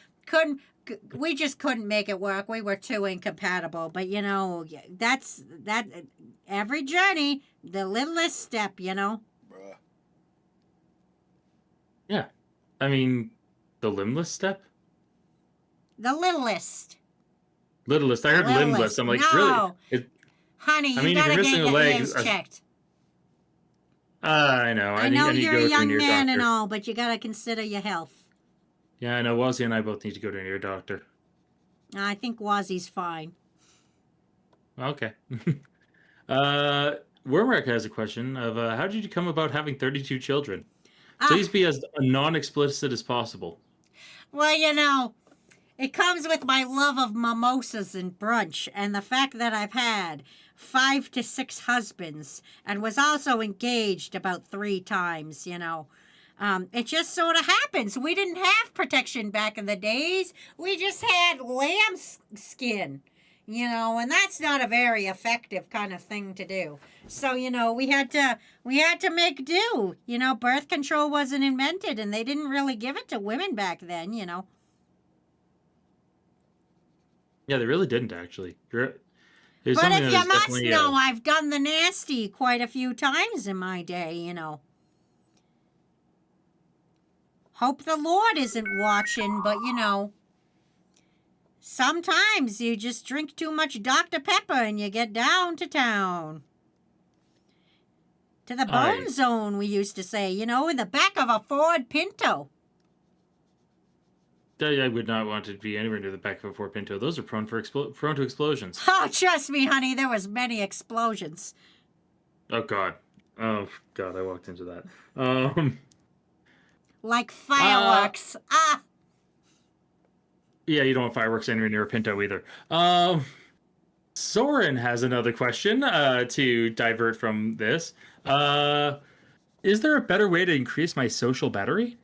Speaker 3: we just couldn't make it work. We were too incompatible. But that's every journey, the littlest step,
Speaker 4: Yeah. I mean, the limbless step?
Speaker 3: The littlest.
Speaker 4: Littlest. I heard limbless. I'm like,
Speaker 3: no.
Speaker 4: Really?
Speaker 3: Honey, you gotta get your legs checked.
Speaker 4: I know.
Speaker 3: I know you're a young man and all, but you gotta consider your health.
Speaker 4: Yeah, I know. Wazzy and I both need to go to an ear doctor.
Speaker 3: I think Wazzy's fine.
Speaker 4: Okay. Wormrack has a question of how did you come about having 32 children? Please be as non-explicit as possible.
Speaker 3: Well, it comes with my love of mimosas and brunch, and the fact that I've had 5 to 6 husbands and was also engaged about 3 times, It just sort of happens. We didn't have protection back in the days. We just had lamb skin. you know, and that's not a very effective kind of thing to do. So, you know, we had to make do. You know, birth control wasn't invented, and they didn't really give it to women back then, you know.
Speaker 4: Yeah, they really didn't actually. It's
Speaker 3: But
Speaker 4: something
Speaker 3: if
Speaker 4: that
Speaker 3: you
Speaker 4: is
Speaker 3: must
Speaker 4: definitely
Speaker 3: know, I've done the nasty quite a few times in my day, you know. Hope the Lord isn't watching, but you know, sometimes you just drink too much Dr. Pepper and you get down to town. To the bone zone, we used to say, you know, in the back of a Ford Pinto.
Speaker 4: I would not want to be anywhere near the back of a Ford Pinto. Those are prone to explosions.
Speaker 3: Oh, trust me, honey, there was many explosions.
Speaker 4: Oh God. Oh God, I walked into that.
Speaker 3: Like fireworks.
Speaker 4: Yeah, you don't want fireworks anywhere near a Pinto either. Soren has another question to divert from this. Is there a better way to increase my social battery?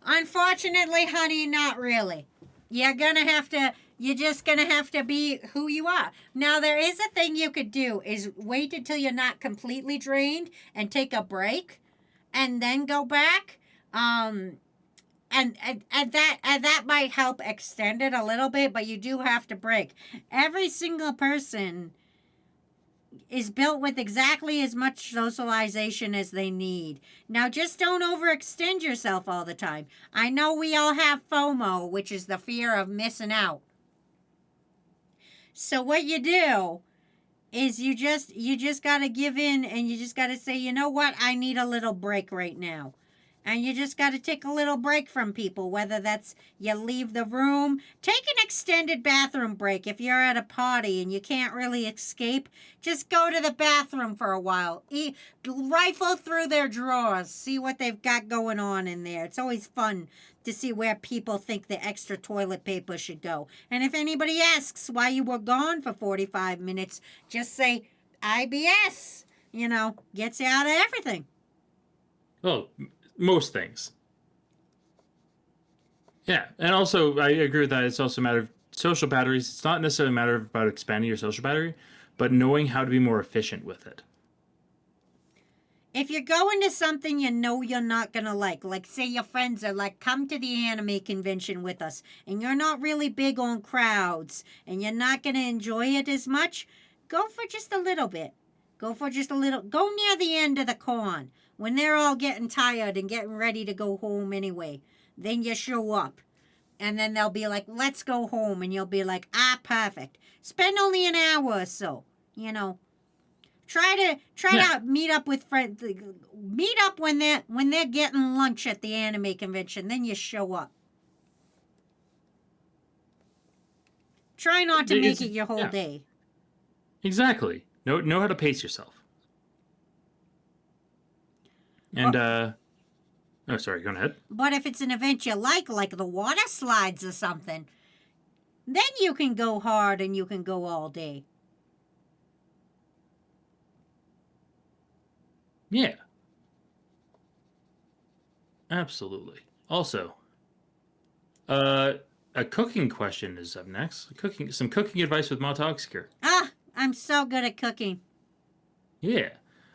Speaker 3: Unfortunately, honey, not really. You're just gonna have to be who you are. Now, there is a thing you could do is wait until you're not completely drained and take a break and then go back. And that might help extend it a little bit, but you do have to break. Every single person is built with exactly as much socialization as they need. Now, just don't overextend yourself all the time. I know we all have FOMO, which is the fear of missing out. So what you do is you just got to give in, and you just got to say, you know what, I need a little break right now. And you just got to take a little break from people, whether that's you leave the room. Take an extended bathroom break. If you're at a party and you can't really escape, just go to the bathroom for a while. Rifle through their drawers. See what they've got going on in there. It's always fun to see where people think the extra toilet paper should go. And if anybody asks why you were gone for 45 minutes, just say, IBS. You know, gets you out of everything.
Speaker 4: Well, most things. Yeah, and also I agree with that. It's also a matter of social batteries. It's not necessarily a matter of about expanding your social battery, but knowing how to be more efficient with it.
Speaker 3: If you're going to something you know you're not going to like say your friends are like, come to the anime convention with us, and you're not really big on crowds, and you're not going to enjoy it as much, go for just a little bit. Go near the end of the con, when they're all getting tired and getting ready to go home anyway. Then you show up. And then they'll be like, let's go home. And you'll be like, perfect. Spend only an hour or so, you know. Try to meet up with friends. Meet up when they're getting lunch at the anime convention. Then you show up. Try not to make it your whole day.
Speaker 4: Exactly. Know how to pace yourself. And oh, sorry, go ahead.
Speaker 3: But if it's an event you like the water slides or something, then you can go hard and you can go all day.
Speaker 4: Yeah. Absolutely. Also, a cooking question is up next. Some cooking advice with Ma Toxicure.
Speaker 3: I'm so good at cooking.
Speaker 4: Yeah.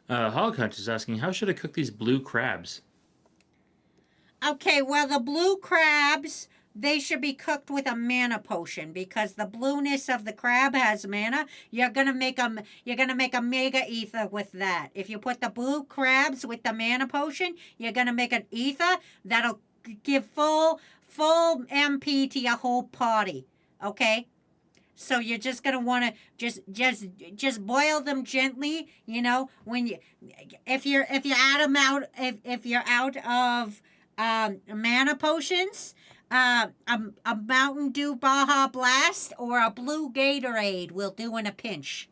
Speaker 4: Hog Hunt is asking, how should I cook these blue crabs?
Speaker 3: Okay, well, the blue crabs, they should be cooked with a mana potion because the blueness of the crab has mana. You're gonna make a mega ether with that. If you put the blue crabs with the mana potion, you're gonna make an ether that'll give full MP to your whole party. Okay? So you're just gonna want to just boil them gently. You know, if you're out of mana potions, a Mountain Dew Baja Blast or a blue Gatorade will do in a pinch.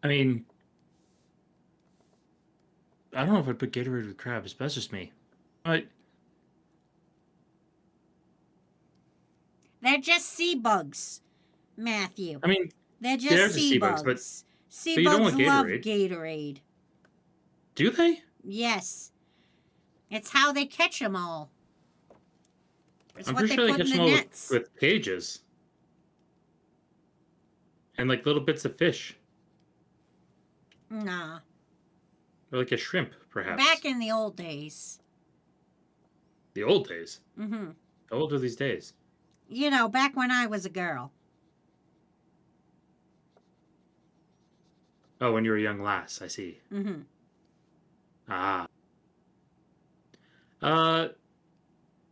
Speaker 4: I mean, I don't know if I'd put Gatorade with crabs, but that's just me.
Speaker 3: They're just sea bugs, Matthew.
Speaker 4: I mean,
Speaker 3: they're just sea bugs.
Speaker 4: But
Speaker 3: sea
Speaker 4: you don't
Speaker 3: bugs
Speaker 4: want
Speaker 3: love
Speaker 4: Gatorade.
Speaker 3: Gatorade.
Speaker 4: Do they?
Speaker 3: Yes. It's how they catch them all. It's
Speaker 4: I'm
Speaker 3: what
Speaker 4: pretty
Speaker 3: they
Speaker 4: sure they
Speaker 3: put in
Speaker 4: catch
Speaker 3: the
Speaker 4: them all
Speaker 3: nets.
Speaker 4: with cages and like little bits of fish,
Speaker 3: Nah.
Speaker 4: or like a shrimp, perhaps.
Speaker 3: Back in the old days.
Speaker 4: The old days.
Speaker 3: Mm-hmm.
Speaker 4: How old are these days?
Speaker 3: You know, back when I was a girl.
Speaker 4: Oh, when you were a young lass. I see.
Speaker 3: Mm-hmm.
Speaker 4: Ah. Uh,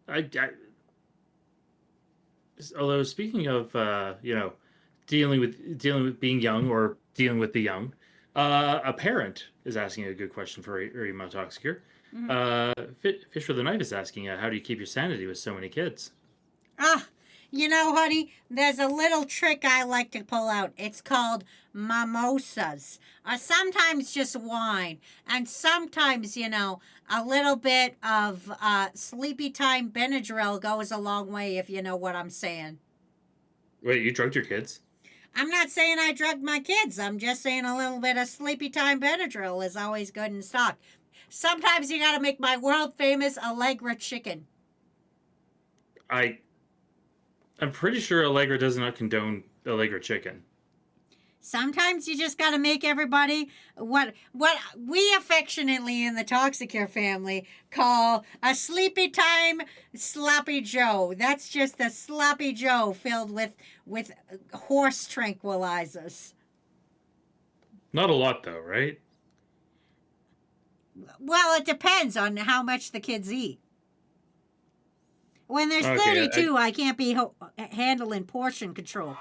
Speaker 4: I although speaking of dealing with being young or dealing with the young, a parent is asking a good question for Remo Toxicure.
Speaker 3: Mm-hmm.
Speaker 4: Fish with a Knife is asking, how do you keep your sanity with so many kids?
Speaker 3: Ah, you know, honey, there's a little trick I like to pull out. It's called mimosas. Or sometimes just wine. And sometimes, you know, a little bit of sleepy time Benadryl goes a long way, if you know what I'm saying.
Speaker 4: Wait, you drugged your kids?
Speaker 3: I'm not saying I drugged my kids. I'm just saying a little bit of sleepy time Benadryl is always good in stock. Sometimes you gotta make my world famous Allegra chicken.
Speaker 4: I'm pretty sure Allegra does not condone Allegra chicken.
Speaker 3: Sometimes you just gotta make everybody what we affectionately in the Toxicure family call a sleepy time sloppy Joe. That's just a sloppy Joe filled with horse tranquilizers.
Speaker 4: Not a lot, though, right?
Speaker 3: Well, it depends on how much the kids eat. When there's
Speaker 4: Okay,
Speaker 3: 32, I can't be handling portion control.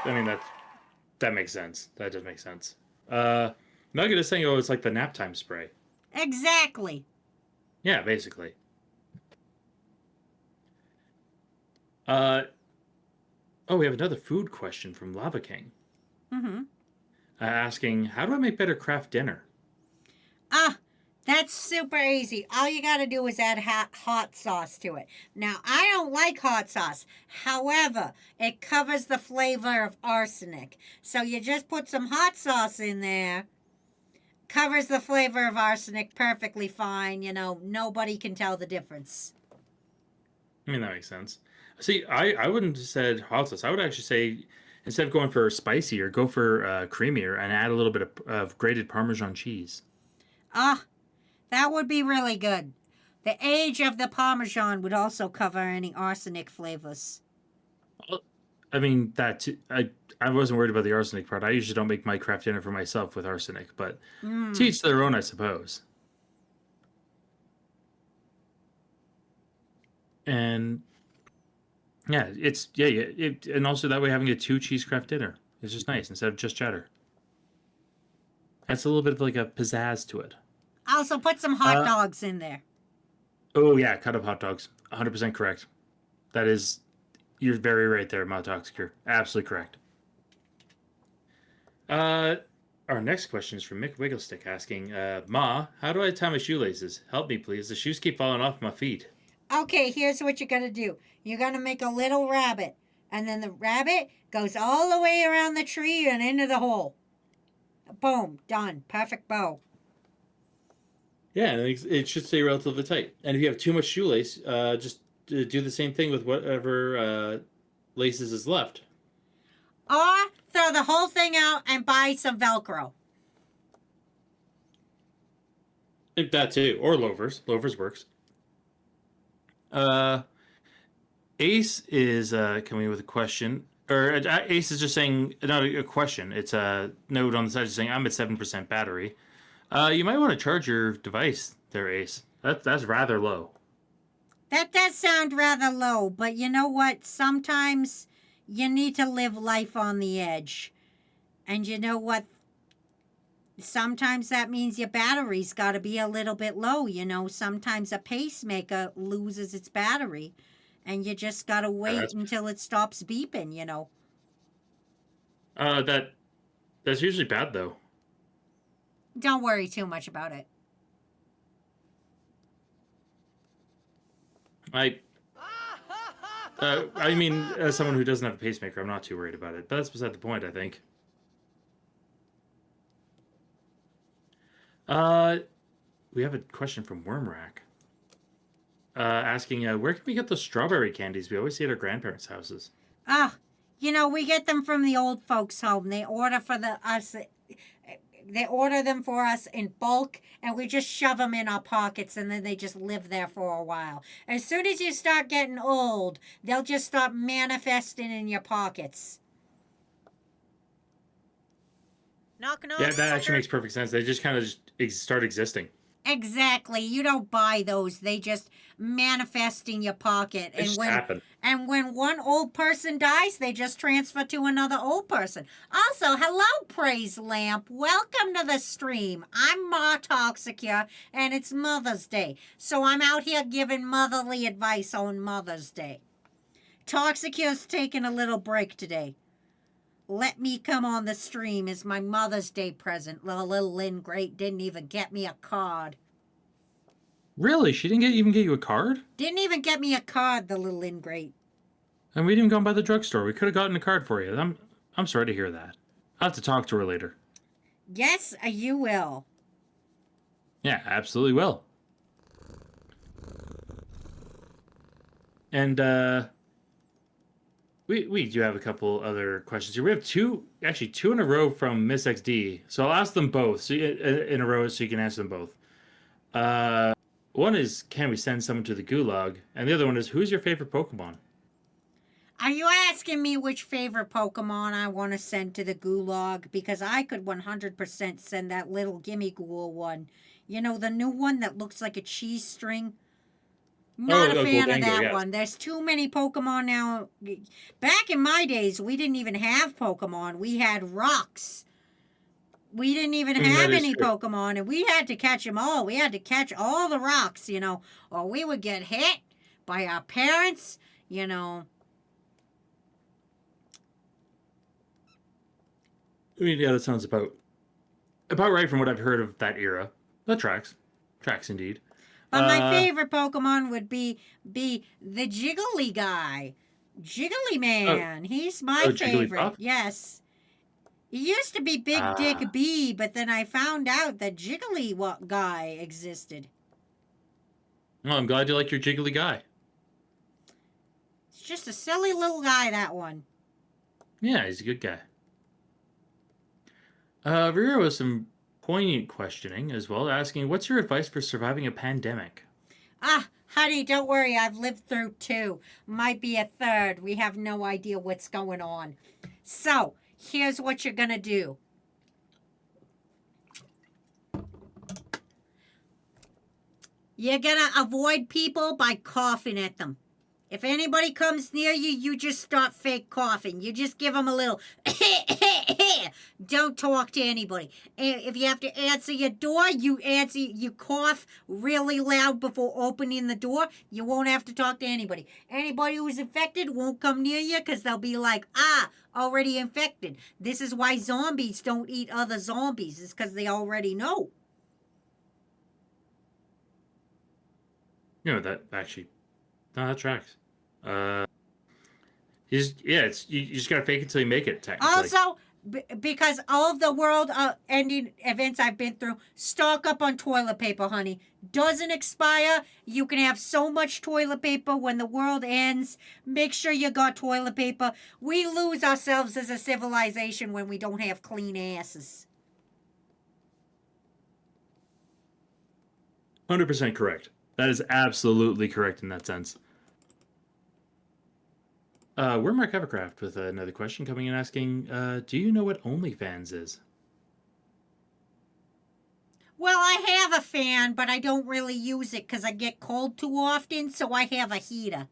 Speaker 4: I mean, that makes sense. That does make sense. Nugget is saying, oh, it's like the nap time spray.
Speaker 3: Exactly.
Speaker 4: Yeah, basically. Oh, we have another food question from Lava King.
Speaker 3: Mm-hmm.
Speaker 4: Asking, how do I make better craft dinner?
Speaker 3: That's super easy. All you got to do is add hot sauce to it. Now, I don't like hot sauce. However, it covers the flavor of arsenic. So you just put some hot sauce in there. Covers the flavor of arsenic perfectly fine. You know, nobody can tell the difference.
Speaker 4: I mean, that makes sense. See, I wouldn't have said hot sauce. I would actually say, instead of going for spicier, go for creamier and add a little bit of grated Parmesan cheese.
Speaker 3: That would be really good. The age of the Parmesan would also cover any arsenic flavors.
Speaker 4: I mean, I wasn't worried about the arsenic part. I usually don't make my craft dinner for myself with arsenic, but to each their own, I suppose. And yeah, and also that way having a 2-cheese craft dinner is just nice instead of just cheddar. That's a little bit of like a pizzazz to it.
Speaker 3: Also, put some hot dogs in there.
Speaker 4: Oh yeah, cut up hot dogs. 100% correct. You're very right there, Toxicure. Absolutely correct. Our next question is from Mick Wigglestick asking, Ma, how do I tie my shoelaces? Help me, please. The shoes keep falling off my feet.
Speaker 3: Okay, here's what you're going to do. You're going to make a little rabbit. And then the rabbit goes all the way around the tree and into the hole. Boom. Done. Perfect bow.
Speaker 4: Yeah, it should stay relatively tight. And if you have too much shoelace, just do the same thing with whatever laces is left.
Speaker 3: Or throw the whole thing out and buy some Velcro.
Speaker 4: That too. Or loafers. Loafers works. Ace is coming with a question. Or Ace is just saying, not a question. It's a note on the side just saying, I'm at 7% battery. You might want to charge your device there, Ace. That's rather low.
Speaker 3: That does sound rather low, but you know what? Sometimes you need to live life on the edge. And you know what? Sometimes that means your battery's got to be a little bit low. You know, sometimes a pacemaker loses its battery. And you just got to wait until it stops beeping, you know.
Speaker 4: That's usually bad, though.
Speaker 3: Don't worry too much about it.
Speaker 4: I mean, as someone who doesn't have a pacemaker, I'm not too worried about it. But that's beside the point, I think. We have a question from Wormrack. asking, where can we get the strawberry candies we always see at our grandparents' houses?
Speaker 3: Ah, we get them from the old folks' home. They order for us. They order them for us in bulk, and we just shove them in our pockets, and then they just live there for a while. As soon as you start getting old, they'll just start manifesting in your pockets. Knock, knock.
Speaker 4: Yeah, that actually
Speaker 3: sucker.
Speaker 4: makes perfect sense. They just kind of start existing.
Speaker 3: Exactly. You don't buy those. They just manifest in your pocket.
Speaker 4: They just happen.
Speaker 3: And when one old person dies, they just transfer to another old person. Also, hello, Praise Lamp. Welcome to the stream. I'm Ma Toxicure, and it's Mother's Day. So I'm out here giving motherly advice on Mother's Day. Toxicure's taking a little break today. Let me come on the stream as my Mother's Day present. Little Lynn Great didn't even get me a card.
Speaker 4: Really? She didn't even get you a card?
Speaker 3: Didn't even get me a card, the little ingrate.
Speaker 4: And we didn't go by the drugstore. We could have gotten a card for you. I'm sorry to hear that. I'll have to talk to her later.
Speaker 3: Yes, you will.
Speaker 4: Yeah, absolutely will. And we do have a couple other questions here. We have two in a row from Miss XD. So I'll ask them both in a row so you can answer them both. One is, can we send someone to the gulag? And the other one is, who's your favorite Pokemon?
Speaker 3: Are you asking me which favorite Pokemon I want to send to the gulag? Because I could 100% send that little Gimme Ghoul one. You know, the new one that looks like a cheese string? Not a fan of that one. There's too many Pokemon now. Back in my days, we didn't even have Pokemon. We had rocks. We didn't even have any Pokemon, and we had to catch them all. We had to catch all the rocks, or we would get hit by our parents,
Speaker 4: I mean, yeah, that sounds about right from what I've heard of that era. That tracks. Tracks indeed.
Speaker 3: But my favorite Pokemon would be the Jiggly guy. Jiggly Man. He's my favorite. Yes. He used to be Big Dick B, but then I found out that Jiggly guy existed.
Speaker 4: Well, I'm glad you like your Jiggly guy.
Speaker 3: It's just a silly little guy, that one.
Speaker 4: Yeah, he's a good guy. Rira with some poignant questioning as well, asking, what's your advice for surviving a pandemic?
Speaker 3: Honey, don't worry. I've lived through 2. Might be a 3rd. We have no idea what's going on. So, here's what you're going to do. You're going to avoid people by coughing at them. If anybody comes near you, you just start fake coughing. You just give them a little Don't talk to anybody. If you have to answer your door, you cough really loud before opening the door. You won't have to talk to anybody. Anybody who's infected won't come near you because they'll be like, already infected. This is why zombies don't eat other zombies. It's because they already know.
Speaker 4: That actually... No, that tracks. You just gotta fake it till you make it, technically.
Speaker 3: Also, because all of the world-ending events I've been through, stock up on toilet paper, honey. Doesn't expire. You can have so much toilet paper when the world ends. Make sure you got toilet paper. We lose ourselves as a civilization when we don't have clean asses.
Speaker 4: 100% correct. That is absolutely correct in that sense. We're Mark Evercraft with another question coming in asking, do you know what OnlyFans is?
Speaker 3: Well, I have a fan, but I don't really use it because I get cold too often, so I have a heater.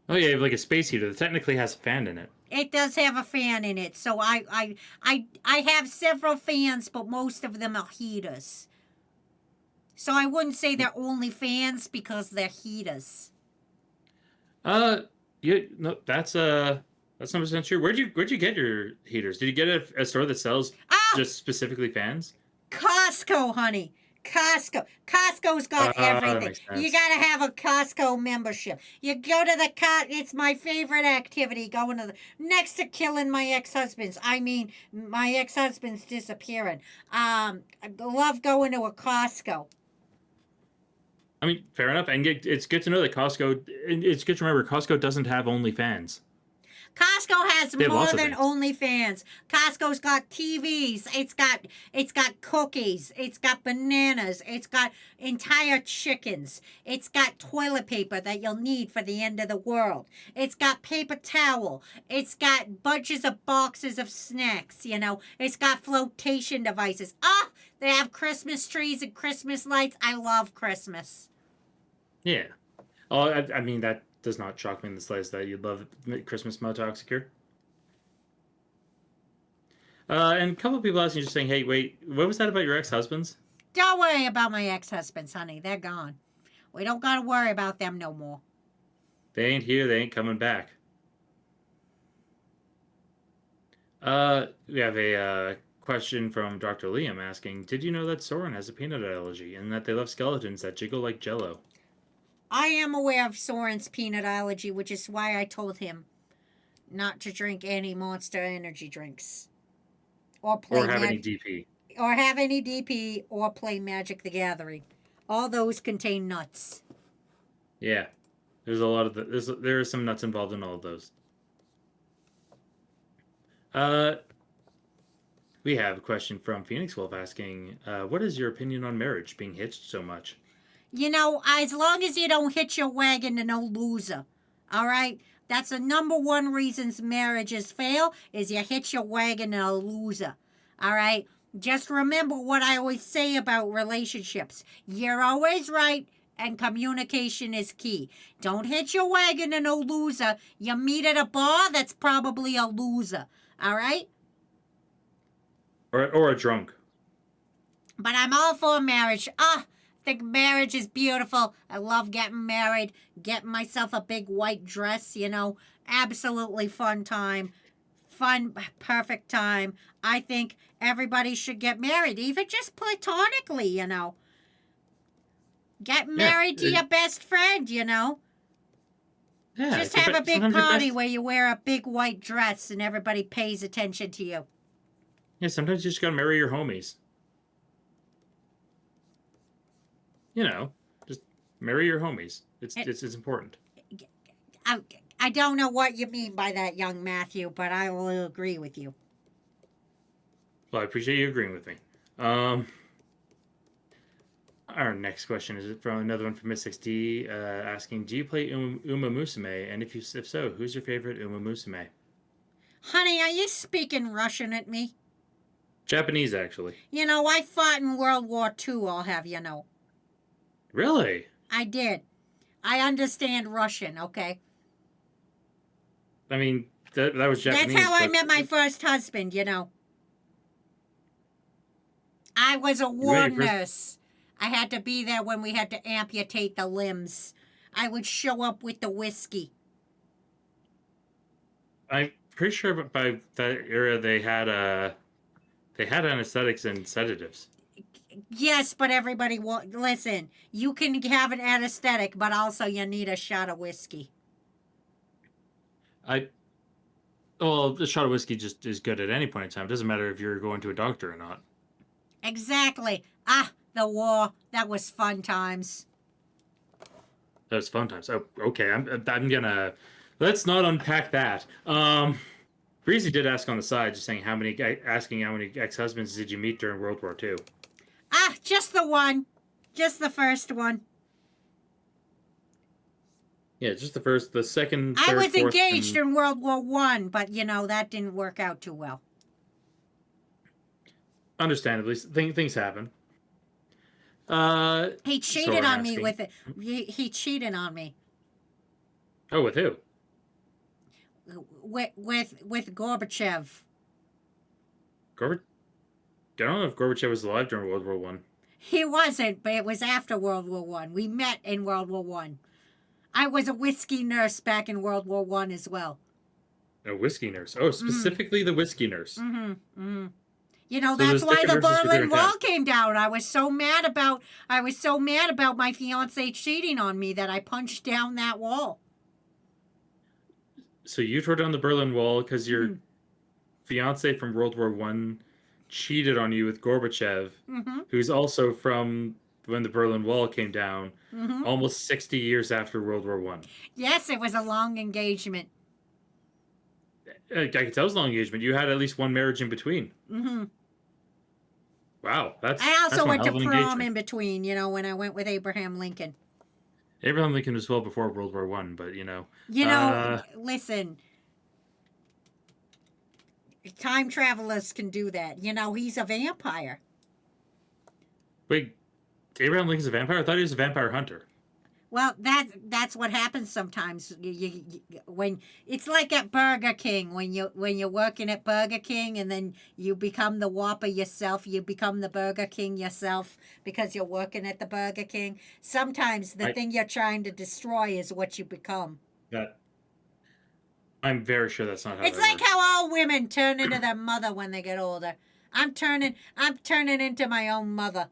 Speaker 4: Oh yeah, you have like a space heater that technically has a fan in it.
Speaker 3: It does have a fan in it, so I have several fans, but most of them are heaters. So I wouldn't say they're only fans because they're heaters.
Speaker 4: Yeah, no, that's 100% true. Where'd you get your heaters? Did you get a store that sells just specifically fans?
Speaker 3: Costco, honey. Costco. Costco's got everything. You gotta have a Costco membership. You go to the it's my favorite activity, going to next to killing my ex-husbands. I mean, my ex-husband's disappearing. I love going to a Costco.
Speaker 4: I mean, fair enough. And it's good to know that Costco. It's good to remember Costco doesn't have OnlyFans.
Speaker 3: Costco has
Speaker 4: They have
Speaker 3: more
Speaker 4: lots of
Speaker 3: than
Speaker 4: things.
Speaker 3: OnlyFans. Costco's got TVs. It's got cookies. It's got bananas. It's got entire chickens. It's got toilet paper that you'll need for the end of the world. It's got paper towel. It's got bunches of boxes of snacks, you know. It's got flotation devices. Ah, they have Christmas trees and Christmas lights. I love Christmas.
Speaker 4: Yeah. Oh, I mean that does not shock me in the slightest that you'd love Christmas Toxicure. And a couple of people asking, just saying, "Hey, wait, what was that about your ex-husbands?"
Speaker 3: Don't worry about my ex-husbands, honey. They're gone. We don't gotta worry about them no more.
Speaker 4: They ain't here. They ain't coming back. We have a question from Dr. Liam asking, "Did you know that Soren has a peanut allergy and that they love skeletons that jiggle like Jello?"
Speaker 3: I am aware of Soren's peanut allergy, which is why I told him not to drink any Monster Energy drinks, or play
Speaker 4: Or have any
Speaker 3: Mag-
Speaker 4: DP?
Speaker 3: or have any DP, or play Magic the Gathering. All those contain nuts.
Speaker 4: Yeah, there's a lot of there are some nuts involved in all of those. We have a question from Phoenix Wolf asking, "What is your opinion on marriage being hitched so much?"
Speaker 3: You know, as long as you don't hit your wagon to no loser. All right? That's the number one reasons marriages fail, is you hit your wagon to a loser. All right? Just remember what I always say about relationships. You're always right, and communication is key. Don't hit your wagon to no loser. You meet at a bar, that's probably a loser. All right?
Speaker 4: Or a drunk?
Speaker 3: But I'm all for marriage. I think marriage is beautiful. I love getting married, getting myself a big white dress, you know. Absolutely fun time. Fun, perfect time. I think everybody should get married, even just platonically, you know. Get married to your best friend, you know.
Speaker 4: Yeah.
Speaker 3: Just have a big
Speaker 4: sometimes your
Speaker 3: party
Speaker 4: best-
Speaker 3: where you wear a big white dress and everybody pays attention to you.
Speaker 4: Yeah, sometimes you just gotta marry your homies. You know, just marry your homies. It's important.
Speaker 3: I don't know what you mean by that, young Matthew, but I will agree with you.
Speaker 4: Well, I appreciate you agreeing with me. Our next question is from another one from Miss 6D, asking, "Do you play Uma Musume? And if so, who's your favorite Uma Musume?"
Speaker 3: Honey, are you speaking Russian at me?
Speaker 4: Japanese, actually.
Speaker 3: You know, I fought in World War II, I'll have you know.
Speaker 4: Really?
Speaker 3: I did. I understand Russian, okay?
Speaker 4: I mean, that was Japanese.
Speaker 3: That's how I
Speaker 4: but-
Speaker 3: met my first husband, you know. I was a war
Speaker 4: wait, first-
Speaker 3: nurse. I had to be there when we had to amputate the limbs. I would show up with the whiskey.
Speaker 4: I'm pretty sure by that era they had anesthetics and sedatives.
Speaker 3: Yes, but everybody listen. You can have an anesthetic, but also you need a shot of whiskey.
Speaker 4: Well, the shot of whiskey just is good at any point in time. It doesn't matter if you're going to a doctor or not.
Speaker 3: Exactly. The war. That was fun times.
Speaker 4: That was fun times. Oh, okay. I'm gonna let's not unpack that. Breezy did ask on the side, just saying how many ex-husbands did you meet during World War II?
Speaker 3: Just the one. Just the first one.
Speaker 4: Yeah, just the second.
Speaker 3: I
Speaker 4: third,
Speaker 3: was
Speaker 4: fourth,
Speaker 3: engaged
Speaker 4: and-
Speaker 3: in World War One, but you know that didn't work out too well.
Speaker 4: Understandably, things happen.
Speaker 3: He cheated
Speaker 4: Soren
Speaker 3: on me
Speaker 4: asking-
Speaker 3: with it. He cheated on me
Speaker 4: Oh, with who?
Speaker 3: with Gorbachev.
Speaker 4: Gorbachev. I don't know if Gorbachev was alive during World War One.
Speaker 3: He wasn't, but it was after World War One. We met in World War One. I was a whiskey nurse back in World War One as well.
Speaker 4: A whiskey nurse. Oh, specifically the whiskey nurse.
Speaker 3: You know,
Speaker 4: So
Speaker 3: that's
Speaker 4: there's
Speaker 3: why the
Speaker 4: different nurses for
Speaker 3: Berlin
Speaker 4: different
Speaker 3: Wall
Speaker 4: tasks.
Speaker 3: came down. I was so mad about my fiance cheating on me that I punched down that wall.
Speaker 4: So you tore down the Berlin Wall because your fiance from World War One cheated on you with Gorbachev, who's also from when the Berlin Wall came down, almost 60 years after World War One.
Speaker 3: Yes, it was a long engagement.
Speaker 4: I could tell it was a long engagement. You had at least one marriage in between.
Speaker 3: Mm-hmm.
Speaker 4: Wow, that's
Speaker 3: I also
Speaker 4: that's one
Speaker 3: went to
Speaker 4: hell of an
Speaker 3: prom
Speaker 4: engagement.
Speaker 3: in between, when I went with Abraham Lincoln.
Speaker 4: Abraham Lincoln was well before World War One, but
Speaker 3: Listen, time travelers can do that. He's a vampire.
Speaker 4: wait, Abraham Lincoln's a vampire? I thought he was a vampire hunter.
Speaker 3: Well, that's what happens sometimes. When it's like at Burger King, when you're working at Burger King, and then you become the Whopper yourself, you become the Burger King yourself because you're working at the Burger King. Sometimes the thing you're trying to destroy is what you become.
Speaker 4: I'm very sure that's not how.
Speaker 3: It's like how all women turn into their mother when they get older. I'm turning into my own mother.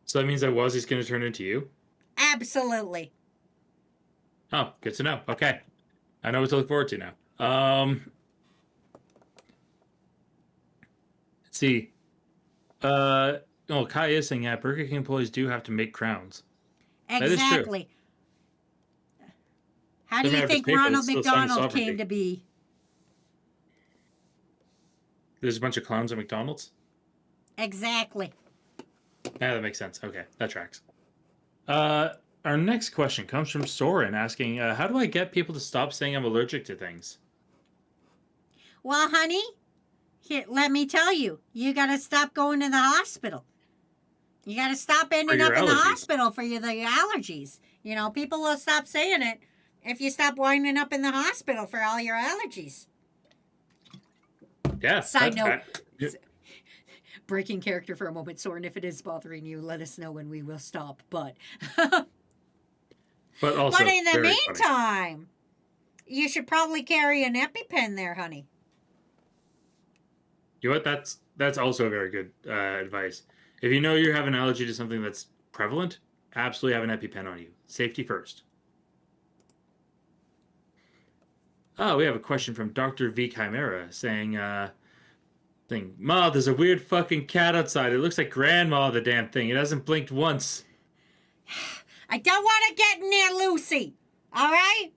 Speaker 4: So that means that Wazzy's going to turn into you?
Speaker 3: Absolutely.
Speaker 4: Oh, good to know. Okay. I know what to look forward to now. Let's see. Kai is saying, yeah, Burger King employees do have to make crowns.
Speaker 3: Exactly.
Speaker 4: That is true.
Speaker 3: How do
Speaker 4: Doesn't
Speaker 3: you
Speaker 4: have to
Speaker 3: think
Speaker 4: pay for it,
Speaker 3: Ronald
Speaker 4: it's still sign of
Speaker 3: McDonald came
Speaker 4: sovereignty.
Speaker 3: to be?
Speaker 4: There's a bunch of clowns at McDonald's?
Speaker 3: Exactly.
Speaker 4: Yeah, that makes sense. Okay, that tracks. Our next question comes from Soren asking, how do I get people to stop saying I'm allergic to things?
Speaker 3: Well, honey, here, let me tell you, you got to stop going to the hospital. You got to stop ending
Speaker 4: your
Speaker 3: up in the
Speaker 4: allergies.
Speaker 3: hospital for your allergies. People will stop saying it if you stop winding up in the hospital for all your allergies.
Speaker 4: Yeah.
Speaker 3: Side note.
Speaker 4: Yeah.
Speaker 3: Breaking character for a moment, Soren. If it is bothering you, let us know and we will stop. But
Speaker 4: also,
Speaker 3: in the
Speaker 4: very
Speaker 3: meantime, you should probably carry an EpiPen there, honey.
Speaker 4: You know what? That's also very good advice. If you know you have an allergy to something that's prevalent, absolutely have an EpiPen on you. Safety first. Oh, we have a question from Dr. V Chimera saying, Ma, there's a weird fucking cat outside. It looks like Grandma, the damn thing. It hasn't blinked once.
Speaker 3: I don't want to get near Lucy. All right?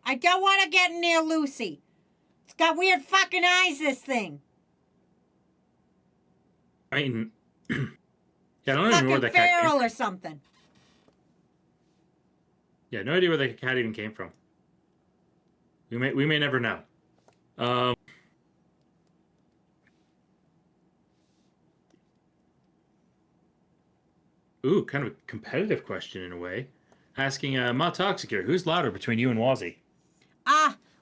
Speaker 3: I don't want to get near Lucy. It's got weird fucking eyes, this thing.
Speaker 4: I mean, yeah, I don't even know where
Speaker 3: Fucking
Speaker 4: that cat came
Speaker 3: feral
Speaker 4: from.
Speaker 3: or something.
Speaker 4: Yeah, no idea where the cat even came from. We may never know. Ooh, kind of a competitive question in a way. Asking Ma Toxicure, who's louder between you and Wazzy?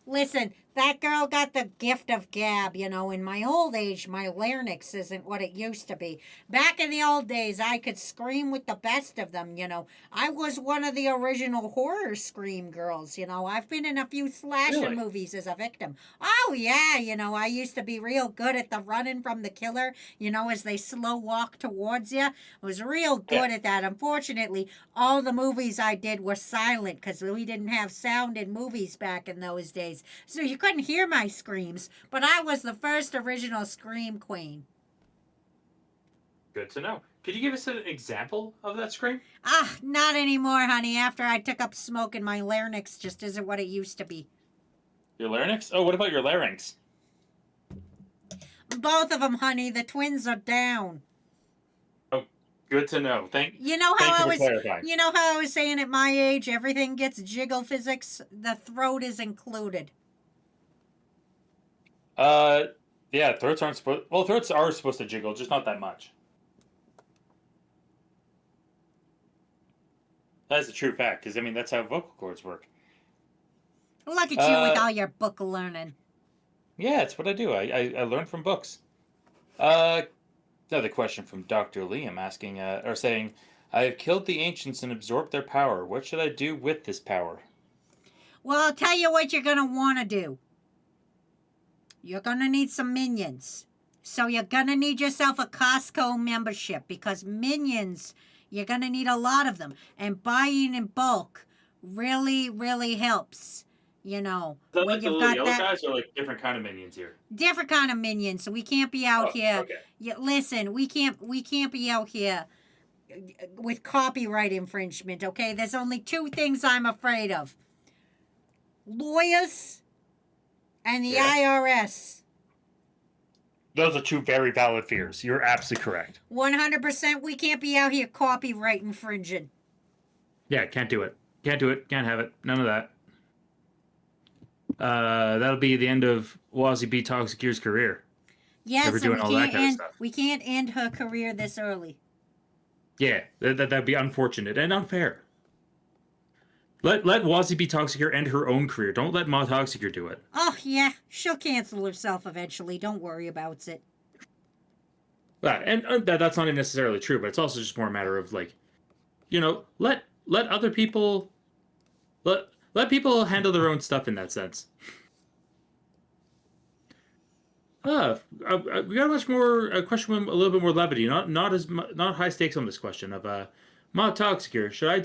Speaker 3: Listen, that girl got the gift of gab, In my old age, my larynx isn't what it used to be. Back in the old days, I could scream with the best of them, I was one of the original horror scream girls, I've been in a few slasher
Speaker 4: Really?
Speaker 3: movies as a victim. Oh, yeah, I used to be real good at the running from the killer, as they slow walk towards you. I was real good at that. Unfortunately, all the movies I did were silent because we didn't have sound in movies back in those days. So you couldn't hear my screams, but I was the first original scream queen.
Speaker 4: Good to know. Could you give us an example of that scream?
Speaker 3: Not anymore, honey. After I took up smoking, my larynx just isn't what it used to be.
Speaker 4: Your larynx? Oh, what about your larynx?
Speaker 3: Both of them, honey. The twins are down.
Speaker 4: Oh, good to know.
Speaker 3: You know how
Speaker 4: clarifying.
Speaker 3: You know how I was saying at my age, everything gets jiggle physics. The throat is included.
Speaker 4: Yeah, throats aren't supposed. Well, throats are supposed to jiggle, just not that much. That's a true fact, because that's how vocal cords work.
Speaker 3: Look at you with all your book learning.
Speaker 4: Yeah, it's what I do. I learn from books. Another question from Dr. Liam asking, or saying, I have killed the ancients and absorbed their power. What should I do with this power?
Speaker 3: Well, I'll tell you what you're going to want to do. You're going to need some minions. So you're going to need yourself a Costco membership because minions, you're going to need a lot of them. And buying in bulk really, really helps. When
Speaker 4: Like
Speaker 3: you've
Speaker 4: the
Speaker 3: got
Speaker 4: yellow
Speaker 3: that.
Speaker 4: guys are like different kind of minions here.
Speaker 3: Different kind of minions. So we can't be out here.
Speaker 4: Okay.
Speaker 3: Yeah, listen, we can't be out here with copyright infringement, okay? There's only two things I'm afraid of. Lawyers and the IRS.
Speaker 7: Those are two very valid fears. You're absolutely correct.
Speaker 3: 100%, we can't be out here copyright infringing.
Speaker 4: Yeah, can't do it. Can't do it. Can't have it. None of that. That'll be the end of Wazzy B Toxicure's career.
Speaker 3: Yes,
Speaker 4: We're doing all that kind of stuff.
Speaker 3: we can't end her career this early.
Speaker 4: Yeah, that'd be unfortunate and unfair. Let Wazzy B Toxicure end her own career. Don't let Ma Toxicure do it.
Speaker 3: Oh, yeah, she'll cancel herself eventually. Don't worry about it.
Speaker 4: And that's not necessarily true, but it's also just more a matter of, like, you know, let other people... Let people handle their own stuff in that sense. We got a much more a question with a little bit more levity, not high stakes on this question of Ma Toxicure. Should I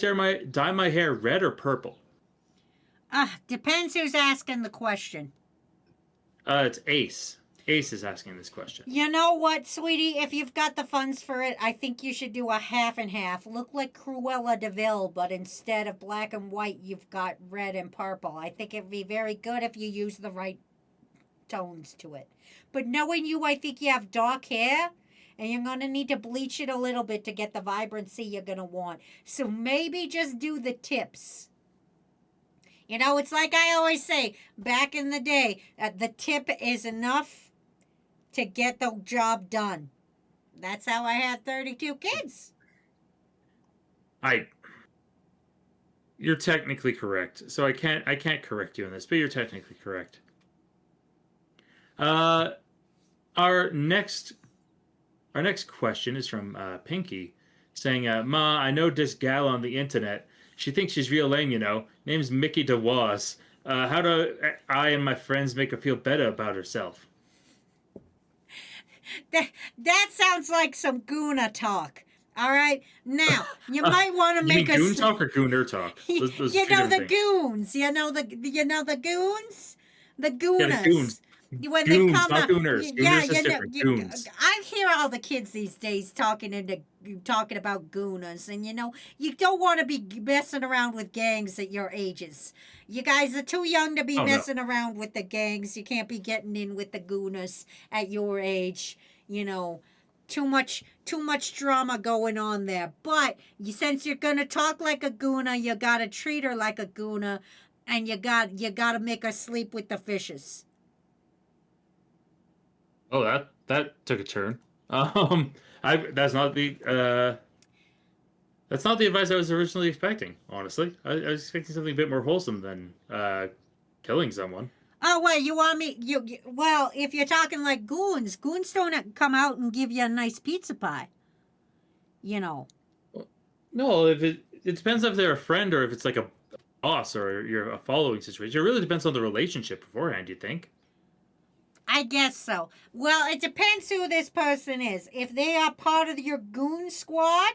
Speaker 4: dye my hair red or purple?
Speaker 3: Depends who's asking the question.
Speaker 4: It's Ace. Ace is asking this question.
Speaker 3: You know what, sweetie? If you've got the funds for it, I think you should do a half and half. Look like Cruella de Vil, but instead of black and white, you've got red and purple. I think it'd be very good if you use the right tones to it. But knowing you, I think you have dark hair, and you're going to need to bleach it a little bit to get the vibrancy you're going to want. So maybe just do the tips. You know, it's like I always say, back in the day, the tip is enough to get the job done. That's how I had 32 kids.
Speaker 4: You're technically correct. So I can't correct you on this, but you're technically correct. Our next question is from Pinky, saying, Ma, I know this gal on the internet. She thinks she's real lame, you know. Name's Mickey DeWaz. How do I and my friends make her feel better about herself?
Speaker 3: That sounds like some Guna talk. All right, now you might want to make
Speaker 4: a goon talk or gooner talk. Those
Speaker 3: you know the
Speaker 4: things.
Speaker 3: goons. You know the goons. The goonas.
Speaker 4: Yeah, the goons.
Speaker 3: When
Speaker 4: Goons,
Speaker 3: they come
Speaker 4: not
Speaker 3: out,
Speaker 4: gooners.
Speaker 3: yeah,
Speaker 4: Gooners is different. Goons.
Speaker 3: I hear all the kids these days talking about goonas, and you know you don't want to be messing around with gangs at your ages. You guys are too young to be messing around with the gangs. You can't be getting in with the goonas at your age. You know, too much drama going on there. But since you're gonna talk like a goona, you gotta treat her like a goona, and you gotta make her sleep with the fishes.
Speaker 4: Oh, that took a turn. That's not the advice I was originally expecting. Honestly, I was expecting something a bit more wholesome than killing someone.
Speaker 3: Oh wait, you want me? Well, if you're talking like goons don't come out and give you a nice pizza pie. You know.
Speaker 4: No, if it depends if they're a friend or if it's like a boss or you're a following situation. It really depends on the relationship beforehand. You think?
Speaker 3: I guess so. Well, it depends who this person is. If they are part of your goon squad,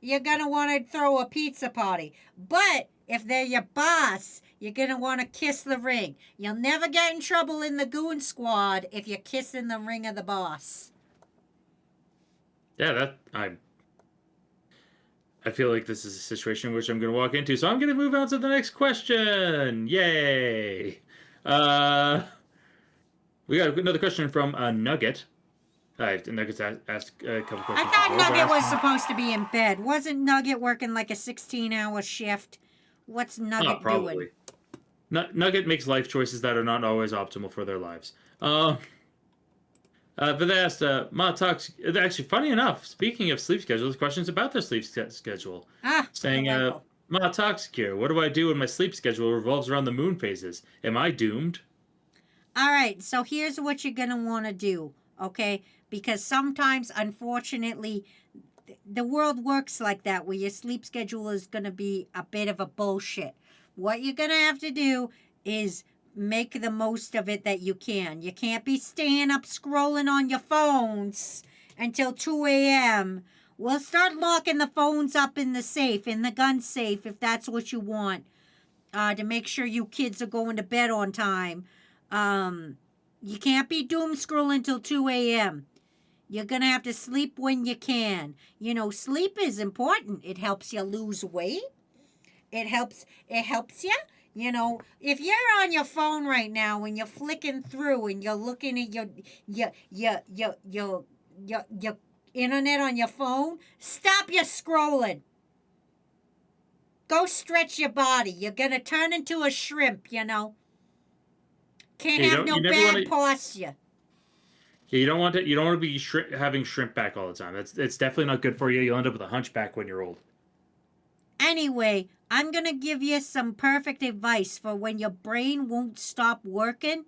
Speaker 3: you're going to want to throw a pizza party. But if they're your boss, you're going to want to kiss the ring. You'll never get in trouble in the goon squad if you're kissing the ring of the boss.
Speaker 4: Yeah, I feel like this is a situation which I'm going to walk into. So I'm going to move on to the next question. Yay. We got another question from Nugget. Nugget's asked a couple questions.
Speaker 3: I thought Nugget was supposed to be in bed. Wasn't Nugget working like a 16-hour shift? What's Nugget doing?
Speaker 4: Nugget makes life choices that are not always optimal for their lives. But they asked, Ma talks. Actually, funny enough, speaking of sleep schedules, questions about their sleep schedule. Saying, Ma Toxicure, what do I do when my sleep schedule revolves around the moon phases? Am I doomed?
Speaker 3: All right, so here's what you're going to want to do, okay? Because sometimes, unfortunately, the world works like that, where your sleep schedule is going to be a bit of a bullshit. What you're going to have to do is make the most of it that you can. You can't be staying up scrolling on your phones until 2 a.m. We'll start locking the phones up in the safe, in the gun safe, if that's what you want, to make sure you kids are going to bed on time. You can't be doom scrolling till 2 a.m. You're going to have to sleep when you can. You know, sleep is important. It helps you lose weight. It helps you. You know, if you're on your phone right now and you're flicking through and you're looking at your internet on your phone, stop your scrolling. Go stretch your body. You're going to turn into a shrimp, you know. Can't
Speaker 4: You
Speaker 3: have
Speaker 4: don't-
Speaker 3: no
Speaker 4: you never
Speaker 3: bad
Speaker 4: wanna-
Speaker 3: posture.
Speaker 4: Yeah, you don't want to. You don't want to be having shrimp back all the time. It's definitely not good for you. You'll end up with a hunchback when you're old.
Speaker 3: Anyway, I'm going to give you some perfect advice for when your brain won't stop working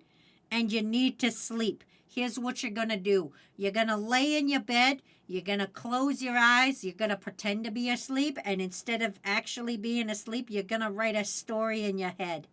Speaker 3: and you need to sleep. Here's what you're going to do. You're going to lay in your bed. You're going to close your eyes. You're going to pretend to be asleep. And instead of actually being asleep, you're going to write a story in your head.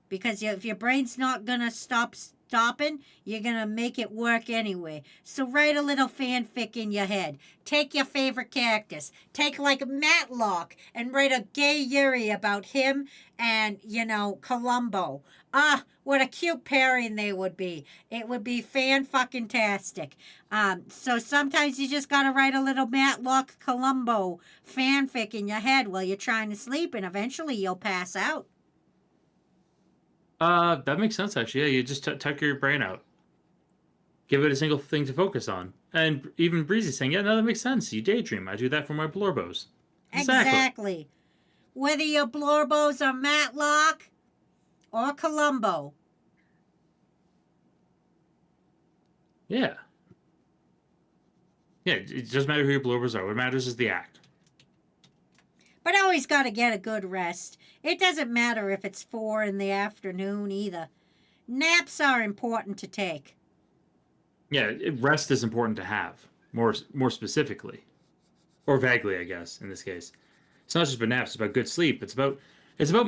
Speaker 3: Because if your brain's not going to stopping, you're going to make it work anyway. So write a little fanfic in your head. Take your favorite characters. Take like Matlock and write a gay Yuri about him and, you know, Columbo. Ah, what a cute pairing they would be. It would be fan-fucking-tastic. So sometimes you just got to write a little Matlock Columbo fanfic in your head while you're trying to sleep, and eventually you'll pass out.
Speaker 4: That makes sense actually. Yeah, you just tuck your brain out. Give it a single thing to focus on. And even Breezy's saying, yeah, no, that makes sense. You daydream. I do that for my blorbos.
Speaker 3: Exactly. Whether your blorbos are Matlock or Columbo.
Speaker 4: Yeah. Yeah, it doesn't matter who your blorbos are. What matters is the act.
Speaker 3: But always got to get a good rest. It doesn't matter if it's 4 in the afternoon either. Naps are important to take.
Speaker 4: Yeah, rest is important to have. More specifically. Or vaguely, I guess, in this case. It's not just about naps, it's about good sleep. It's about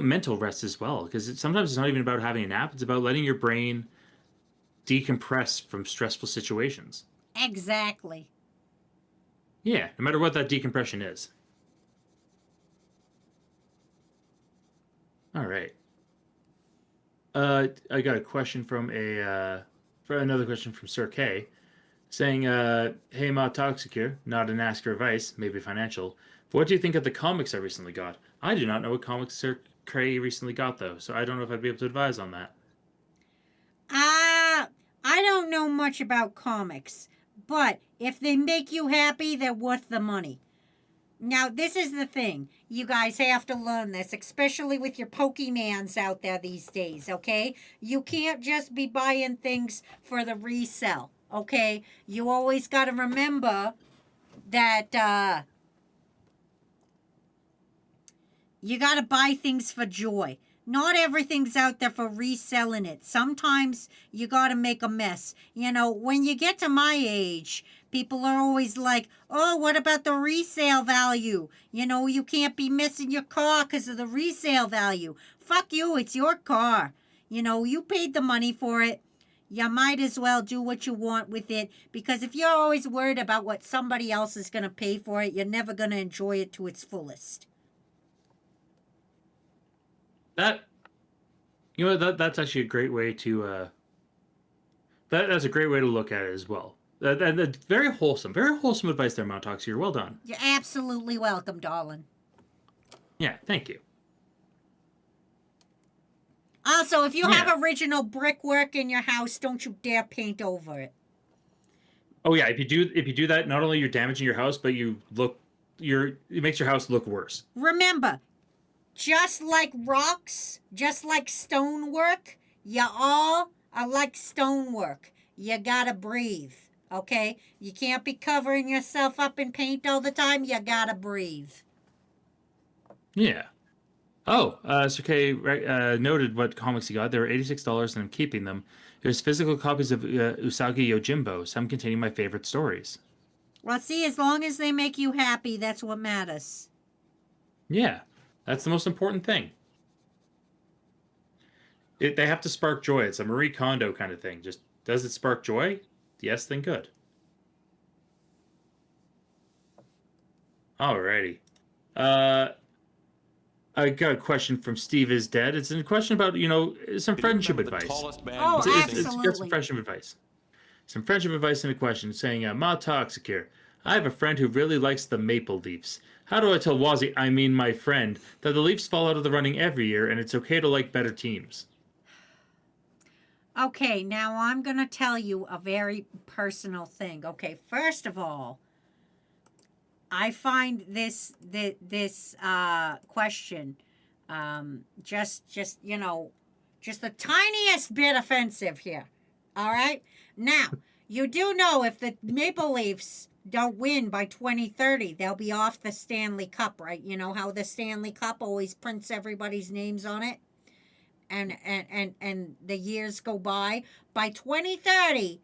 Speaker 4: mental rest as well. Because sometimes it's not even about having a nap, it's about letting your brain decompress from stressful situations.
Speaker 3: Exactly.
Speaker 4: Yeah, no matter what that decompression is. All right. I got a question from another question from Sir K, saying, "Hey, Ma Toxicure, not an ask for advice, maybe financial. But what do you think of the comics I recently got? I do not know what comics Sir K recently got though, so I don't know if I'd be able to advise on that."
Speaker 3: I don't know much about comics, but if they make you happy, they're worth the money. Now, this is the thing. You guys have to learn this, especially with your Pokemans out there these days, okay? You can't just be buying things for the resell, okay? You always got to remember that you got to buy things for joy. Not everything's out there for reselling it. Sometimes you got to make a mess. You know, when you get to my age, people are always like, oh, what about the resale value? You know, you can't be missing your car because of the resale value. Fuck you, it's your car. You know, you paid the money for it. You might as well do what you want with it, because if you're always worried about what somebody else is going to pay for it, you're never going to enjoy it to its fullest.
Speaker 4: That's actually a great way to that's a great way to look at it as well. That's very wholesome advice there, Mount Tox. You're well done.
Speaker 3: You're absolutely welcome, darling.
Speaker 4: Yeah, thank you.
Speaker 3: Also, if you have original brickwork in your house, don't you dare paint over it.
Speaker 4: Oh yeah, if you do that, not only you're damaging your house, but it makes your house look worse.
Speaker 3: Remember, just like rocks, just like stonework, you all are like stonework. You gotta breathe, okay? You can't be covering yourself up in paint all the time. You gotta breathe.
Speaker 4: Yeah. Oh, Sir K noted what comics he got. They were $86 and I'm keeping them. There's physical copies of Usagi Yojimbo, some containing my favorite stories.
Speaker 3: Well, see, as long as they make you happy, that's what matters.
Speaker 4: Yeah, that's the most important thing. They have to spark joy. It's a Marie Kondo kind of thing. Just, does it spark joy? Yes, then good. Alrighty. I got a question from Steve is Dead. It's a question about, some friendship advice.
Speaker 3: Oh,
Speaker 4: It's got some
Speaker 3: absolutely.
Speaker 4: friendship advice. some friendship advice and a question saying, Ma Toxicure, I have a friend who really likes the Maple Leafs. How do I tell Wazzy, I mean my friend, that the Leafs fall out of the running every year and it's okay to like better teams?
Speaker 3: Okay, now I'm going to tell you a very personal thing. Okay, first of all, I find this question just you know, just the tiniest bit offensive here. All right? Now, you do know if the Maple Leafs don't win by 2030, they'll be off the Stanley Cup, right? You know how the Stanley Cup always prints everybody's names on it? And the years go by. By 2030,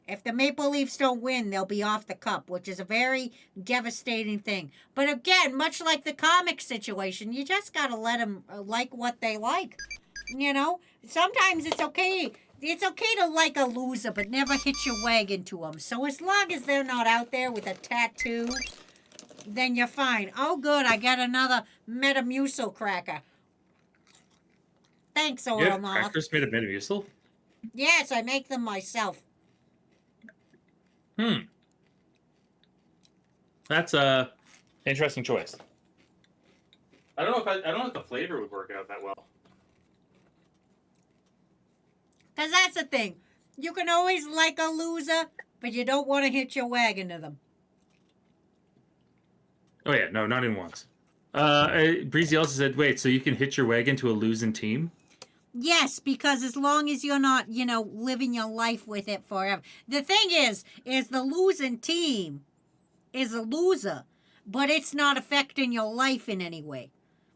Speaker 3: if the Maple Leafs don't win, they'll be off the cup, which is a very devastating thing. But again, much like the comic situation, you just got to let them like what they like. You know, sometimes it's okay. It's okay to like a loser, but never hitch your wagon to them. So as long as they're not out there with a tattoo, then you're fine. Oh, good. I got another Metamucil cracker. Thanks,
Speaker 4: You have
Speaker 3: Oromoth.
Speaker 4: crackers made of Metamucil?
Speaker 3: Yes, I make them myself.
Speaker 4: That's a
Speaker 7: Interesting choice.
Speaker 4: I don't know if the flavor would work out that well.
Speaker 3: Because that's the thing. You can always like a loser, but you don't want to hitch your wagon to them.
Speaker 4: Oh yeah, no, not even once. Breezy also said, wait, so you can hitch your wagon to a losing team?
Speaker 3: Yes, because as long as you're not, living your life with it forever. The thing is the losing team is a loser, but it's not affecting your life in any way.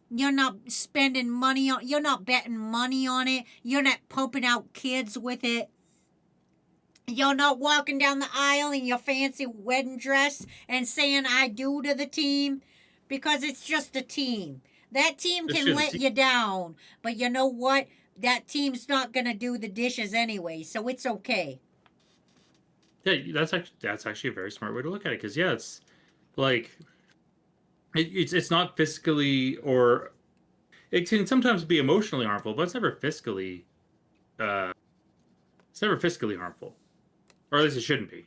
Speaker 3: You're not spending money on, you're not betting money on it. You're not pumping out kids with it. You're not walking down the aisle in your fancy wedding dress and saying I do to the team, because it's just a team. That team can let you down, but you know what? That team's not going to do the dishes anyway, so it's okay.
Speaker 4: Yeah, that's actually a very smart way to look at it, because it's like it's not physically, or it can sometimes be emotionally harmful, but it's never fiscally harmful, or at least it shouldn't be.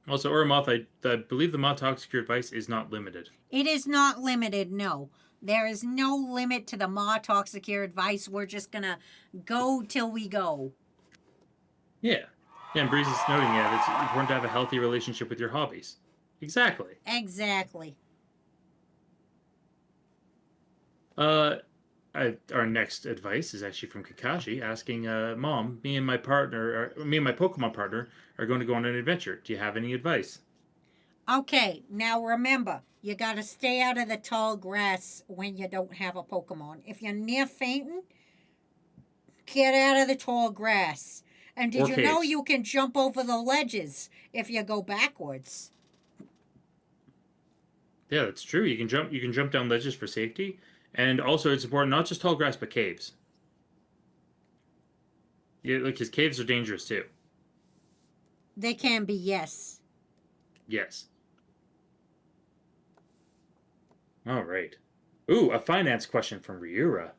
Speaker 4: Also, Oromoth, I believe the Ma Toxicure advice is not limited.
Speaker 3: It is not limited, no. There is no limit to the Ma Toxicure advice. We're just going to go till we go.
Speaker 4: Yeah. Yeah, and Breeze is noting, it's important to have a healthy relationship with your hobbies. Exactly.
Speaker 3: Exactly.
Speaker 4: Our next advice is actually from Kakashi, asking, Mom, me and my Pokemon partner are going to go on an adventure. Do you have any advice?
Speaker 3: Okay, now remember, you got to stay out of the tall grass when you don't have a Pokemon. If you're near fainting, get out of the tall grass. And did you know you can jump over the ledges if you go backwards?
Speaker 4: Yeah, that's true. You can jump down ledges for safety, and also it's important not just tall grass but caves. Yeah, because caves are dangerous too.
Speaker 3: They can be, yes.
Speaker 4: Yes. All right. Ooh, a finance question from Ryura.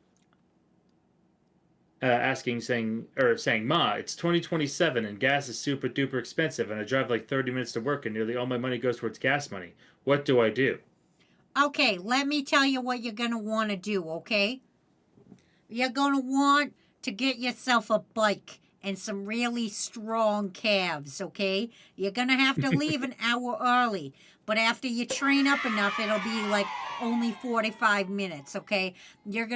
Speaker 4: Saying, Ma, it's 2027 and gas is super duper expensive, and I drive like 30 minutes to work, and nearly all my money goes towards gas money. What do I do?
Speaker 3: Okay, let me tell you what you're going to want to do, okay? You're going to want to get yourself a bike and some really strong calves, okay? You're going to have to leave an hour early, but after you train up enough, it'll be like only 45 minutes, okay? You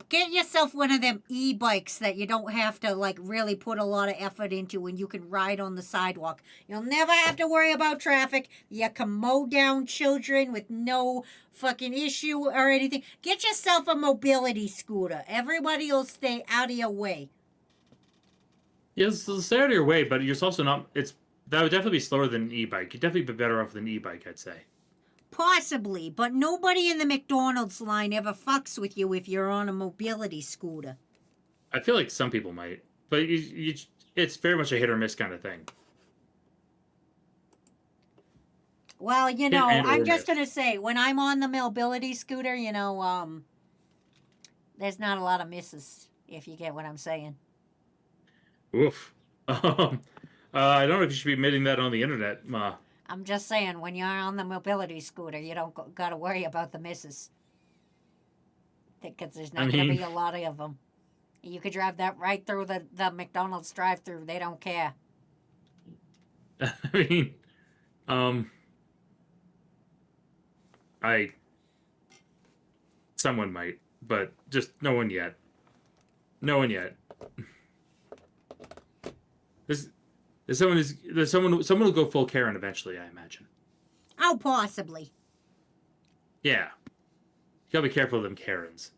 Speaker 3: get yourself one of them e-bikes that you don't have to like really put a lot of effort into, and you can ride on the sidewalk. You'll never have to worry about traffic. You can mow down children with no fucking issue or anything. Get yourself a mobility scooter. Everybody will stay out of your way.
Speaker 4: Yes, it'll stay out of your way, but you're also not. That would definitely be slower than an e-bike. You'd definitely be better off than an e-bike, I'd say.
Speaker 3: Possibly, but nobody in the McDonald's line ever fucks with you if you're on a mobility scooter.
Speaker 4: I feel like some people might, but it's very much a hit or miss kind of thing.
Speaker 3: Well, I'm just going to say, when I'm on the mobility scooter, there's not a lot of misses, if you get what I'm saying.
Speaker 4: Oof. I don't know if you should be admitting that on the internet, Ma.
Speaker 3: I'm just saying, when you're on the mobility scooter, you don't got to worry about the misses. Because there's
Speaker 4: I
Speaker 3: not going to
Speaker 4: mean-
Speaker 3: be a lot of them. You could drive that right through the McDonald's drive-through. They don't care.
Speaker 4: I mean, I someone might, but just no one yet. No one yet. Someone will go full Karen eventually, I imagine.
Speaker 3: Oh, possibly.
Speaker 4: Yeah. You gotta be careful of them Karens.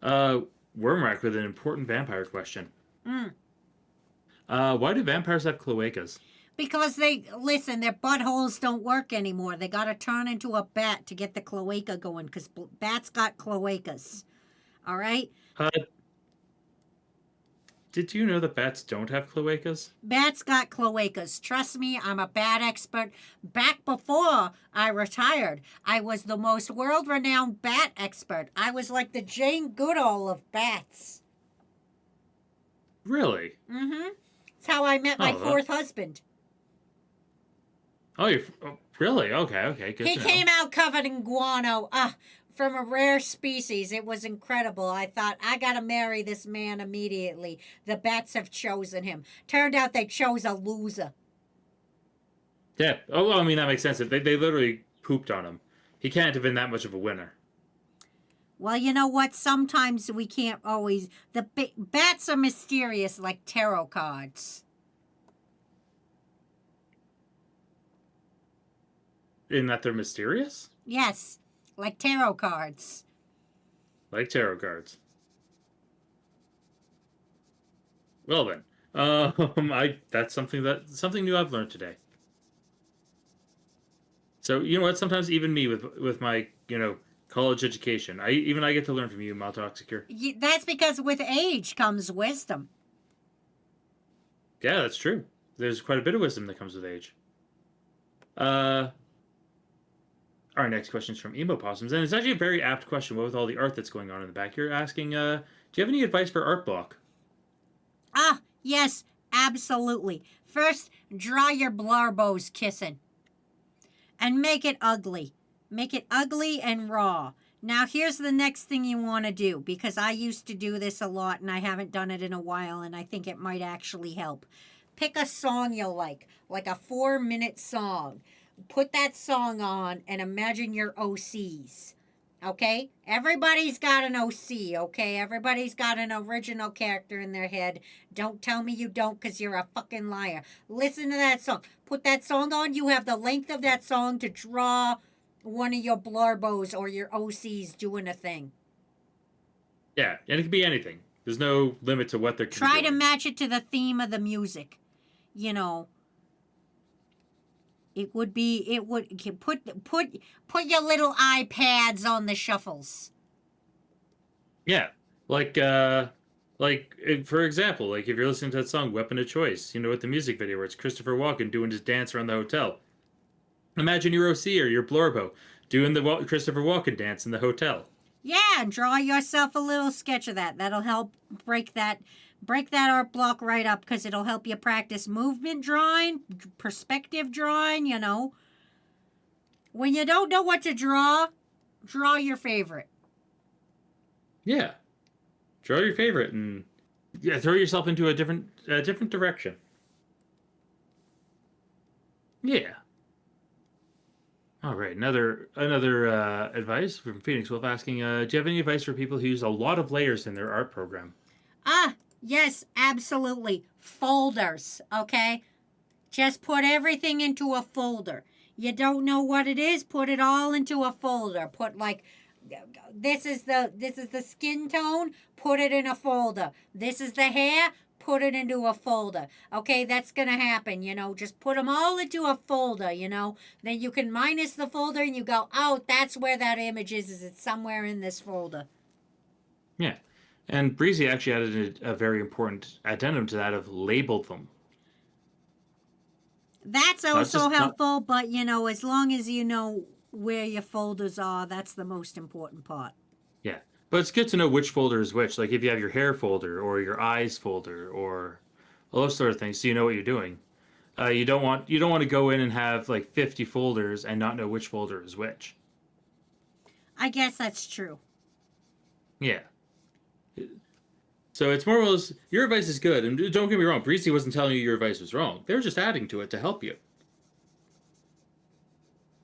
Speaker 4: Wormrack with an important vampire question. Why do vampires have cloacas?
Speaker 3: Because their buttholes don't work anymore. They got to turn into a bat to get the cloaca going, because bats got cloacas. All right?
Speaker 4: Did you know that bats don't have cloacas?
Speaker 3: Bats got cloacas. Trust me, I'm a bat expert. Back before I retired, I was the most world-renowned bat expert. I was like the Jane Goodall of bats.
Speaker 4: Really?
Speaker 3: Mm-hmm. That's how I met my
Speaker 4: Oh,
Speaker 3: fourth husband.
Speaker 4: Oh, really? Okay, good
Speaker 3: He
Speaker 4: to know.
Speaker 3: came out covered in guano. From a rare species. It was incredible. I thought, I gotta marry this man immediately. The bats have chosen him. Turned out they chose a loser.
Speaker 4: Yeah. Oh, well, I mean, that makes sense. They literally pooped on him. He can't have been that much of a winner.
Speaker 3: Well, you know what? Sometimes we can't always... bats are mysterious like tarot cards.
Speaker 4: In that they're mysterious?
Speaker 3: Yes, like tarot cards.
Speaker 4: Like tarot cards. Well then, that's something new I've learned today. So you know what? Sometimes even me with my college education, I get to learn from you, Ma Toxicure.
Speaker 3: That's because with age comes wisdom.
Speaker 4: Yeah, that's true. There's quite a bit of wisdom that comes with age. Our next question is from Emo Possums, and it's actually a very apt question with all the art that's going on in the back. You're asking, do you have any advice for art block?
Speaker 3: Yes, absolutely. First, draw your blurbos kissing. And make it ugly. Make it ugly and raw. Now, here's the next thing you want to do, because I used to do this a lot, and I haven't done it in a while, and I think it might actually help. Pick a song you like a 4-minute song. Put that song on and imagine your OCs. Okay? Everybody's got an OC, okay? Everybody's got an original character in their head. Don't tell me you don't, because you're a fucking liar. Listen to that song. Put that song on. You have the length of that song to draw one of your blurbos or your OCs doing a thing.
Speaker 4: Yeah, and it can be anything. There's no limit to what they're
Speaker 3: Try to
Speaker 4: doing.
Speaker 3: match it to the theme of the music. You know, it would put your little iPads on the shuffles.
Speaker 4: Yeah, like for example, like if you're listening to that song "Weapon of Choice," with the music video where it's Christopher Walken doing his dance around the hotel. Imagine your OC or your Blurbo doing the Christopher Walken dance in the hotel.
Speaker 3: Yeah, and draw yourself a little sketch of that. That'll help break that art block right up, because it'll help you practice movement drawing, perspective drawing, When you don't know what to draw your favorite.
Speaker 4: Yeah, draw your favorite and throw yourself into a different direction. Yeah. All right, another advice from Phoenix Wolf asking, do you have any advice for people who use a lot of layers in their art program?
Speaker 3: Yes, absolutely. Folders, okay? Just put everything into a folder. You don't know what it is, put it all into a folder. Put this is the skin tone, put it in a folder. This is the hair, put it into a folder. Okay, that's going to happen, Just put them all into a folder, Then you can minus the folder and you go, oh, that's where that image is it's somewhere in this folder.
Speaker 4: Yeah. And Breezy actually added a very important addendum to that of label them.
Speaker 3: That's also helpful, but, as long as you know where your folders are, that's the most important part.
Speaker 4: Yeah. But it's good to know which folder is which. Like if you have your hair folder or your eyes folder or all those sort of things, so you know what you're doing. You don't want to go in and have like 50 folders and not know which folder is which.
Speaker 3: I guess that's true.
Speaker 4: Yeah. So it's more or less your advice is good, and don't get me wrong, Breezy wasn't telling you your advice was wrong. They were just adding to it to help you.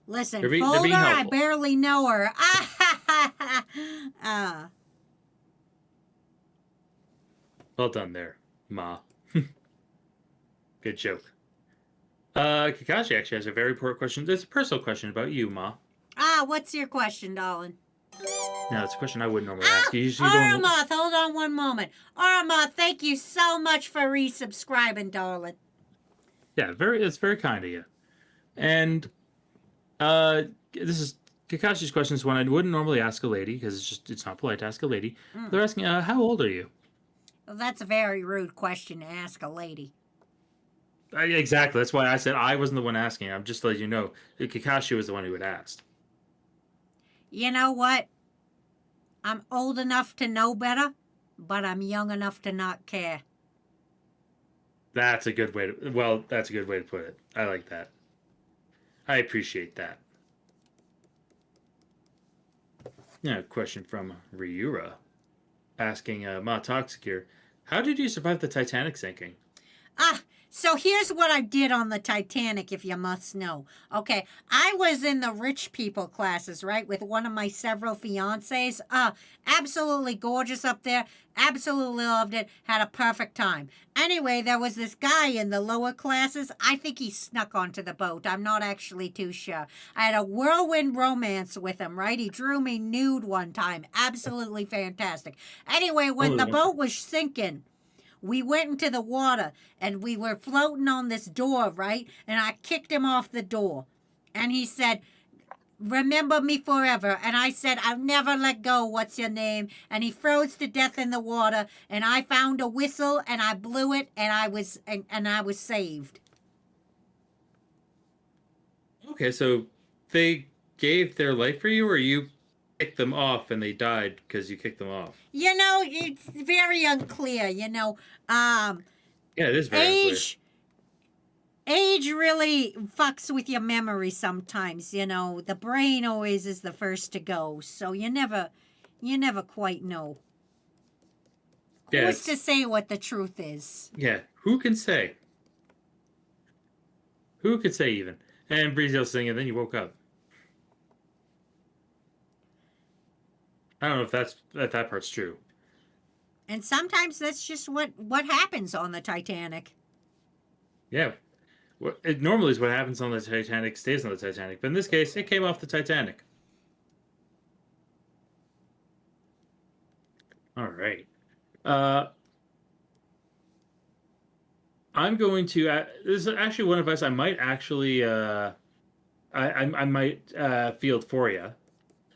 Speaker 3: Listen,
Speaker 4: They're being
Speaker 3: folder, I
Speaker 4: helpful.
Speaker 3: barely know her. Ah,
Speaker 4: Well done there, Ma. Good joke. Kakashi actually has a very important question. It's a personal question about you, Ma.
Speaker 3: What's your question, darling?
Speaker 4: No, it's a question I wouldn't normally ask. You usually don't.
Speaker 3: Aramoth, hold on one moment. Aramoth, thank you so much for resubscribing, darling.
Speaker 4: Yeah, it's very kind of you. And this is Kakashi's question is one I wouldn't normally ask a lady because it's not polite to ask a lady. They're asking, how old are you?
Speaker 3: Well, that's a very rude question to ask a lady.
Speaker 4: Exactly. That's why I said I wasn't the one asking. I'm just letting you know. Kakashi was the one who had asked.
Speaker 3: You know what? I'm old enough to know better, but I'm young enough to not care.
Speaker 4: That's a good way to. Well, that's a good way to put it. I like that. I appreciate that. Yeah, a question from Ryura, asking Ma Toxicure, how did you survive the Titanic sinking?
Speaker 3: So here's what I did on the Titanic, if you must know. Okay, I was in the rich people classes, right, with one of my several fiancés. Absolutely gorgeous up there. Absolutely loved it. Had a perfect time. Anyway, there was this guy in the lower classes. I think he snuck onto the boat. I'm not actually too sure. I had a whirlwind romance with him, right? He drew me nude one time. Absolutely fantastic. Anyway, when the boat was sinking, we went into the water and we were floating on this door, right? And I kicked him off the door. And he said, remember me forever. And I said, I'll never let go. What's your name? And he froze to death in the water. And I found a whistle and I blew it and I was saved.
Speaker 4: Okay, so they gave their life for you, or you kicked them off and they died because you kicked them off?
Speaker 3: You know, it's very unclear, you know.
Speaker 4: Yeah, it is very unclear.
Speaker 3: Age really fucks with your memory sometimes, you know. The brain always is the first to go, so you never quite know. Who's to say what the truth is?
Speaker 4: Yeah, who can say? Who could say even? And Breezy was singing, and then you woke up. I don't know if that part's true.
Speaker 3: And sometimes that's just what happens on the Titanic.
Speaker 4: Yeah. It normally is what happens on the Titanic stays on the Titanic, but in this case, it came off the Titanic. All right. I'm going to. This is actually one advice I might actually. I might field for you.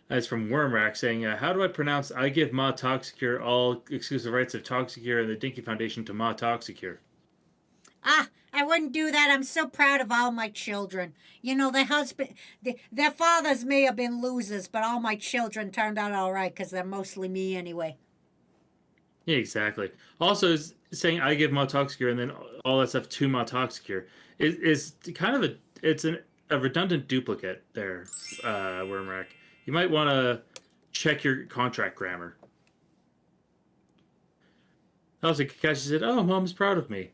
Speaker 4: That's from Wormrack saying, how do I pronounce I give Ma Toxicure all exclusive rights of Toxicure and the Dinky Foundation to Ma Toxicure?
Speaker 3: I wouldn't do that. I'm so proud of all my children. You know, their fathers may have been losers, but all my children turned out all right because they're mostly me anyway.
Speaker 4: Yeah, exactly. Also, saying I give Ma Toxicure and then all that stuff to Ma Toxicure is kind of a redundant duplicate there, Wormrack. You might want to check your contract grammar. Also, Kakashi said, oh, Mom's proud of me.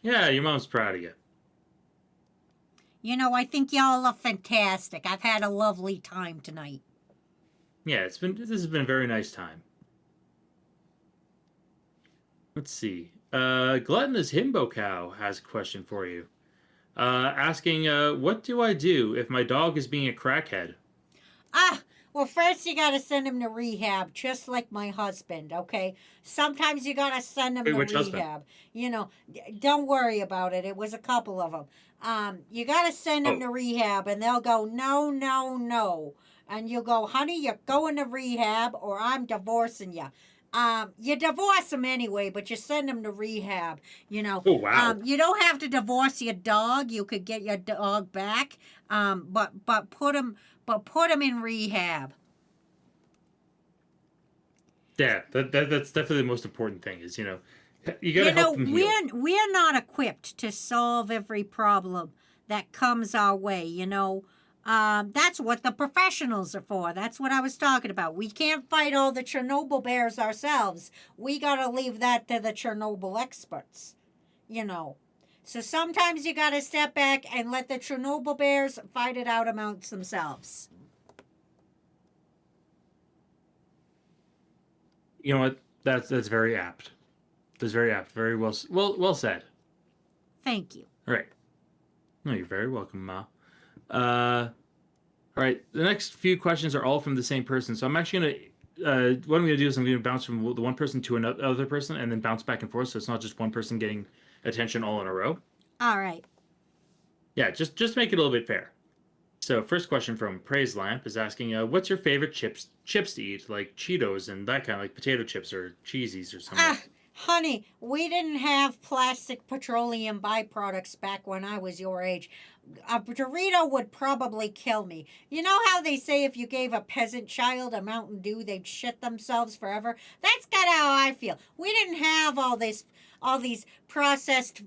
Speaker 4: Yeah, your mom's proud of you.
Speaker 3: You know, I think y'all are fantastic. I've had a lovely time tonight.
Speaker 4: Yeah, this has been a very nice time. Let's see. Gluttonous Himbo Cow has a question for you. Asking, what do I do if my dog is being a crackhead?
Speaker 3: Well, first you gotta send him to rehab, just like my husband, okay? Sometimes you gotta send him to
Speaker 4: which
Speaker 3: rehab.
Speaker 4: husband?
Speaker 3: You know, don't worry about it. It was a couple of them. You gotta send him to rehab, and they'll go, no, no, no. And you'll go, honey, you're going to rehab, or I'm divorcing you. You divorce him anyway, but you send him to rehab, you know.
Speaker 4: Oh, wow.
Speaker 3: You don't have to divorce your dog. You could get your dog back. But put him in rehab.
Speaker 4: Yeah, that's definitely the most important thing. Is you gotta
Speaker 3: You know,
Speaker 4: help them heal.
Speaker 3: we're not equipped to solve every problem that comes our way. That's what the professionals are for. That's what I was talking about. We can't fight all the Chernobyl bears ourselves. We gotta leave that to the Chernobyl experts. You know. So sometimes you gotta step back and let the Chernobyl bears fight it out amongst themselves.
Speaker 4: You know what? That's very apt. That's very apt. Very well said.
Speaker 3: Thank you.
Speaker 4: All right. No, you're very welcome, Ma. All right. The next few questions are all from the same person. So I'm actually gonna. What I'm gonna do is I'm gonna bounce from the one person to another person, and then bounce back and forth. So it's not just one person getting attention all in a row.
Speaker 3: All right.
Speaker 4: Yeah, just make it a little bit fair. So first question from Praise Lamp is asking, what's your favorite chips to eat, like Cheetos and that kind, like potato chips or cheesies or something?
Speaker 3: Honey, we didn't have plastic petroleum byproducts back when I was your age. A Dorito would probably kill me. You know how they say if you gave a peasant child a Mountain Dew, they'd shit themselves forever? That's kind of how I feel. We didn't have all these processed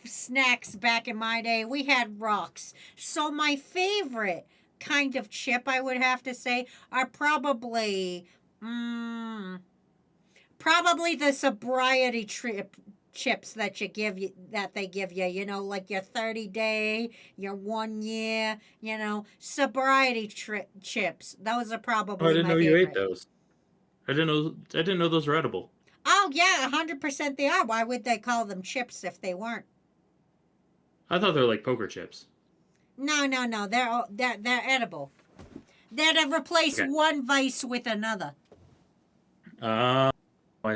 Speaker 3: snacks back in my day. We had rocks. So my favorite kind of chip, I would have to say, are probably probably the sobriety chips that they give you, like your 30-day, your 1 year, sobriety chips. Those are probably
Speaker 4: Oh, I didn't
Speaker 3: my
Speaker 4: know
Speaker 3: favorite.
Speaker 4: you ate those. I didn't know those were edible.
Speaker 3: Oh yeah, 100% they are. Why would they call them chips if they weren't?
Speaker 4: I thought they were like poker chips.
Speaker 3: No. They're edible. They're to replace
Speaker 4: Okay.
Speaker 3: one vice with another.
Speaker 4: I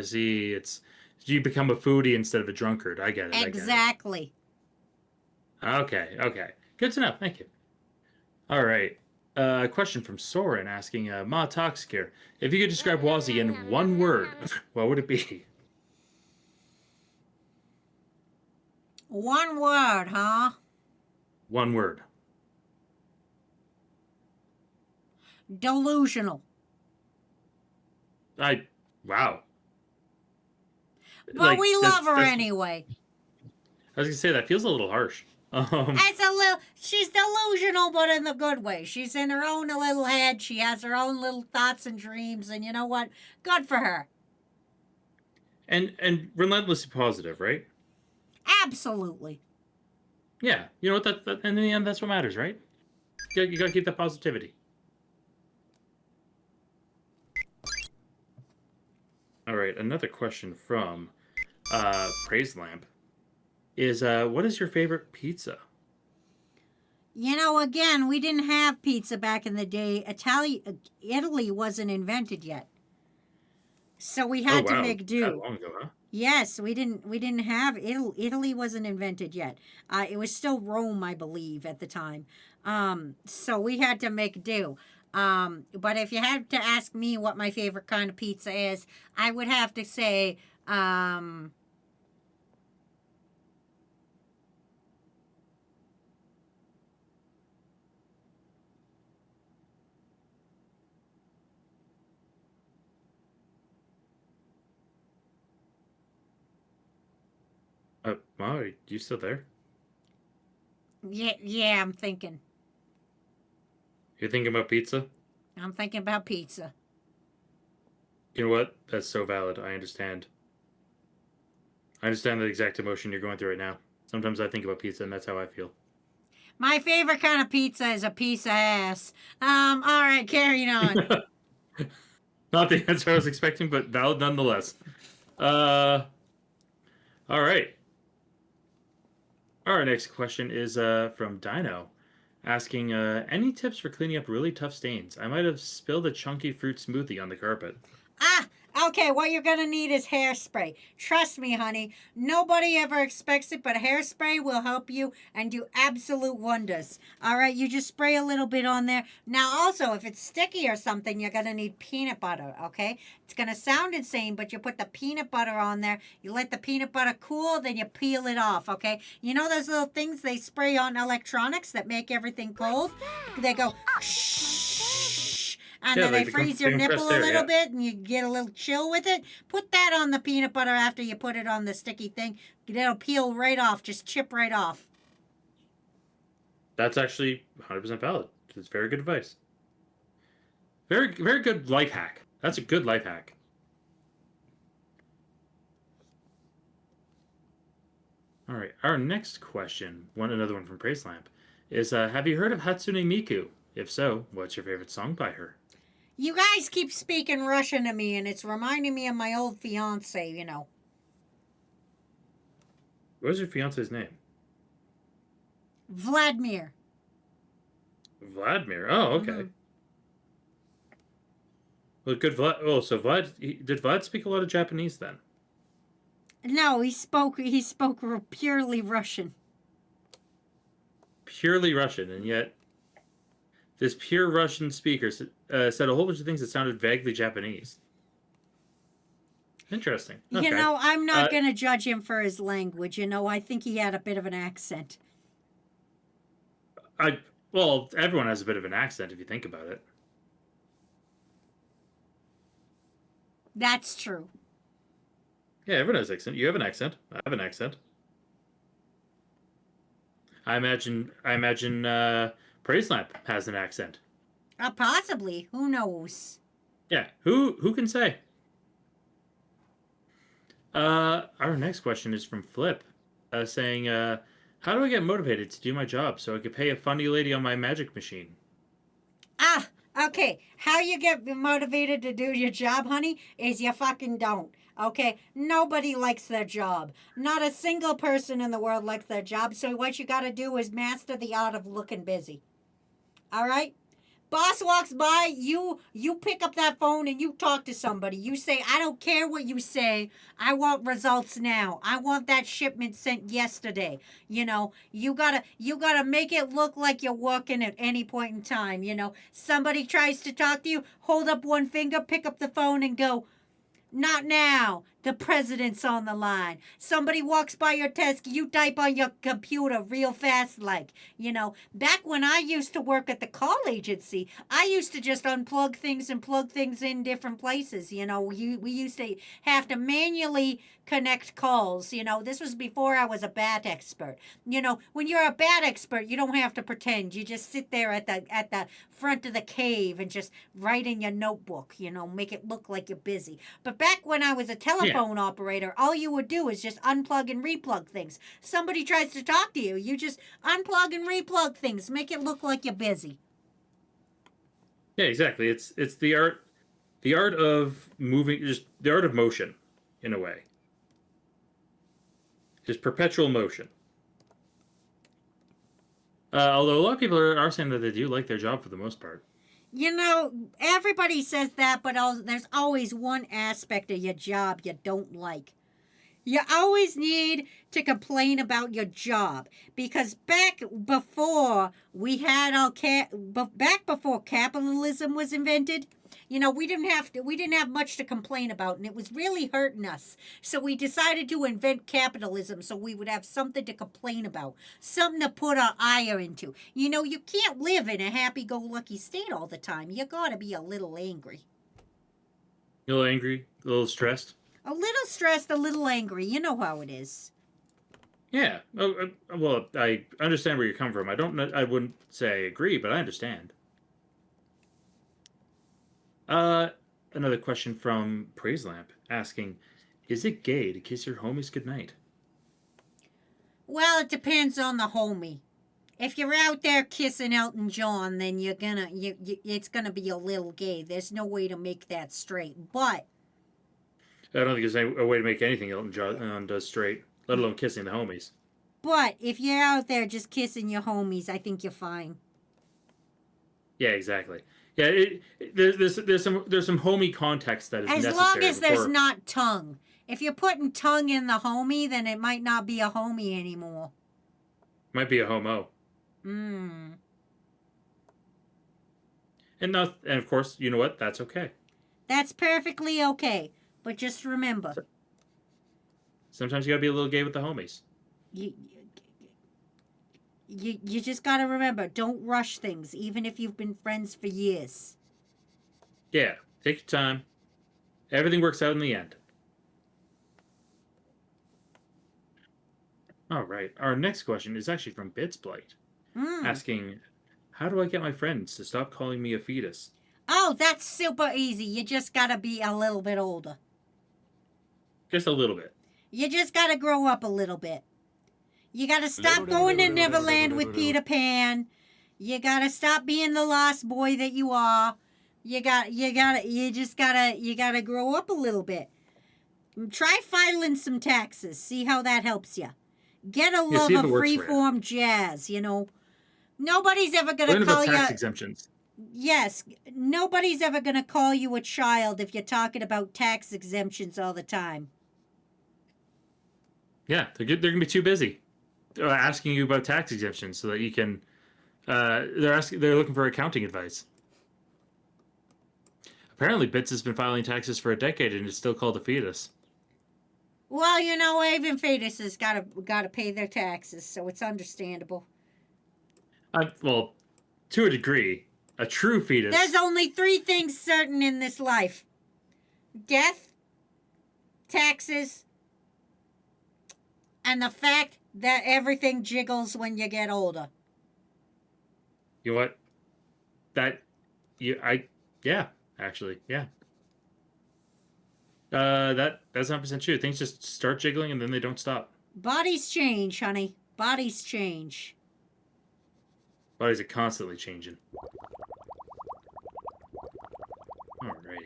Speaker 4: see. It's you become a foodie instead of a drunkard. I get it.
Speaker 3: Exactly.
Speaker 4: I get it. Okay. Good to know. Thank you. All right. A question from Soren asking, Ma Toxicure, if you could describe Wazzy in one word, what would it be?
Speaker 3: One word, huh?
Speaker 4: One word.
Speaker 3: Delusional.
Speaker 4: Wow.
Speaker 3: But we love her anyway.
Speaker 4: I was gonna say that feels a little harsh.
Speaker 3: She's delusional, but in the good way. She's in her own little head. She has her own little thoughts and dreams, and you know what? Good for her.
Speaker 4: And relentlessly positive, right?
Speaker 3: Absolutely.
Speaker 4: Yeah. You know what? That in the end, that's what matters, right? You gotta keep that positivity. All right. Another question from Praise Lamp is, what is your favorite pizza?
Speaker 3: Again, we didn't have pizza back in the day. Italy wasn't invented yet, so we had to make do.
Speaker 4: That long ago, huh?
Speaker 3: Yes, we didn't have Italy wasn't invented yet. It was still Rome, I believe, at the time. So we had to make do. But if you had to ask me what my favorite kind of pizza is, I would have to say,
Speaker 4: Ma, are you still there?
Speaker 3: yeah, I'm thinking.
Speaker 4: You're thinking about pizza?
Speaker 3: I'm thinking about pizza.
Speaker 4: You know what? That's so valid. I understand. I understand the exact emotion you're going through right now. Sometimes I think about pizza, and that's how I feel.
Speaker 3: My favorite kind of pizza is a piece of ass. All right, carrying on.
Speaker 4: Not the answer I was expecting, but valid nonetheless. All right. Our next question is from Dino, asking, any tips for cleaning up really tough stains? I might have spilled a chunky fruit smoothie on the carpet.
Speaker 3: Okay, what you're gonna need is hairspray. Trust me, honey. Nobody ever expects it, but hairspray will help you and do absolute wonders. All right, you just spray a little bit on there. Now, also, if it's sticky or something, you're gonna need peanut butter, okay? It's gonna sound insane, but you put the peanut butter on there. You let the peanut butter cool, then you peel it off, okay? You know those little things they spray on electronics that make everything cold? They go shh. and
Speaker 4: Yeah,
Speaker 3: then
Speaker 4: like
Speaker 3: they
Speaker 4: the
Speaker 3: freeze your
Speaker 4: compressed
Speaker 3: nipple a
Speaker 4: air,
Speaker 3: little
Speaker 4: yeah.
Speaker 3: bit and you get a little chill with it. Put that on the peanut butter after you put it on the sticky thing. It'll peel right off, just chip right off.
Speaker 4: That's actually 100% valid. It's very good advice. Very, very good life hack. That's a good life hack. All right, our next question, another one from Praise Lamp, is have you heard of Hatsune Miku? If so, what's your favorite song by her?
Speaker 3: You guys keep speaking Russian to me, and it's reminding me of my old fiance, you know.
Speaker 4: What was your fiance's name?
Speaker 3: Vladimir.
Speaker 4: Vladimir. Oh, okay.
Speaker 3: Mhm.
Speaker 4: Well, good Vlad. Oh, so did Vlad speak a lot of Japanese then?
Speaker 3: No, he spoke purely Russian.
Speaker 4: Purely Russian, and yet this pure Russian speaker said a whole bunch of things that sounded vaguely Japanese. Interesting. Okay.
Speaker 3: You know, I'm not
Speaker 4: Uh,
Speaker 3: going to judge him for his language. You know, I think he had a bit of an accent.
Speaker 4: Well, everyone has a bit of an accent if you think about it.
Speaker 3: That's true.
Speaker 4: Yeah, everyone has accent. You have an accent. I have an accent. I imagine Praise Lamp has an accent.
Speaker 3: Possibly. Who knows?
Speaker 4: Yeah, who can say? Our next question is from Flip, saying, "How do I get motivated to do my job so I could pay a funny lady on my magic machine?"
Speaker 3: Ah, okay. How you get motivated to do your job, honey, is you fucking don't. Okay? Nobody likes their job. Not a single person in the world likes their job. So what you gotta do is master the art of looking busy. All right? Boss walks by, you pick up that phone and you talk to somebody. You say, I don't care what you say. I want results now. I want that shipment sent yesterday. You know, you gotta make it look like you're working at any point in time. You know, somebody tries to talk to you, hold up one finger, pick up the phone and go, not now. The president's on the line. Somebody walks by your desk, you type on your computer real fast like. You know, back when I used to work at the call agency, I used to just unplug things and plug things in different places. You know, we used to have to manually connect calls. You know, this was before I was a bat expert. You know, when you're a bat expert, you don't have to pretend. You just sit there at the front of the cave and just write in your notebook, you know, make it look like you're busy. But back when I was a telephone operator, all you would do is just unplug and replug things. Somebody tries to talk to you, you just unplug and replug things, make it look like you're busy.
Speaker 4: Yeah, exactly. It's the art of moving, just the art of motion, in a way. Just perpetual motion. Although a lot of people are saying that they do like their job for the most part.
Speaker 3: You know, everybody says that, but there's always one aspect of your job you don't like. You always need to complain about your job because back before we had back before capitalism was invented, you know, we didn't have much to complain about, and it was really hurting us. So we decided to invent capitalism so we would have something to complain about, something to put our ire into. You know, you can't live in a happy-go-lucky state all the time. You gotta be a little angry.
Speaker 4: A little angry, a little stressed.
Speaker 3: A little stressed, a little angry. You know how it is.
Speaker 4: Yeah. Well, I understand where you're coming from. I wouldn't say I agree, but I understand. Another question from Praise Lamp asking, is it gay to kiss your homies goodnight?
Speaker 3: Well, it depends on the homie. If you're out there kissing Elton John, then it's gonna be a little gay. There's no way to make that straight. But
Speaker 4: I don't think there's a way to make anything Elton John does straight, let alone kissing the homies.
Speaker 3: But if you're out there just kissing your homies, I think you're fine.
Speaker 4: Yeah, exactly. Yeah, there's some homie context that is
Speaker 3: as
Speaker 4: necessary.
Speaker 3: long as there's not tongue. If you're putting tongue in the homie, then it might not be a homie anymore.
Speaker 4: Might be a homo.
Speaker 3: Mm.
Speaker 4: And of course, you know what? That's okay.
Speaker 3: That's perfectly okay. But just remember,
Speaker 4: Sometimes you gotta be a little gay with the homies.
Speaker 3: you just gotta remember, don't rush things, even if you've been friends for years.
Speaker 4: Yeah, take your time. Everything works out in the end. All right. Our next question is actually from Bitsblight, asking, "How do I get my friends to stop calling me a fetus?"
Speaker 3: Oh, that's super easy. You just gotta be a little bit older.
Speaker 4: Just a little bit.
Speaker 3: You just gotta grow up a little bit. You gotta stop going to Neverland with Peter Pan. You gotta stop being the lost boy that you are. You just gotta grow up a little bit. Try filing some taxes. See how that helps you. Get a love
Speaker 4: see if
Speaker 3: of
Speaker 4: it works for you.
Speaker 3: freeform jazz, you know. Nobody's ever gonna
Speaker 4: Learn
Speaker 3: call
Speaker 4: about tax
Speaker 3: you.
Speaker 4: exemptions.
Speaker 3: Yes, nobody's ever gonna call you a child if you're talking about tax exemptions all the time.
Speaker 4: Yeah, they're gonna be too busy asking you about tax exemptions so that you can. They're looking for accounting advice. Apparently, Bits has been filing taxes for a decade and is still called a fetus.
Speaker 3: Well, you know, even fetuses gotta pay their taxes, so it's understandable.
Speaker 4: Well, to a degree, a true fetus.
Speaker 3: There's only 3 things certain in this life: death, taxes, and the fact that everything jiggles when you get older.
Speaker 4: You know what? Yeah, actually, yeah. That's 100% true. Things just start jiggling and then they don't stop.
Speaker 3: Bodies change, honey. Bodies change.
Speaker 4: Bodies are constantly changing. Alrighty.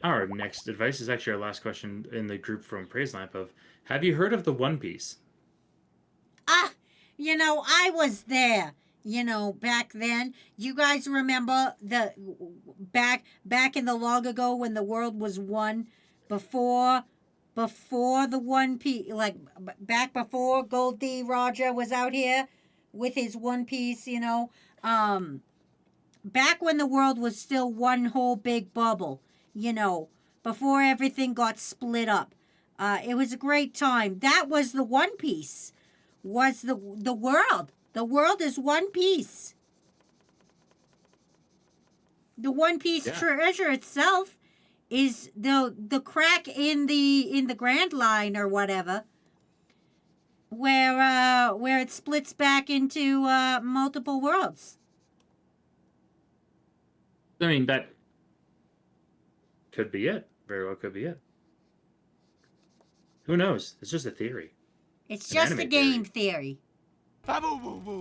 Speaker 4: Our next advice is actually our last question in the group from Praise Lamp of, have you heard of the One Piece?
Speaker 3: Ah, you know, I was there. You know, back then, you guys remember the back in the long ago when the world was one, before the One Piece, like back before Goldie Roger was out here with his One Piece, you know, back when the world was still one whole big bubble, you know, before everything got split up. It was a great time. That was the One Piece, was the world. The world is one piece. The One Piece treasure itself is the crack in the Grand Line or whatever, where it splits back into multiple worlds.
Speaker 4: I mean, that could be it. Very well could be it. Who knows? It's just a theory.
Speaker 3: It's
Speaker 4: An
Speaker 3: just a
Speaker 4: anime
Speaker 3: game theory.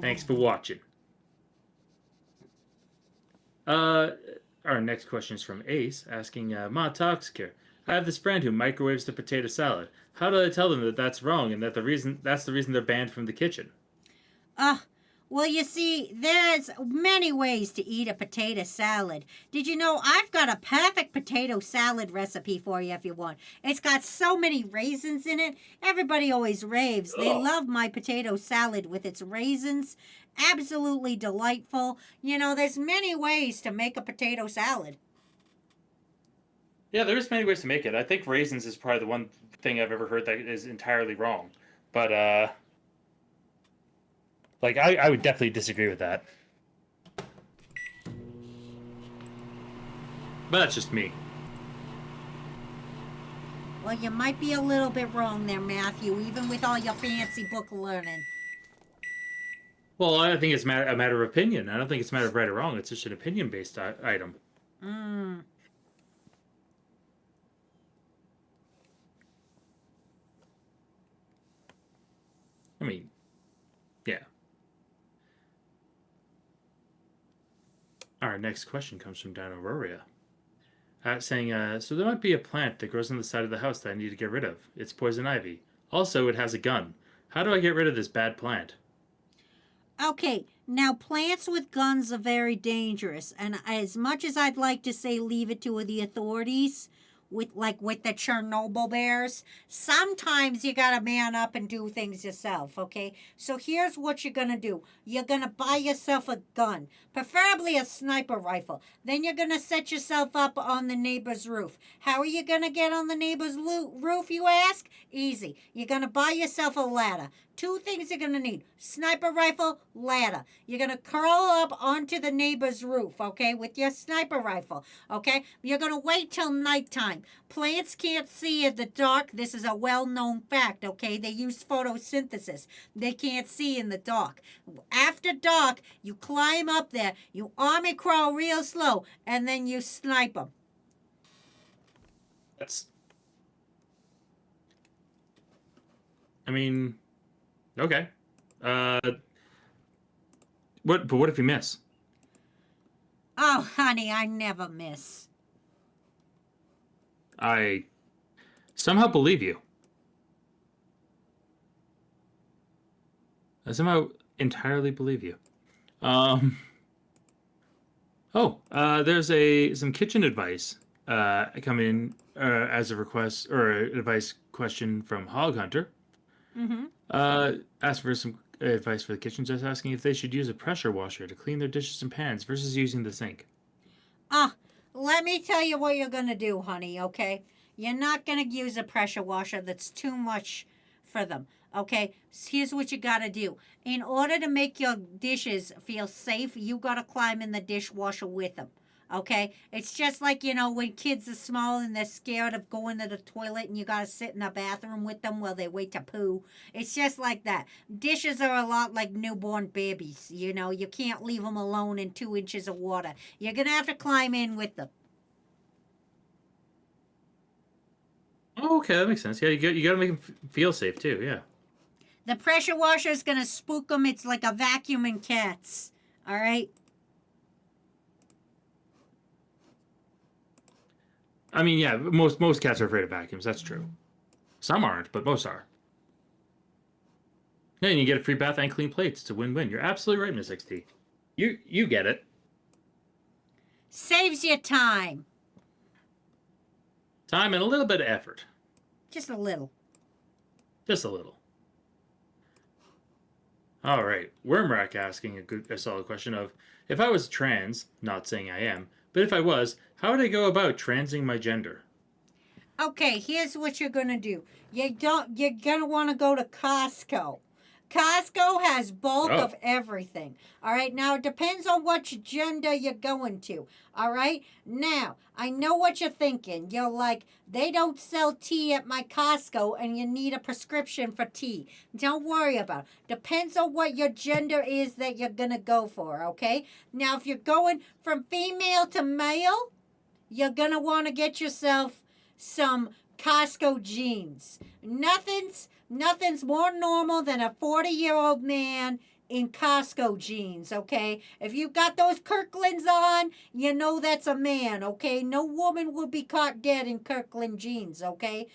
Speaker 4: Thanks for watching. Our next question is from Ace, asking, Ma Toxicure, I have this friend who microwaves the potato salad. How do I tell them that that's wrong and that's the reason they're banned from the kitchen?
Speaker 3: Well, you see, there's many ways to eat a potato salad. Did you know I've got a perfect potato salad recipe for you if you want? It's got so many raisins in it. Everybody always raves. They love my potato salad with its raisins. Absolutely delightful. You know, there's many ways to make a potato salad.
Speaker 4: Yeah, there's many ways to make it. I think raisins is probably the one thing I've ever heard that is entirely wrong. But, like, I would definitely disagree with that. But that's just me.
Speaker 3: Well, you might be a little bit wrong there, Matthew, even with all your fancy book learning.
Speaker 4: Well, I think it's a matter of opinion. I don't think it's a matter of right or wrong. It's just an opinion-based item. I mean, yeah. Our next question comes from Dan Auroria, saying, so there might be a plant that grows on the side of the house that I need to get rid of. It's poison ivy. Also, it has a gun. How do I get rid of this bad plant?
Speaker 3: Okay, now plants with guns are very dangerous, and as much as I'd like to say leave it to the authorities, with the Chernobyl bears, sometimes you gotta man up and do things yourself, okay? So here's what you're gonna do. You're gonna buy yourself a gun, preferably a sniper rifle. Then you're gonna set yourself up on the neighbor's roof. How are you gonna get on the neighbor's roof, you ask? Easy. You're gonna buy yourself a ladder. two things you're gonna need: sniper rifle, ladder. You're gonna curl up onto the neighbor's roof, okay, with your sniper rifle, okay? You're gonna wait till nighttime. Plants can't see in the dark. This is a well-known fact, okay? They use photosynthesis. They can't see in the dark. After dark, you climb up there, you army crawl real slow, and then you snipe them.
Speaker 4: I mean, okay. What if you miss?
Speaker 3: Oh, honey, I never miss.
Speaker 4: I somehow believe you. I somehow entirely believe you. There's some kitchen advice come in as a request or an advice question from Hog Hunter.
Speaker 3: Mm-hmm.
Speaker 4: Asked for some advice for the kitchen, just asking if they should use a pressure washer to clean their dishes and pans versus using the sink.
Speaker 3: Let me tell you what you're gonna do, honey, okay? You're not gonna use a pressure washer. That's too much for them, okay? Here's what you gotta do. In order to make your dishes feel safe, you gotta climb in the dishwasher with them, okay? It's just like, when kids are small and they're scared of going to the toilet and you gotta sit in the bathroom with them while they wait to poo. It's just like that. Dishes are a lot like newborn babies, you can't leave them alone in 2 inches of water. You're gonna have to climb in with them.
Speaker 4: Oh, okay, that makes sense. Yeah, you got to make them feel safe too. Yeah.
Speaker 3: The pressure washer is gonna spook them. It's like a vacuum in cats, all right?
Speaker 4: I mean, yeah, most cats are afraid of vacuums. That's true. Some aren't, but most are. Yeah, and you get a free bath and clean plates. It's a win-win. You're absolutely right, Miss XT. You get it.
Speaker 3: Saves you time.
Speaker 4: Time and a little bit of effort.
Speaker 3: Just a little.
Speaker 4: Just a little. All right. Wormrack asking a solid question of, if I was trans, not saying I am, but if I was, how would I go about transing my gender?
Speaker 3: Okay, here's what you're gonna do. You're gonna want to go to Costco. Costco has bulk of everything. All right, now it depends on which gender you're going to. All right, now I know what you're thinking. You're like, they don't sell tea at my Costco and you need a prescription for tea. Don't worry about it. Depends on what your gender is that you're gonna go for, okay? Now, if you're going from female to male, you're gonna want to get yourself some Costco jeans. Nothing's more normal than a 40-year-old man in Costco jeans, okay? If you've got those Kirklands on, you know that's a man, okay? No woman will be caught dead in Kirkland jeans, okay?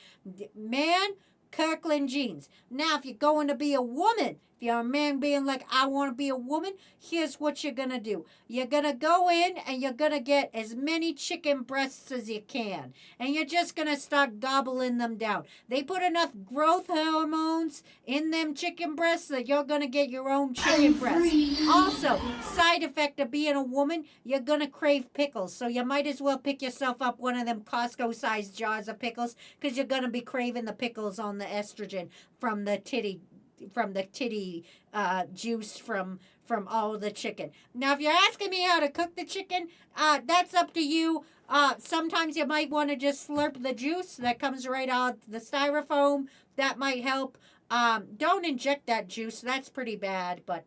Speaker 3: Man, Kirkland jeans. Now, if you're going to be a woman, if you're a man being like, I want to be a woman, here's what you're going to do. You're going to go in and you're going to get as many chicken breasts as you can. And you're just going to start gobbling them down. They put enough growth hormones in them chicken breasts that you're going to get your own chicken breasts. Also, side effect of being a woman, you're going to crave pickles. So you might as well pick yourself up one of them Costco-sized jars of pickles because you're going to be craving the pickles on the estrogen from the titty juice from all the chicken. Now, if you're asking me how to cook the chicken, that's up to you. Sometimes you might want to just slurp the juice that comes right out the styrofoam. That might help. Don't inject that juice. That's pretty bad, but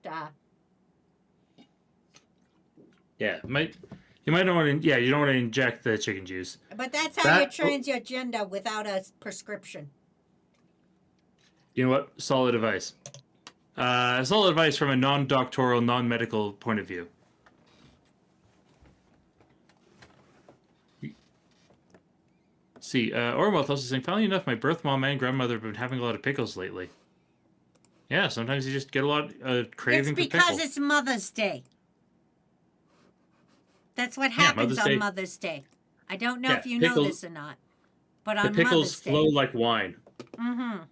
Speaker 4: yeah, you might not want to. Yeah, you don't want to inject the chicken juice.
Speaker 3: But that's how you trans your gender without a prescription.
Speaker 4: You know what? Solid advice. Solid advice from a non-doctoral, non-medical point of view. See, Ormoth also saying, funnily enough, my birth mom and grandmother have been having a lot of pickles lately. Yeah, sometimes you just get a lot of craving for pickles.
Speaker 3: It's because it's Mother's Day. That's what happens on Mother's Day. I don't know if you know this or not, but on Mother's Day.
Speaker 4: The pickles flow like wine.
Speaker 3: Mm-hmm.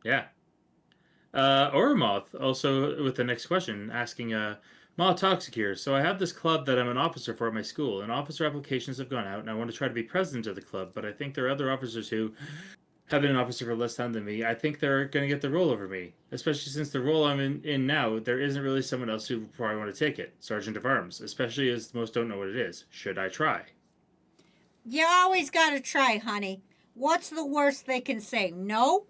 Speaker 4: Yeah. Oromoth also with the next question asking, Ma Toxicure'S. So I have this club that I'm an officer for at my school, and officer applications have gone out, and I want to try to be president of the club, but I think there are other officers who have been an officer for less time than me, I think they're going to get the role over me. Especially since the role I'm in now, there isn't really someone else who would probably want to take it. Sergeant of Arms, especially as most don't know what it is. Should I try?
Speaker 3: You always gotta try, honey. What's the worst they can say? No?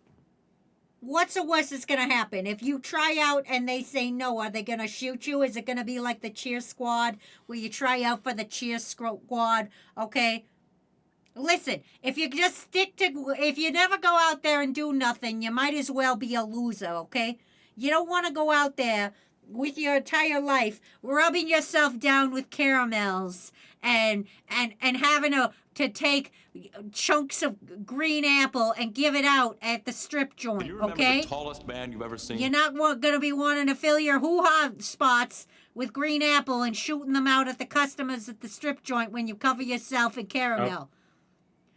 Speaker 3: What's the worst that's gonna happen? If you try out and they say no, are they gonna shoot you? Is it gonna be like the cheer squad where you try out for the cheer squad? Okay? Listen, if you just if you never go out there and do nothing, you might as well be a loser, okay? You don't want to go out there with your entire life rubbing yourself down with caramels and having to take chunks of green apple and give it out at the strip
Speaker 5: Do you
Speaker 3: joint,
Speaker 5: remember
Speaker 3: okay?
Speaker 5: the tallest man you've ever seen?
Speaker 3: You're not going to be wanting to fill your hoo-ha spots with green apple and shooting them out at the customers at the strip joint when you cover yourself in caramel.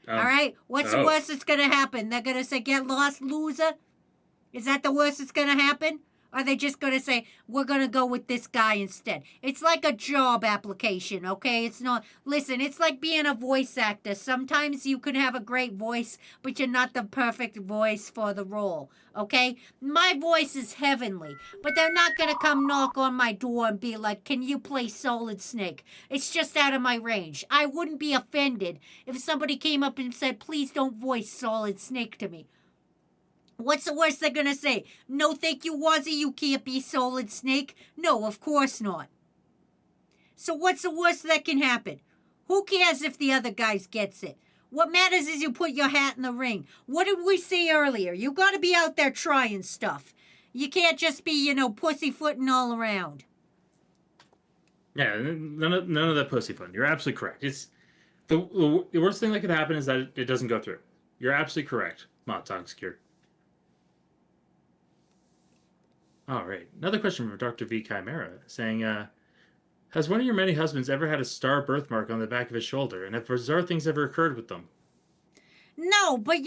Speaker 3: All right? What's the worst that's going to happen? They're going to say, get lost, loser? Is that the worst that's going to happen? Or are they just going to say, we're going to go with this guy instead? It's like a job application, okay? It's not, listen, it's like being a voice actor. Sometimes you can have a great voice, but you're not the perfect voice for the role, okay? My voice is heavenly, but they're not going to come knock on my door and be like, can you play Solid Snake? It's just out of my range. I wouldn't be offended if somebody came up and said, please don't voice Solid Snake to me. What's the worst they're gonna say? No, thank you, Wazzy, you can't be Solid Snake. No, of course not. So what's the worst that can happen? Who cares if the other guy gets it? What matters is you put your hat in the ring. What did we say earlier? You gotta be out there trying stuff. You can't just be, pussyfooting all around.
Speaker 4: Yeah, none of that pussyfooting. You're absolutely correct. It's the worst thing that could happen is that it doesn't go through. You're absolutely correct, Toxicure. All right. Another question from Dr. V. Chimera saying, has one of your many husbands ever had a star birthmark on the back of his shoulder? And have bizarre things ever occurred with them?
Speaker 3: No, but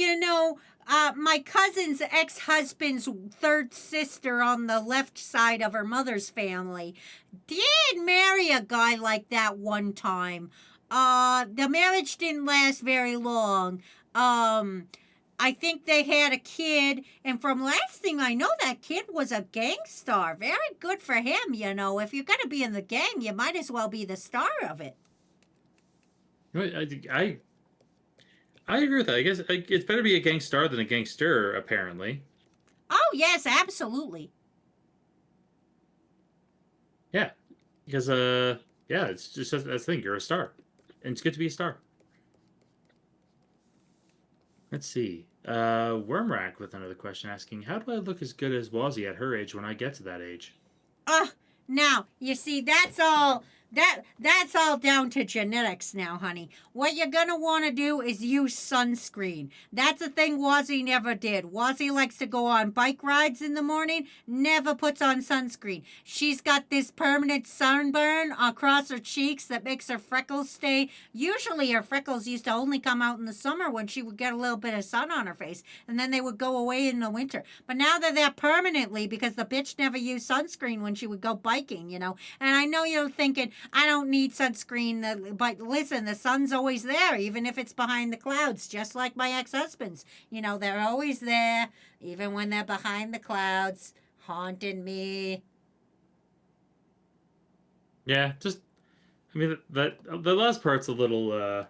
Speaker 3: my cousin's ex-husband's third sister on the left side of her mother's family did marry a guy like that one time. The marriage didn't last very long. I think they had a kid, and from last thing I know, that kid was a gang star. Very good for him, If you're going to be in the gang, you might as well be the star of it.
Speaker 4: I agree with that. I guess it's better to be a gang star than a gangster, apparently.
Speaker 3: Oh, yes, absolutely.
Speaker 4: Yeah, because, it's just that's the thing. You're a star, and it's good to be a star. Let's see. Wormrack with another question asking, how do I look as good as Wazzy at her age when I get to that age?
Speaker 3: Now, you see, that's all down to genetics now, honey. What you're going to want to do is use sunscreen. That's a thing Wazzy never did. Wazzy likes to go on bike rides in the morning, never puts on sunscreen. She's got this permanent sunburn across her cheeks that makes her freckles stay. Usually her freckles used to only come out in the summer when she would get a little bit of sun on her face, and then they would go away in the winter. But now they're there permanently because the bitch never used sunscreen when she would go biking, And I know you're thinking, I don't need sunscreen, but listen, the sun's always there, even if it's behind the clouds, just like my ex-husbands. They're always there, even when they're behind the clouds, haunting me.
Speaker 4: Yeah, the last part's a little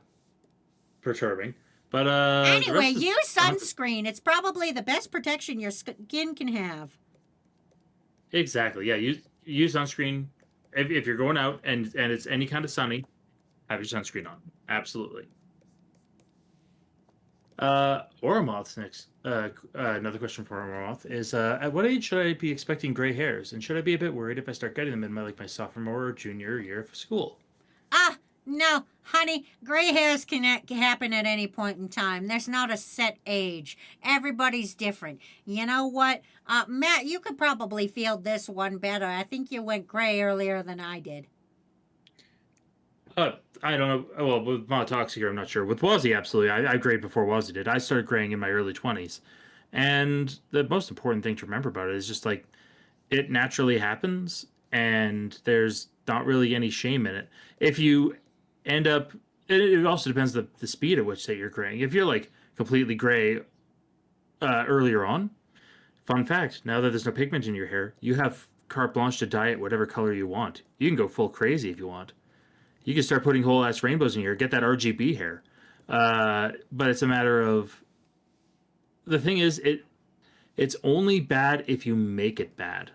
Speaker 4: perturbing, but
Speaker 3: anyway, use sunscreen. It's probably the best protection your skin can have.
Speaker 4: Exactly. Yeah, use sunscreen. If you're going out and it's any kind of sunny, have your sunscreen on. Absolutely. Oromoth's next. Another question for Oromoth is, at what age should I be expecting gray hairs? And should I be a bit worried if I start getting them in my sophomore or junior year of school?
Speaker 3: No, honey, gray hairs can happen at any point in time. There's not a set age. Everybody's different. You know what? Matt, you could probably field this one better. I think you went gray earlier than I did.
Speaker 4: I don't know. Well, with Toxicure's, I'm not sure. With Wazzy, absolutely. I grayed before Wazzy did. I started graying in my early 20s. And the most important thing to remember about it is just like, it naturally happens, and there's not really any shame in it. If you end up, it also depends the speed at which that you're graying. If you're like completely gray earlier on. Fun fact: now that there's no pigment in your hair, you have carte blanche to dye it whatever color you want. You can go full crazy if you want. You can start putting whole ass rainbows in your hair, get that RGB hair. But it's a matter of the thing is it's only bad if you make it bad.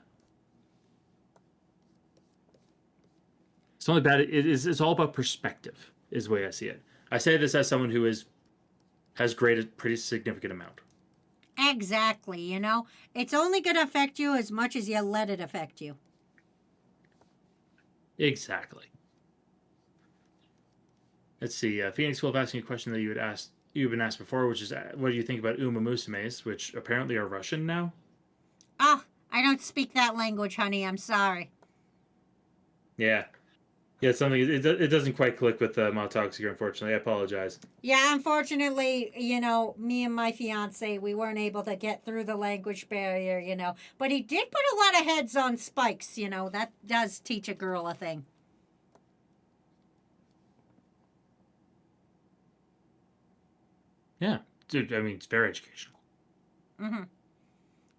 Speaker 4: It's only bad. It's all about perspective, is the way I see it. I say this as someone who has graded a pretty significant amount.
Speaker 3: Exactly, you know? It's only going to affect you as much as you let it affect you.
Speaker 4: Exactly. Let's see. Phoenix Wolf asking a question that you've been asked before, which is, what do you think about Musumes, which apparently are Russian now?
Speaker 3: Oh, I don't speak that language, honey. I'm sorry.
Speaker 4: Yeah. Yeah, something it doesn't quite click with Toxicure, unfortunately. I apologize.
Speaker 3: Yeah, unfortunately, you know, me and my fiance, we weren't able to get through the language barrier, you know. But he did put a lot of heads on spikes, you know. That does teach a girl a thing.
Speaker 4: Yeah. Dude, I mean, it's very educational.
Speaker 3: Mm-hmm.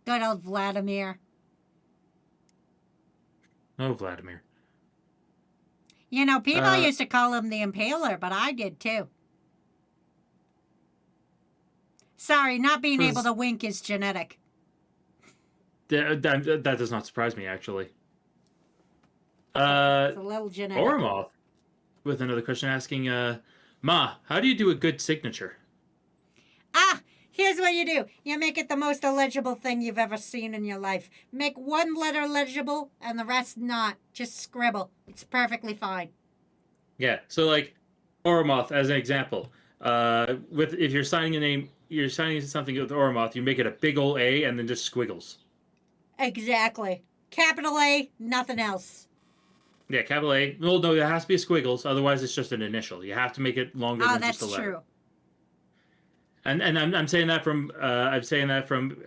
Speaker 3: Good old Vladimir.
Speaker 4: Oh, Vladimir.
Speaker 3: You know, people used to call him the Impaler, but I did too. Sorry, not being able to wink is genetic.
Speaker 4: That does not surprise me, actually.
Speaker 3: It's a little genetic.
Speaker 4: Oromoth with another question asking, Ma, how do you do a good signature?
Speaker 3: Ah, here's what you do. You make it the most illegible thing you've ever seen in your life. Make one letter legible and the rest not. Just scribble. It's perfectly fine.
Speaker 4: Yeah, so like Oromoth as an example. If you're signing a name, you're signing something with Oromoth, you make it a big old A and then just squiggles.
Speaker 3: Exactly. Capital A, nothing else.
Speaker 4: Yeah, capital A. Well, no, there has to be a squiggles, otherwise it's just an initial. You have to make it longer than just a letter.
Speaker 3: True.
Speaker 4: And I'm saying that from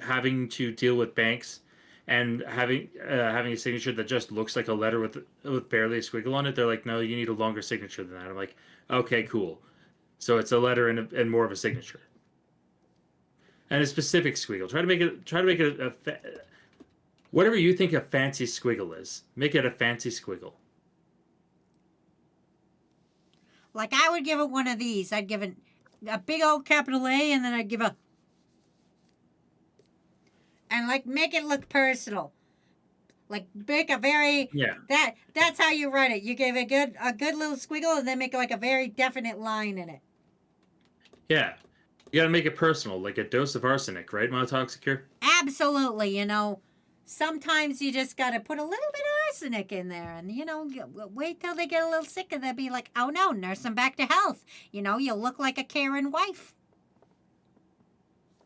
Speaker 4: having to deal with banks and having a signature that just looks like a letter with barely a squiggle on it. They're like, no, you need a longer signature than that. I'm like, okay, cool. So it's a letter and more of a signature and a specific squiggle. Try to make it whatever you think a fancy squiggle is. Make it a fancy squiggle.
Speaker 3: Like I would give it one of these. I'd give it a big old capital A, and then I'd give and like make it look personal. Like make a very that's how you write it. You give a good little squiggle and then make like a very definite line in it.
Speaker 4: Yeah. You gotta make it personal, like a dose of arsenic, right, Toxicure?
Speaker 3: Absolutely, you know. Sometimes you just gotta put a little bit of arsenic in there and, you know, wait till they get a little sick and they'll be like, oh no, nurse them back to health. You know, you'll look like a Karen wife.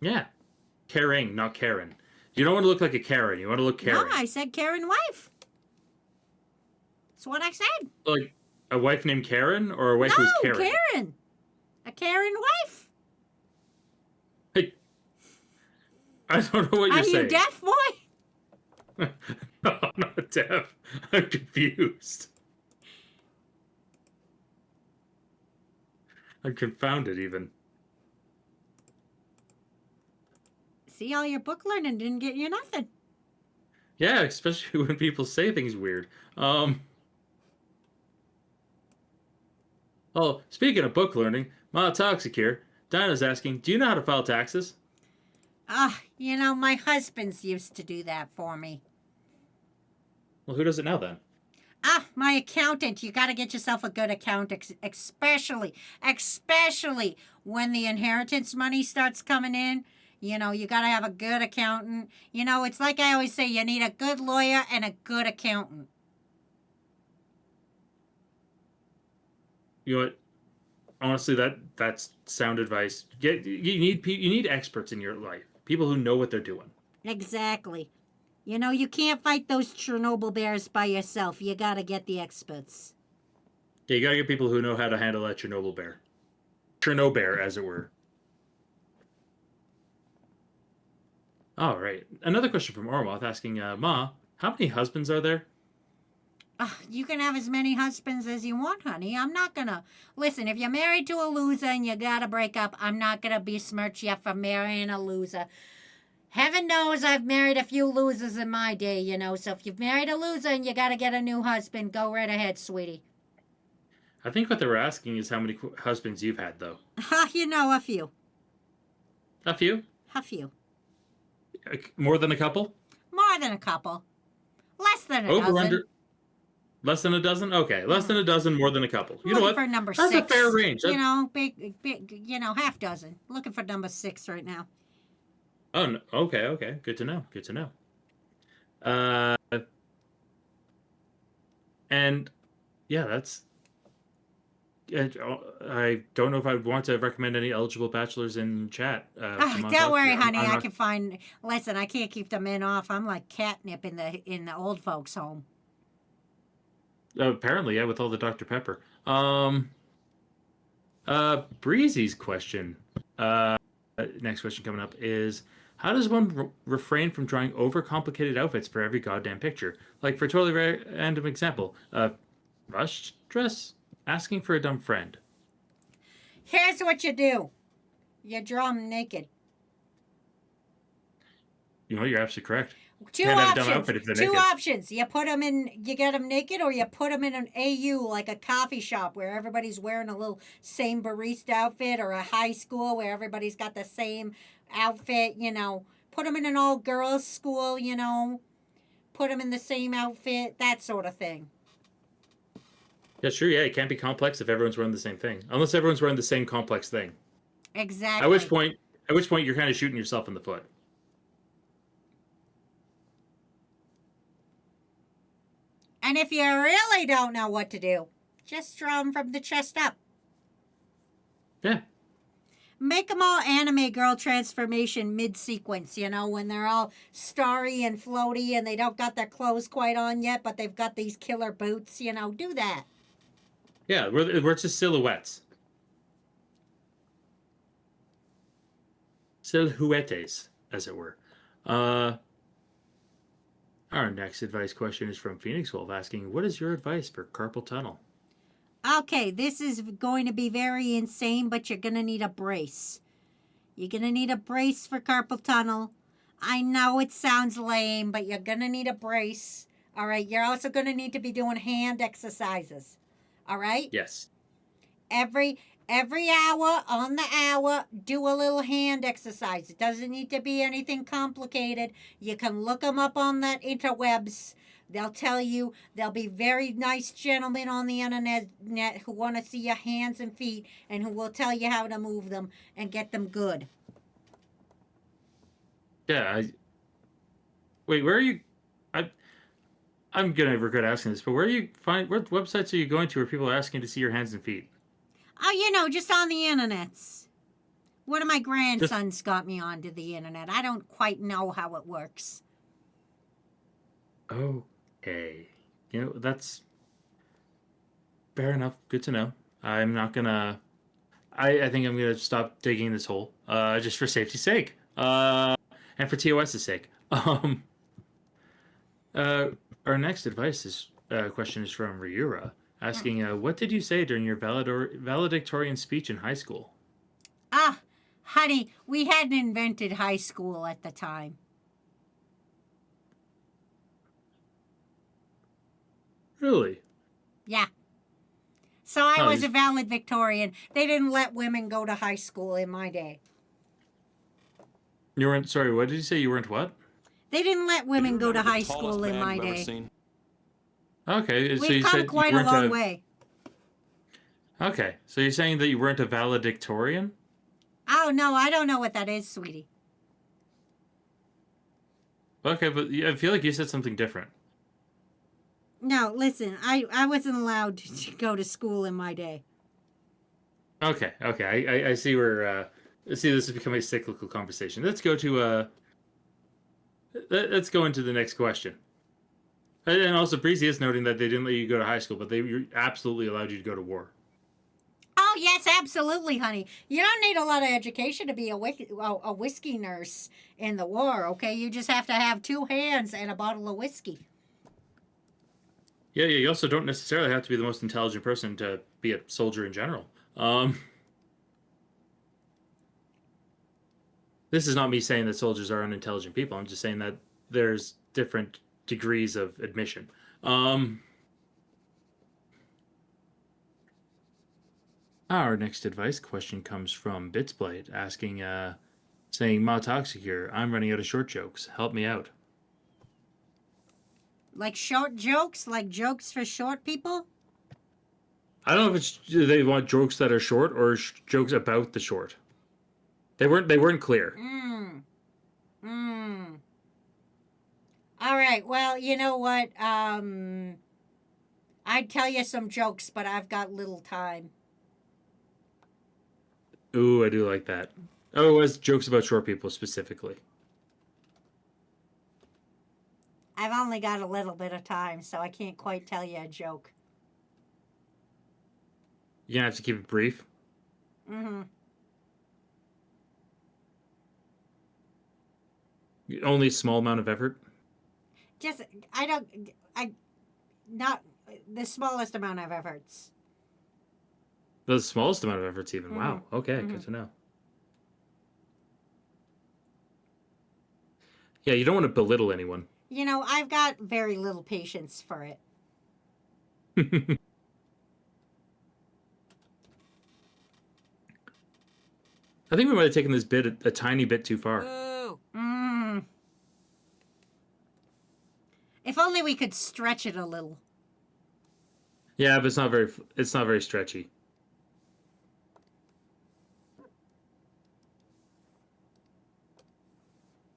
Speaker 4: Yeah. Caring, not Karen. You don't want to look like a Karen. You want to look Karen.
Speaker 3: No, I said Karen wife. That's what I said.
Speaker 4: Like a wife named Karen or a wife who's Karen?
Speaker 3: No, Karen. A Karen wife.
Speaker 4: Hey, I don't know what you're saying.
Speaker 3: Are you deaf, boy?
Speaker 4: No, I'm not deaf. I'm confused. I'm confounded even.
Speaker 3: See, all your book learning didn't get you nothing.
Speaker 4: Yeah, especially when people say things weird. Oh, speaking of book learning, Toxicure, Dinah's asking, do you know how to file taxes?
Speaker 3: You know, my husband's used to do that for me.
Speaker 4: Well, who does it now then?
Speaker 3: My accountant. You got to get yourself a good accountant, especially when the inheritance money starts coming in. You know, you got to have a good accountant. You know, it's like I always say, you need a good lawyer and a good accountant.
Speaker 4: You know what? Honestly, that's sound advice. You need experts in your life. People who know what they're doing.
Speaker 3: Exactly. You know, you can't fight those Chernobyl bears by yourself. You got to get the experts.
Speaker 4: Yeah, you got to get people who know how to handle that Chernobyl bear. Chernobyl, as it were. All right. Another question from Ormoth asking, Ma, how many husbands are there?
Speaker 3: You can have as many husbands as you want, honey. I'm not gonna... Listen, if you're married to a loser and you gotta break up, I'm not gonna besmirch you for marrying a loser. Heaven knows I've married a few losers in my day, you know. So if you've married a loser and you got to get a new husband, go right ahead, sweetie.
Speaker 4: I think what they were asking is how many husbands you've had, though.
Speaker 3: Ha, you know, a few.
Speaker 4: A few?
Speaker 3: A few.
Speaker 4: More than a couple?
Speaker 3: More than a couple. Less than a
Speaker 4: Over,
Speaker 3: dozen.
Speaker 4: under? Less than a dozen? Okay, less than a dozen, more than a couple. You know
Speaker 3: Looking
Speaker 4: what?
Speaker 3: for number
Speaker 4: That's
Speaker 3: 6.
Speaker 4: a fair range.
Speaker 3: You know, big, you know, half dozen. Looking for number 6 right now.
Speaker 4: Oh, no. Okay. Good to know. And yeah, that's. I don't know if I would want to recommend any eligible bachelors in chat.
Speaker 3: Don't worry, honey. I can find. Listen, I can't keep the men off. I'm like catnip in the old folks' home.
Speaker 4: Apparently, yeah, with all the Dr. Pepper. Breezy's question. Next question coming up is: how does one refrain from drawing overcomplicated outfits for every goddamn picture? Like for a totally random example, rushed dress, asking for a dumb friend.
Speaker 3: Here's what you do. You draw them naked.
Speaker 4: You know, you're absolutely correct.
Speaker 3: Two
Speaker 4: Can't have a dumb outfit if
Speaker 3: options.
Speaker 4: they're
Speaker 3: Two
Speaker 4: naked.
Speaker 3: options. You put them in. You get them naked, or you put them in an AU like a coffee shop where everybody's wearing a little same barista outfit, or a high school where everybody's got the same outfit. You know, put them in an all girls school. You know, put them in the same outfit. That sort of thing.
Speaker 4: Yeah, sure. Yeah, it can't be complex if everyone's wearing the same thing, unless everyone's wearing the same complex thing.
Speaker 3: Exactly.
Speaker 4: At which point you're kind of shooting yourself in the foot.
Speaker 3: And if you really don't know what to do, just draw them from the chest up.
Speaker 4: Yeah.
Speaker 3: Make them all anime girl transformation mid-sequence, you know, when they're all starry and floaty and they don't got their clothes quite on yet, but they've got these killer boots, you know, do that.
Speaker 4: Yeah, where it's just silhouettes. Silhouettes, as it were. Our next advice question is from Phoenix Wolf asking, what is your advice for carpal tunnel?
Speaker 3: Okay, this is going to be very insane, but you're going to need a brace. You're going to need a brace for carpal tunnel. I know it sounds lame, but you're going to need a brace. All right, you're also going to need to be doing hand exercises. All right?
Speaker 4: Yes.
Speaker 3: Every hour on the hour, do a little hand exercise. It doesn't need to be anything complicated. You can look them up on that interwebs. They'll tell you. There'll be very nice gentlemen on the internet who want to see your hands and feet and who will tell you how to move them and get them good.
Speaker 4: Yeah. Wait, where are you? I'm gonna regret asking this, but what websites are you going to where people are asking to see your hands and feet?
Speaker 3: Oh, you know, just on the internets. One of my grandsons got me onto the internet. I don't quite know how it works.
Speaker 4: Okay. You know, that's fair enough. Good to know. I'm not gonna. I think I'm gonna stop digging this hole. Just for safety's sake. And for TOS's sake. Our next question is from Ryura, asking, what did you say during your valedictorian speech in high school?
Speaker 3: Ah, honey, we hadn't invented high school at the time.
Speaker 4: Really?
Speaker 3: Yeah. So I was a valedictorian. They didn't let women go to high school in my day.
Speaker 4: You weren't. Sorry, what did you say? You weren't what?
Speaker 3: They didn't let women go to
Speaker 5: The
Speaker 3: high
Speaker 5: tallest
Speaker 3: school in
Speaker 5: man
Speaker 3: my
Speaker 5: you've ever
Speaker 3: day.
Speaker 5: seen?
Speaker 4: Okay, so
Speaker 3: We've
Speaker 4: you
Speaker 3: come
Speaker 4: said
Speaker 3: quite
Speaker 4: you
Speaker 3: a
Speaker 4: weren't
Speaker 3: long way.
Speaker 4: Okay, so you're saying that you weren't a valedictorian?
Speaker 3: Oh, no, I don't know what that is, sweetie.
Speaker 4: Okay, but I feel like you said something different.
Speaker 3: No, listen, I wasn't allowed to go to school in my day.
Speaker 4: Okay. I see where. See, this is becoming a cyclical conversation. Let's go to. Let's go into the next question. And also, Breezy is noting that they didn't let you go to high school, but they absolutely allowed you to go to war.
Speaker 3: Oh, yes, absolutely, honey. You don't need a lot of education to be a whiskey nurse in the war, okay? You just have to have 2 hands and a bottle of whiskey.
Speaker 4: Yeah. You also don't necessarily have to be the most intelligent person to be a soldier in general. this is not me saying that soldiers are unintelligent people. I'm just saying that there's different degrees of admission. Our next advice question comes from Bitsblade asking, saying, Ma Toxicure, I'm running out of short jokes. Help me out.
Speaker 3: Like short jokes? Like jokes for short people?
Speaker 4: I don't know if it's they want jokes that are short or jokes about the short. They weren't clear.
Speaker 3: All right. Well, you know what? I'd tell you some jokes, but I've got little time.
Speaker 4: Ooh, I do like that. Oh, it was jokes about short people specifically.
Speaker 3: I've only got a little bit of time, so I can't quite tell you a joke.
Speaker 4: You're gonna have to keep it brief. Only a small amount of effort.
Speaker 3: Not the smallest amount of efforts.
Speaker 4: The smallest amount of efforts, even. Wow. Okay, good to know. Yeah, you don't want to belittle anyone.
Speaker 3: You know, I've got very little patience for it.
Speaker 4: I think we might have taken this bit a tiny bit too far.
Speaker 3: If only we could stretch it a little.
Speaker 4: Yeah, but it's not very stretchy.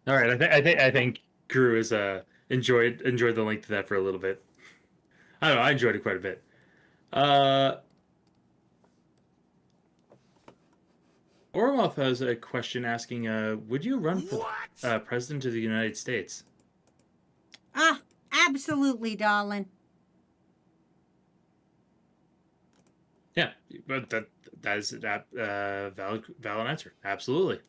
Speaker 4: All right, I think Drew has enjoyed the length of that for a little bit. I don't know, I enjoyed it quite a bit. Orloff has a question asking, would you run for president of the United States?
Speaker 3: Absolutely, darling.
Speaker 4: Yeah, but that is a valid answer. Absolutely.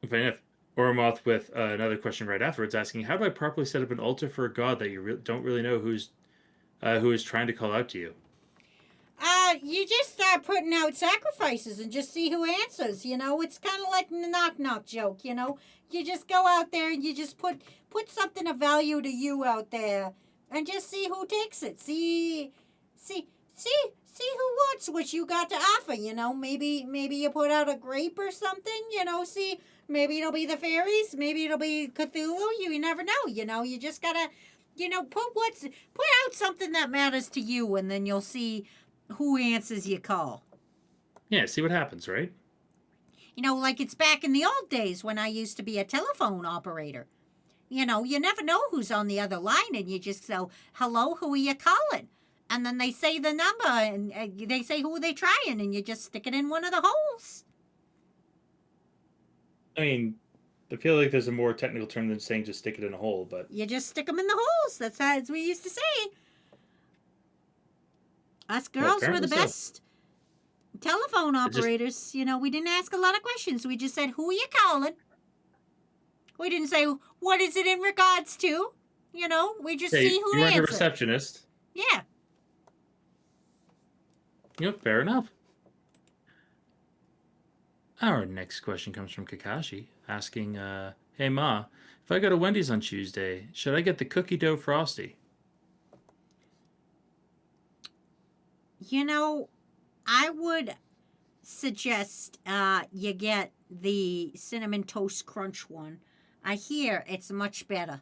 Speaker 4: Funny enough, Oromoth with another question right afterwards asking, how do I properly set up an altar for a god that you don't really know who is trying to call out to you?
Speaker 3: You just start putting out sacrifices and just see who answers. You know, it's kind of like the knock-knock joke. You know, you just go out there and you just put something of value to you out there, and just see who takes it. See who wants what you got to offer. You know, maybe you put out a grape or something. You know, see, maybe it'll be the fairies, maybe it'll be Cthulhu. You never know. You know, you just gotta, you know, put out something that matters to you, and then you'll see who answers your call.
Speaker 4: Yeah, see what happens, right?
Speaker 3: You know, like it's back in the old days when I used to be a telephone operator. You know, you never know who's on the other line, and you just go, hello, who are you calling? And then they say the number, and they say who are they trying, and you just stick it in one of the holes.
Speaker 4: I mean, I feel like there's a more technical term than saying just stick it in a hole, but...
Speaker 3: You just stick them in the holes. That's how we used to say. Us girls were the best telephone operators. You know, we didn't ask a lot of questions. We just said, who are you calling? We didn't say, what is it in regards to? You know, we just see who answers.
Speaker 4: You weren't a receptionist.
Speaker 3: Yeah.
Speaker 4: Yep, fair enough. Our next question comes from Kakashi, asking, hey Ma, if I go to Wendy's on Tuesday, should I get the cookie dough frosty?
Speaker 3: You know, I would suggest you get the Cinnamon Toast Crunch one. I hear it's much better.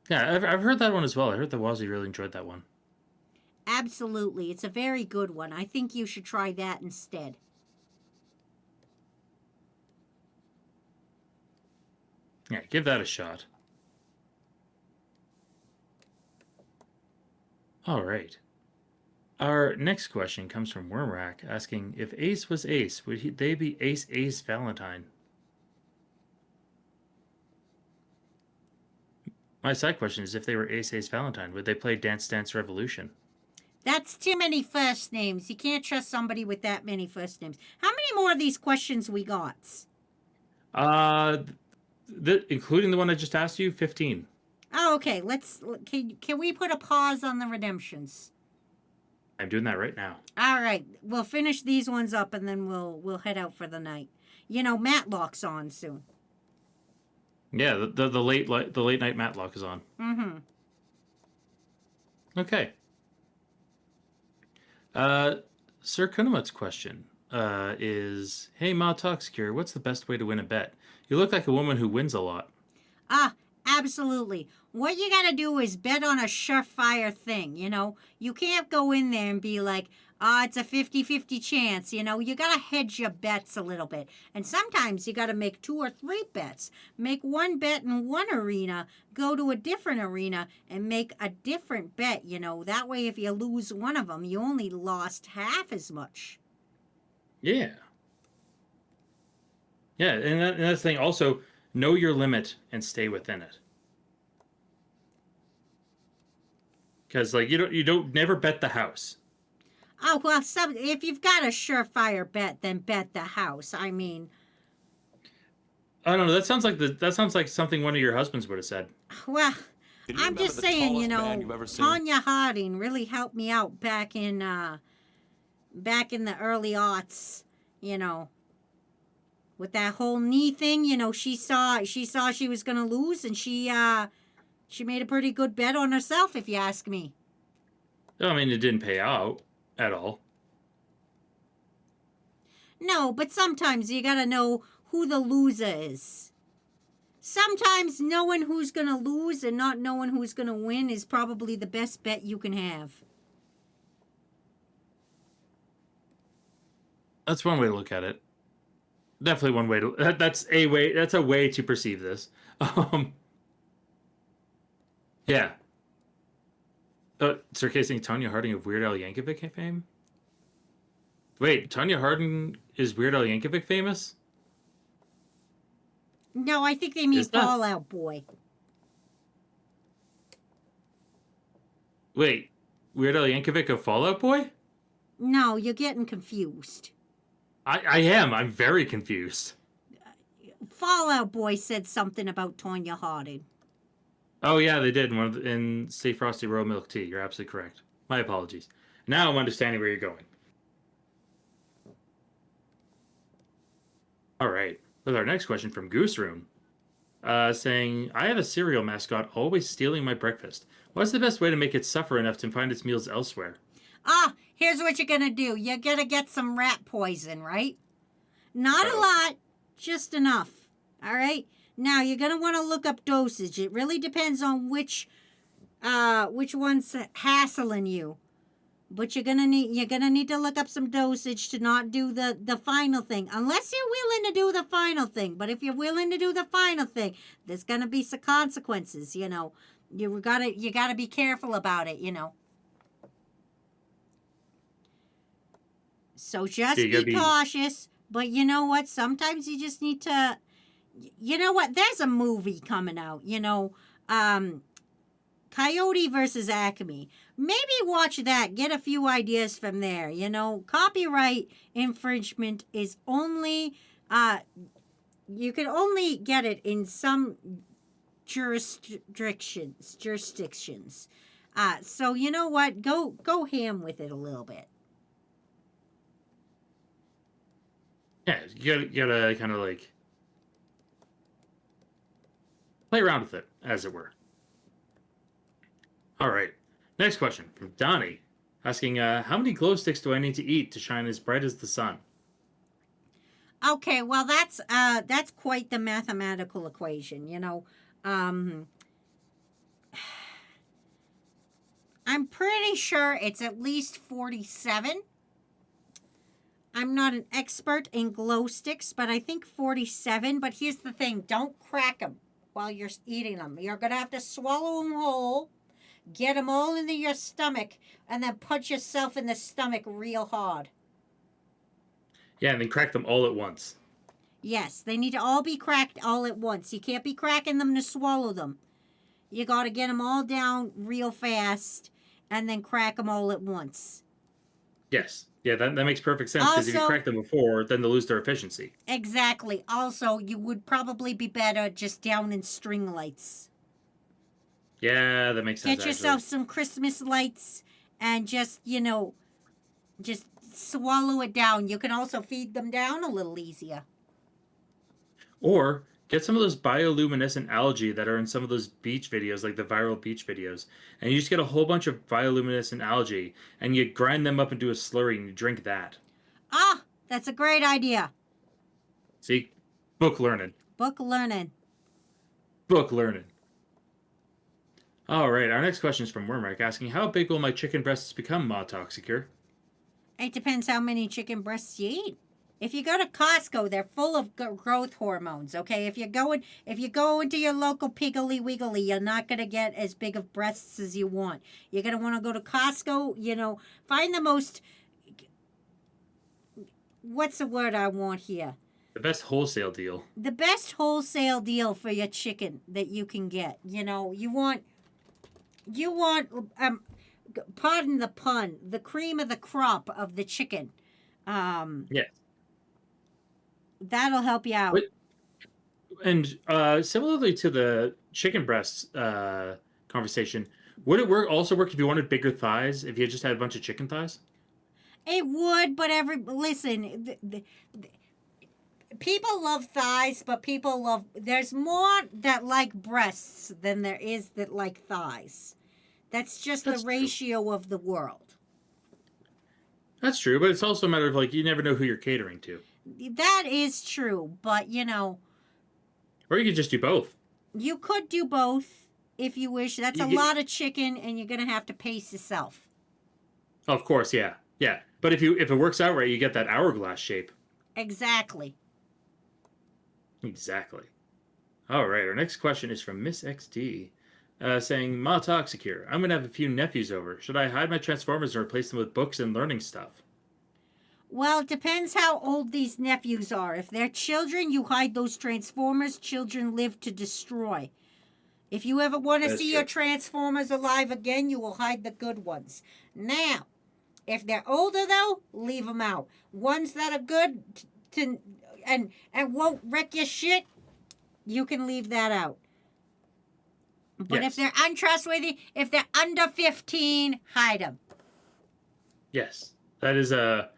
Speaker 4: Yeah, I've heard that one as well. I heard that Wazzy really enjoyed that one.
Speaker 3: Absolutely. It's a very good one. I think you should try that instead.
Speaker 4: Yeah, give that a shot. All right. Our next question comes from Wormrack, asking, if Ace was Ace, would they be Ace Valentine? My side question is, if they were Ace Valentine, would they play Dance Dance Revolution?
Speaker 3: That's too many first names. You can't trust somebody with that many first names. How many more of these questions we got?
Speaker 4: Including the one I just asked you, 15.
Speaker 3: Oh, okay. Can we put a pause on the redemptions?
Speaker 4: I'm doing that right now.
Speaker 3: All right, we'll finish these ones up and then we'll head out for the night. You know, Matlock's on soon.
Speaker 4: Yeah, the late night Matlock is on.
Speaker 3: Mm-hmm.
Speaker 4: Okay. Sir Kunamat's question is, "Hey Ma Toxicure, what's the best way to win a bet? You look like a woman who wins a lot."
Speaker 3: Ah, absolutely. What you gotta do is bet on a surefire thing, you know? You can't go in there and be like, it's a 50-50 chance, you know? You gotta hedge your bets a little bit. And sometimes you gotta make 2 or 3 bets. Make one bet in one arena, go to a different arena, and make a different bet, you know? That way, if you lose one of them, you only lost half as much.
Speaker 4: Yeah. Yeah, and that's the thing. Also, know your limit and stay within it. Because like you don't never bet the house.
Speaker 3: Oh, well, if you've got a surefire bet, then bet the house. I mean,
Speaker 4: I don't know. That sounds like something one of your husbands would have said.
Speaker 3: well,
Speaker 5: Can you
Speaker 3: I'm
Speaker 5: remember
Speaker 3: just
Speaker 5: the
Speaker 3: saying, you
Speaker 5: tallest man
Speaker 3: know,
Speaker 5: you've ever seen?
Speaker 3: Tanya Harding really helped me out back in the early aughts, you know, with that whole knee thing. You know, she saw she was gonna lose, and she made a pretty good bet on herself, if you ask me.
Speaker 4: I mean, it didn't pay out at all.
Speaker 3: No, but sometimes you gotta know who the loser is. Sometimes knowing who's gonna lose and not knowing who's gonna win is probably the best bet you can have.
Speaker 4: That's one way to look at it. Definitely one way to. That's a way. That's a way to perceive this. Yeah. Surcasing Tanya Harding of Weird Al Yankovic fame? Wait, Tanya Harding is Weird Al Yankovic famous?
Speaker 3: No, I think they mean
Speaker 4: Is that-
Speaker 3: Fallout Boy.
Speaker 4: Wait, Weird Al Yankovic of Fallout Boy?
Speaker 3: No, you're getting confused.
Speaker 4: I am. I'm very confused.
Speaker 3: Fallout Boy said something about Tanya Harding.
Speaker 4: Oh yeah, they did in Stay Frosty Royal Milk Tea. You're absolutely correct. My apologies. Now I'm understanding where you're going. All right. With our next question from Goose Room, saying, "I have a cereal mascot always stealing my breakfast. What's the best way to make it suffer enough to find its meals elsewhere?"
Speaker 3: Here's what you're gonna do. You're gonna get some rat poison, right? Not a lot, just enough. All right. Now you're gonna want to look up dosage. It really depends on which one's hassling you. But you're gonna need to look up some dosage to not do the final thing, unless you're willing to do the final thing. But if you're willing to do the final thing, there's gonna be some consequences. You know, you gotta be careful about it. You know. So just be cautious. But you know what? Sometimes you just need to. You know what? There's a movie coming out. You know, Coyote versus Acme. Maybe watch that. Get a few ideas from there. You know, copyright infringement is only you can only get it in some jurisdictions. So you know what? Go ham with it a little bit.
Speaker 4: Yeah, you gotta kind of like play around with it, as it were. All right. Next question from Donnie, asking, "How many glow sticks do I need to eat to shine as bright as the sun?"
Speaker 3: Okay, well that's quite the mathematical equation, you know. I'm pretty sure it's at least 47. I'm not an expert in glow sticks, but I think 47. But here's the thing, don't crack them while you're eating them. You're going to have to swallow them whole, get them all into your stomach, and then punch yourself in the stomach real hard.
Speaker 4: Yeah, and then crack them all at once.
Speaker 3: Yes, they need to all be cracked all at once. You can't be cracking them to swallow them. You got to get them all down real fast and then crack them all at once.
Speaker 4: Yes. Yeah, that makes perfect sense, because if you crack them before, then they'll lose their efficiency.
Speaker 3: Exactly. Also, you would probably be better just down in string lights.
Speaker 4: Yeah, that makes sense.
Speaker 3: Get yourself some Christmas lights and just, you know, Just swallow it down. You can also feed them down a little easier.
Speaker 4: Or get some of those bioluminescent algae that are in some of those beach videos, like the viral beach videos, and you just get a whole bunch of bioluminescent algae, and you grind them up into a slurry and you drink that.
Speaker 3: Ah, that's a great idea.
Speaker 4: See, book learning.
Speaker 3: Book learning.
Speaker 4: Book learning. All right, our next question is from Wormrack asking, how big will my chicken breasts become, Ma Toxicure?
Speaker 3: It depends how many chicken breasts you eat. If you go to Costco, they're full of growth hormones. Okay, if you go into your local Piggly Wiggly, you're not gonna get as big of breasts as you want. You're gonna want to go to Costco. Find the most. What's the word I want here?
Speaker 4: The best wholesale deal.
Speaker 3: The best wholesale deal for your chicken that you can get. You want. Pardon the pun. The cream of the crop of the chicken.
Speaker 4: Yes.
Speaker 3: That'll help you out.
Speaker 4: And similarly to the chicken breasts conversation, would it also work if you wanted bigger thighs? If you just had a bunch of chicken thighs?
Speaker 3: It would, but listen, people love thighs, but there's more that like breasts than there is that like thighs. That's just the ratio of the world.
Speaker 4: That's true, but it's also a matter of you never know who you're catering to.
Speaker 3: That is true, but
Speaker 4: Or you could just do both.
Speaker 3: You could do both if you wish. That's a lot of chicken, and you're gonna have to pace yourself.
Speaker 4: Of course, yeah. Yeah. But if it works out right, you get that hourglass shape.
Speaker 3: Exactly.
Speaker 4: Exactly. All right, our next question is from Miss XD, saying, Ma Toxicure, I'm going to have a few nephews over. Should I hide my Transformers and replace them with books and learning stuff?
Speaker 3: Well, it depends how old these nephews are. If they're children, you hide those Transformers. Children live to destroy. If you ever want to see your Transformers alive again, you will hide the good ones. Now, if they're older, though, leave them out. Ones that are good and won't wreck your shit, you can leave that out. But if they're untrustworthy, if they're under 15, hide them.
Speaker 4: Yes, that is a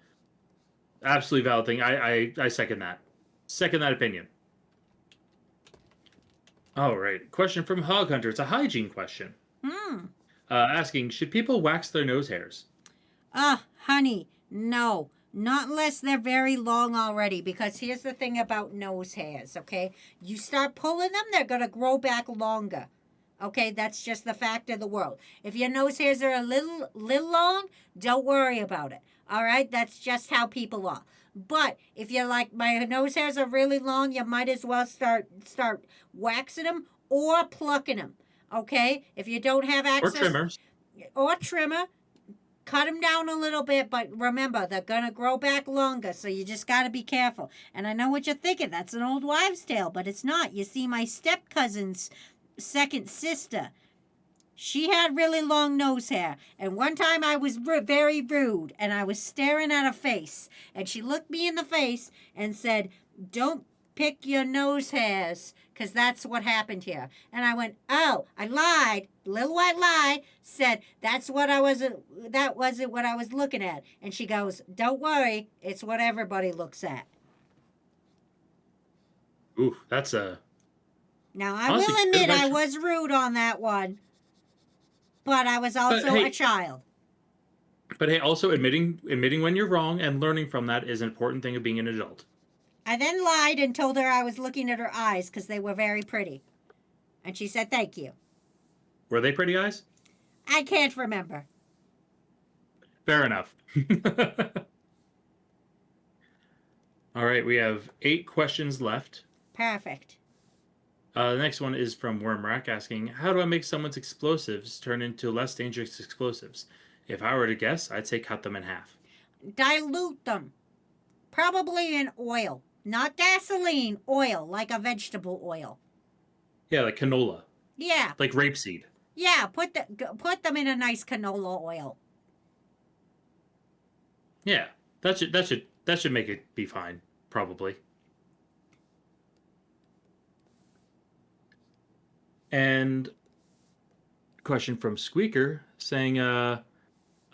Speaker 4: absolutely valid thing. I second that. Second that opinion. All right. Question from Hog Hunter. It's a hygiene question. Asking, should people wax their nose hairs?
Speaker 3: Honey, no. Not unless they're very long already, because here's the thing about nose hairs, okay? You start pulling them, they're going to grow back longer. Okay, that's just the fact of the world. If your nose hairs are a little long, don't worry about it. All right, that's just how people are. But if you're like, my nose hairs are really long, you might as well start waxing them or plucking them. Okay, if you don't have access, or trimmer, cut them down a little bit. But remember, they're gonna grow back longer, so you just gotta be careful. And I know what you're thinking. That's an old wives' tale, but it's not. You see, my step cousin's second sister, she had really long nose hair, and one time I was very rude, and I was staring at her face, and she looked me in the face and said, "Don't pick your nose hairs, because that's what happened here." And I went, "Oh, I lied, little white lie," said, that wasn't what I was looking at. And she goes, "Don't worry, it's what everybody looks at."
Speaker 4: Ooh, that's a...
Speaker 3: Now, I will admit I was rude on that one, but I was also a child.
Speaker 4: But hey, also admitting when you're wrong and learning from that is an important thing of being an adult.
Speaker 3: I then lied and told her I was looking at her eyes because they were very pretty. And she said, "Thank you."
Speaker 4: Were they pretty eyes?
Speaker 3: I can't remember.
Speaker 4: Fair enough. All right, we have 8 questions left.
Speaker 3: Perfect.
Speaker 4: The next one is from Wormrack asking, how do I make someone's explosives turn into less dangerous explosives? If I were to guess, I'd say cut them in half.
Speaker 3: Dilute them. Probably in oil. Not gasoline, oil, like a vegetable oil.
Speaker 4: Yeah, like canola.
Speaker 3: Yeah.
Speaker 4: Like rapeseed.
Speaker 3: Yeah, put them in a nice canola oil.
Speaker 4: Yeah, that should make it be fine, probably. And question from Squeaker saying,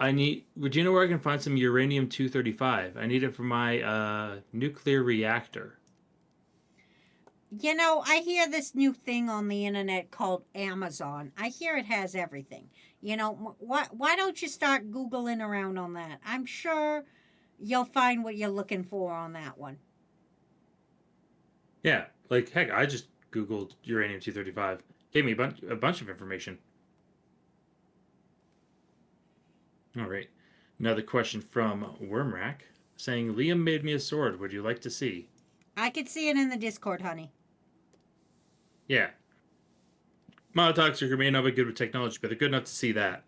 Speaker 4: Would you know where I can find some uranium-235? I need it for my nuclear reactor.
Speaker 3: You know, I hear this new thing on the internet called Amazon. I hear it has everything. You know, why don't you start Googling around on that? I'm sure you'll find what you're looking for on that one.
Speaker 4: Yeah, like heck, I just Googled uranium-235. Gave me a bunch of information. All right. Another question from Wormrack saying, Liam made me a sword. Would you like to see?
Speaker 3: I could see it in the Discord, honey.
Speaker 4: Yeah. Monotoxic may not be good with technology, but they're good enough to see that.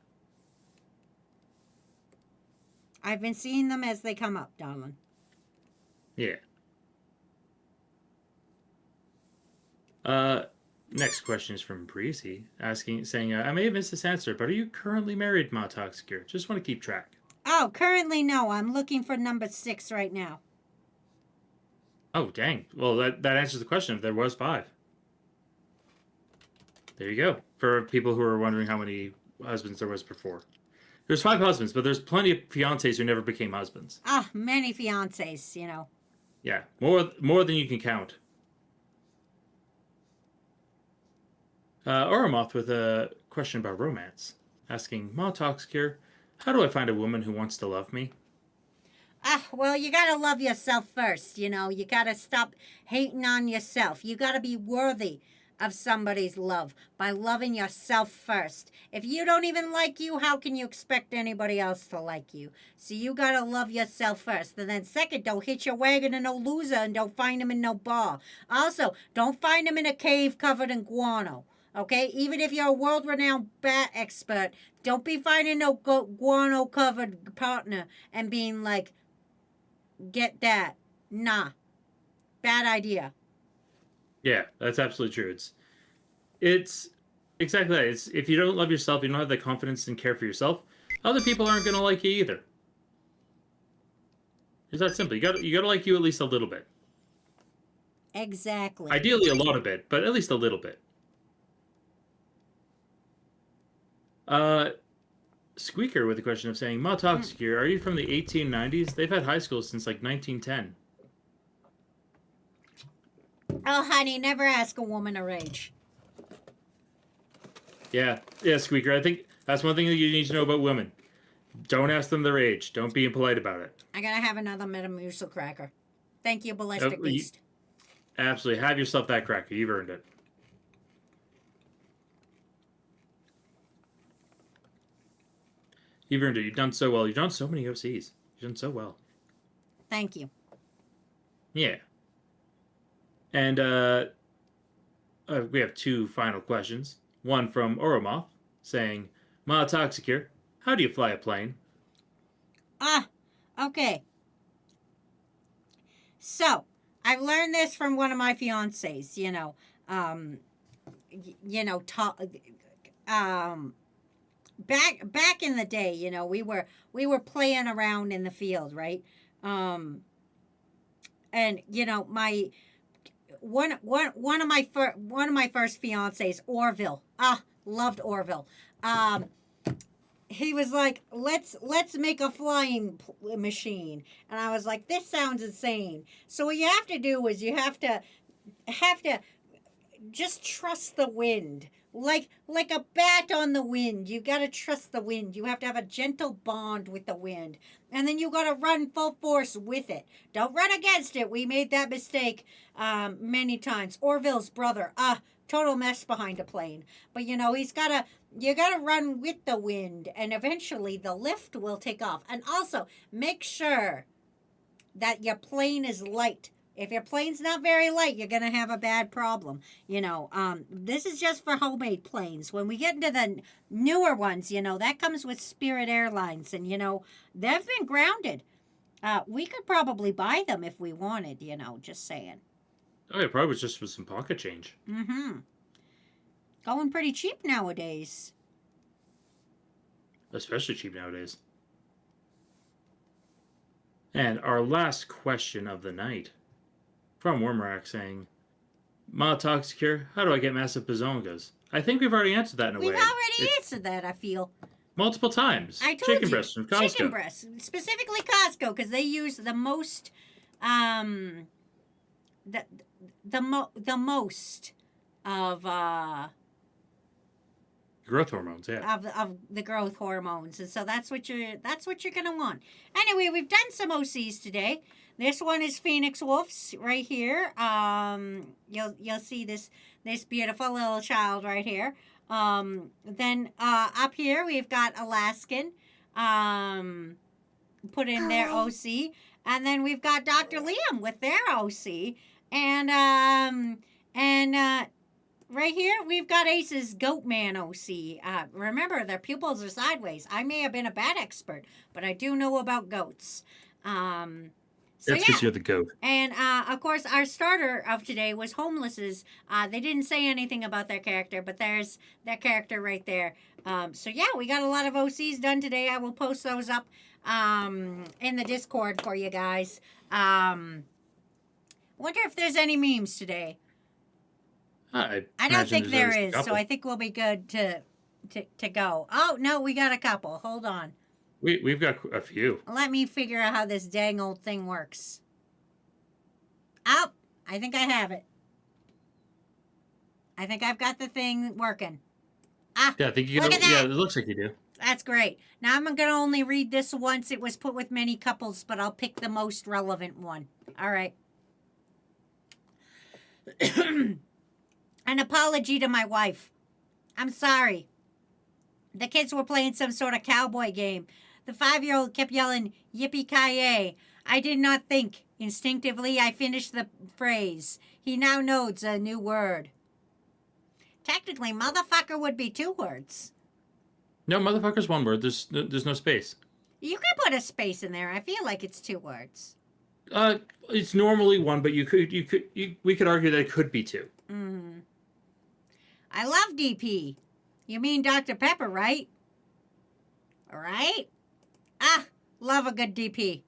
Speaker 3: I've been seeing them as they come up, darling.
Speaker 4: Yeah. Next question is from Breezy, saying, I may have missed this answer, but are you currently married, Monotoxicure? Just want to keep track.
Speaker 3: Oh, currently no. I'm looking for number 6 right now.
Speaker 4: Oh, dang. Well, that answers the question. If there was 5. There you go. For people who are wondering how many husbands there was before. There's 5 husbands, but there's plenty of fiancés who never became husbands.
Speaker 3: Ah, many fiancés, you know.
Speaker 4: Yeah, more than you can count. Oromoth with a question about romance, asking, Monotoxicure, how do I find a woman who wants to love me?
Speaker 3: Ah, well, you gotta love yourself first, you know. You gotta stop hating on yourself. You gotta be worthy of somebody's love by loving yourself first. If you don't even like you, how can you expect anybody else to like you? So you gotta love yourself first. And then second, don't hitch your wagon to no loser and don't find him in no bar. Also, don't find him in a cave covered in guano. Okay? Even if you're a world-renowned bat expert, don't be finding no guano-covered partner and being like, get that. Nah. Bad idea.
Speaker 4: Yeah, that's absolutely true. It's exactly that. It's if you don't love yourself, you don't have the confidence and care for yourself, other people aren't gonna like you either. It's that simple. You gotta like you at least a little bit.
Speaker 3: Exactly.
Speaker 4: Ideally a lot of it, but at least a little bit. Squeaker with a question of saying, Monotoxicure, are you from the 1890s? They've had high school since like 1910.
Speaker 3: Oh, honey, never ask a woman her age.
Speaker 4: Yeah, Squeaker. I think that's one thing that you need to know about women. Don't ask them their age. Don't be impolite about it.
Speaker 3: I gotta have another Metamucil cracker. Thank you, Ballistic
Speaker 4: Oh,
Speaker 3: Beast.
Speaker 4: Absolutely. Have yourself that cracker. You've earned it. You've earned it. You've done so well. You've done so many OCs. You've done so well.
Speaker 3: Thank you.
Speaker 4: Yeah. And we have 2 final questions. One from Oromoth, saying, Monotoxicure, how do you fly a plane?
Speaker 3: Ah, okay. So, I learned this from one of my fiancés, back in the day, we were playing around in the field, right? And my one of my first fiancés, Orville. Ah, loved Orville. He was like, let's make a flying machine, and I was like, this sounds insane. So what you have to do is you have to just trust the wind. Like a bat on the wind. You got to trust the wind. You have to have a gentle bond with the wind. And then you got to run full force with it. Don't run against it. We made that mistake many times. Orville's brother. Total mess behind a plane. But you got to run with the wind. And eventually the lift will take off. And also make sure that your plane is light. If your plane's not very light, you're going to have a bad problem. This is just for homemade planes. When we get into the newer ones, that comes with Spirit Airlines. And, they've been grounded. We could probably buy them if we wanted, just saying.
Speaker 4: Oh, yeah, probably just with some pocket change.
Speaker 3: Mm-hmm. Going pretty cheap nowadays.
Speaker 4: Especially cheap nowadays. And our last question of the night. From Wormrack saying, Monotoxicure, how do I get massive bazongas? I think we've already answered that in a way.
Speaker 3: We've already answered that, I feel.
Speaker 4: multiple times.
Speaker 3: I told
Speaker 4: Chicken
Speaker 3: you.
Speaker 4: breasts from Costco.
Speaker 3: Chicken breasts, specifically Costco, because they use the most, the most of
Speaker 4: Growth hormones, yeah.
Speaker 3: of the growth hormones, and so that's what you're gonna want. Anyway, we've done some OCs today. This one is Phoenix Wolves right here. You'll see this beautiful little child right here. Then up here we've got Alaskan. Put in their OC, and then we've got Dr. Liam with their OC, and right here we've got Ace's Goatman OC. Remember, their pupils are sideways. I may have been a bad expert, but I do know about goats. So
Speaker 4: That's because you're the goat.
Speaker 3: and of course, our starter of today was Homelesses. They didn't say anything about their character, but there's their character right there. So yeah, we got a lot of OCs done today. I will post those up in the Discord for you guys. Wonder if there's any memes today.
Speaker 4: I
Speaker 3: don't think there
Speaker 4: there's
Speaker 3: is, so I think we'll be good to go. Oh no, we got a couple. Hold on.
Speaker 4: We've got a few.
Speaker 3: Let me figure out how this dang old thing works. Oh, I think I have it. I think I've got the thing working. Ah,
Speaker 4: Yeah, I think you
Speaker 3: look
Speaker 4: do.
Speaker 3: at that.
Speaker 4: Yeah, it looks like you do.
Speaker 3: That's great. Now I'm going to only read this once. It was put with many couples, but I'll pick the most relevant one. All right. An apology to my wife. I'm sorry. The kids were playing some sort of cowboy game. The 5-year-old kept yelling, "Yippee-ki-yay." I did not think. Instinctively, I finished the phrase. He now knows a new word. Technically, motherfucker would be 2 words.
Speaker 4: No, motherfucker's one word. There's no space.
Speaker 3: You could put a space in there. I feel like it's 2 words.
Speaker 4: It's normally one, but we could argue that it could be 2.
Speaker 3: Mm. I love DP. You mean Dr. Pepper, right? All right? Ah, love a good DP.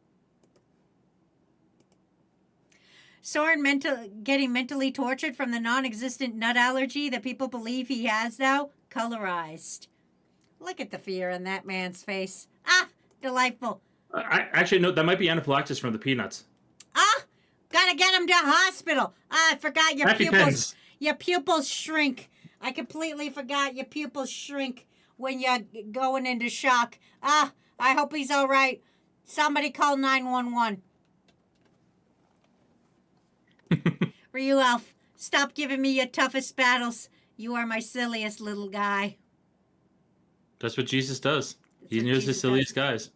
Speaker 3: Soren getting mentally tortured from the non-existent nut allergy that people believe he has now. Colorized. Look at the fear in that man's face. Ah, delightful.
Speaker 4: I actually no, that might be anaphylaxis from the peanuts.
Speaker 3: Ah, gotta get him to hospital. Ah, I forgot your
Speaker 4: Happy
Speaker 3: pupils.
Speaker 4: pens.
Speaker 3: Your pupils shrink. I completely forgot your pupils shrink when you're going into shock. Ah, I hope he's all right. Somebody call 911. Ryu Elf, stop giving me your toughest battles. You are my silliest little guy.
Speaker 4: That's what Jesus does. He
Speaker 3: what
Speaker 4: knows
Speaker 3: Jesus
Speaker 4: his silliest guys.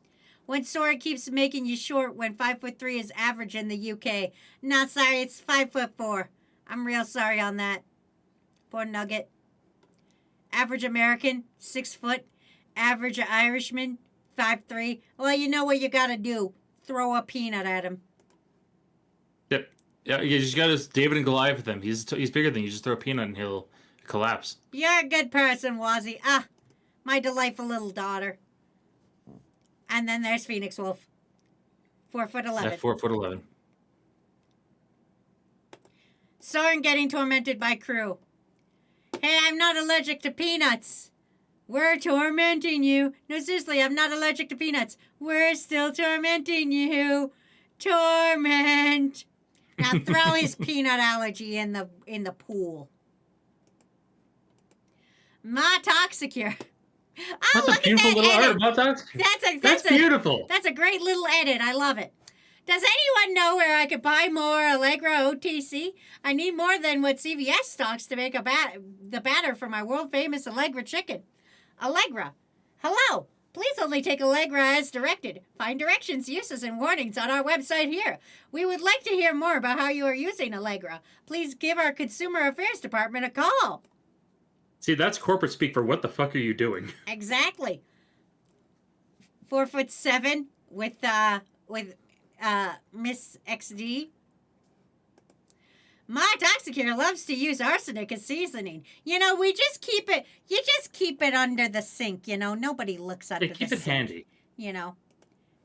Speaker 3: When Sora keeps making you short when 5'3" is average in the UK. Not sorry, it's 5'4". I'm real sorry on that. Poor Nugget. Average American, 6 foot. Average Irishman, 5'3". Well, you know what you gotta do. Throw a peanut at him.
Speaker 4: Yep. Yeah, you just got this David and Goliath with him. He's bigger than you. Just throw a peanut and he'll collapse.
Speaker 3: You're a good person, Wazzy. Ah, my delightful little daughter. And then there's Phoenix Wolf. 4'11".
Speaker 4: At 4'11".
Speaker 3: Soren getting tormented by crew. Hey, I'm not allergic to peanuts. We're tormenting you. No, seriously, I'm not allergic to peanuts. We're still tormenting you. Torment. Now throw his peanut allergy in the pool. Ma Toxicure. Oh,
Speaker 4: That's
Speaker 3: look
Speaker 4: a beautiful
Speaker 3: at that
Speaker 4: little
Speaker 3: edit.
Speaker 4: art. That's
Speaker 3: That's
Speaker 4: beautiful.
Speaker 3: That's a great little edit. I love it. Does anyone know where I could buy more Allegra OTC? I need more than what CVS stocks to make the batter for my world-famous Allegra chicken. Allegra. Hello. Please only take Allegra as directed. Find directions, uses, and warnings on our website here. We would like to hear more about how you are using Allegra. Please give our Consumer Affairs Department a call.
Speaker 4: See, that's corporate speak for what the fuck are you doing?
Speaker 3: Exactly. 4'7" with Miss XD. My Toxicure loves to use arsenic as seasoning. You know, you just keep it under the sink, you know. Nobody looks under
Speaker 4: They keep
Speaker 3: the
Speaker 4: it
Speaker 3: sink.
Speaker 4: handy.
Speaker 3: You know.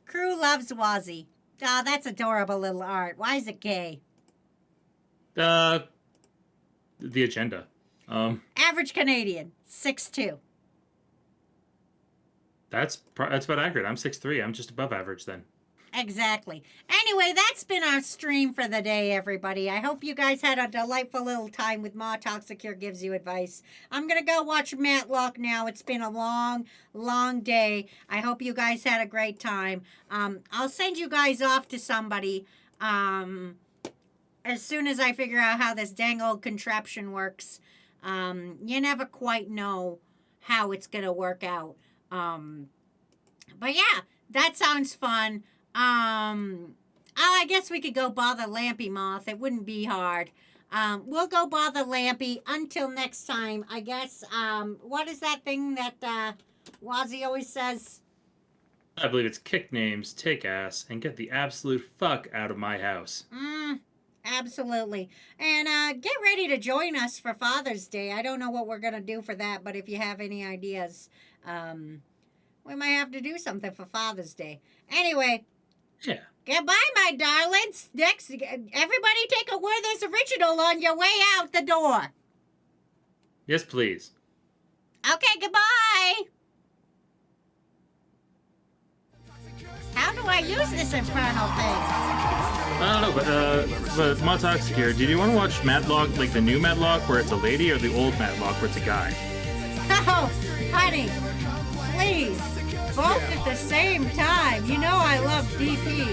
Speaker 3: Crew loves Wazzy. Oh, that's adorable little art. Why is it gay?
Speaker 4: The agenda.
Speaker 3: Average Canadian, 6'2".
Speaker 4: That's about accurate. I'm 6'3". I'm just above average then.
Speaker 3: Exactly. Anyway, that's been our stream for the day, everybody. I hope you guys had a delightful little time with Ma Toxicure Gives You Advice. I'm going to go watch Matlock now. It's been a long, long day. I hope you guys had a great time. I'll send you guys off to somebody as soon as I figure out how this dang old contraption works. You never quite know how it's going to work out. But yeah, that sounds fun. I guess we could go bother Lampy Moth. It wouldn't be hard. We'll go bother Lampy until next time. I guess, what is that thing that, Wazzy always says?
Speaker 4: I believe it's kick names, take ass, and get the absolute fuck out of my house.
Speaker 3: Absolutely. And, get ready to join us for Father's Day. I don't know what we're gonna do for that, but if you have any ideas, we might have to do something for Father's Day. Anyway.
Speaker 4: Yeah.
Speaker 3: Goodbye, my darlings. Next, everybody take a Werther's Original on your way out the door.
Speaker 4: Yes, please.
Speaker 3: Okay, goodbye. How do I use this infernal thing?
Speaker 4: I don't know, but Ma Toxicure, did you want to watch Matlock, like the new Matlock where it's a lady, or the old Matlock where it's a guy?
Speaker 3: Oh, honey, please. Both at the same time. You know I love DP.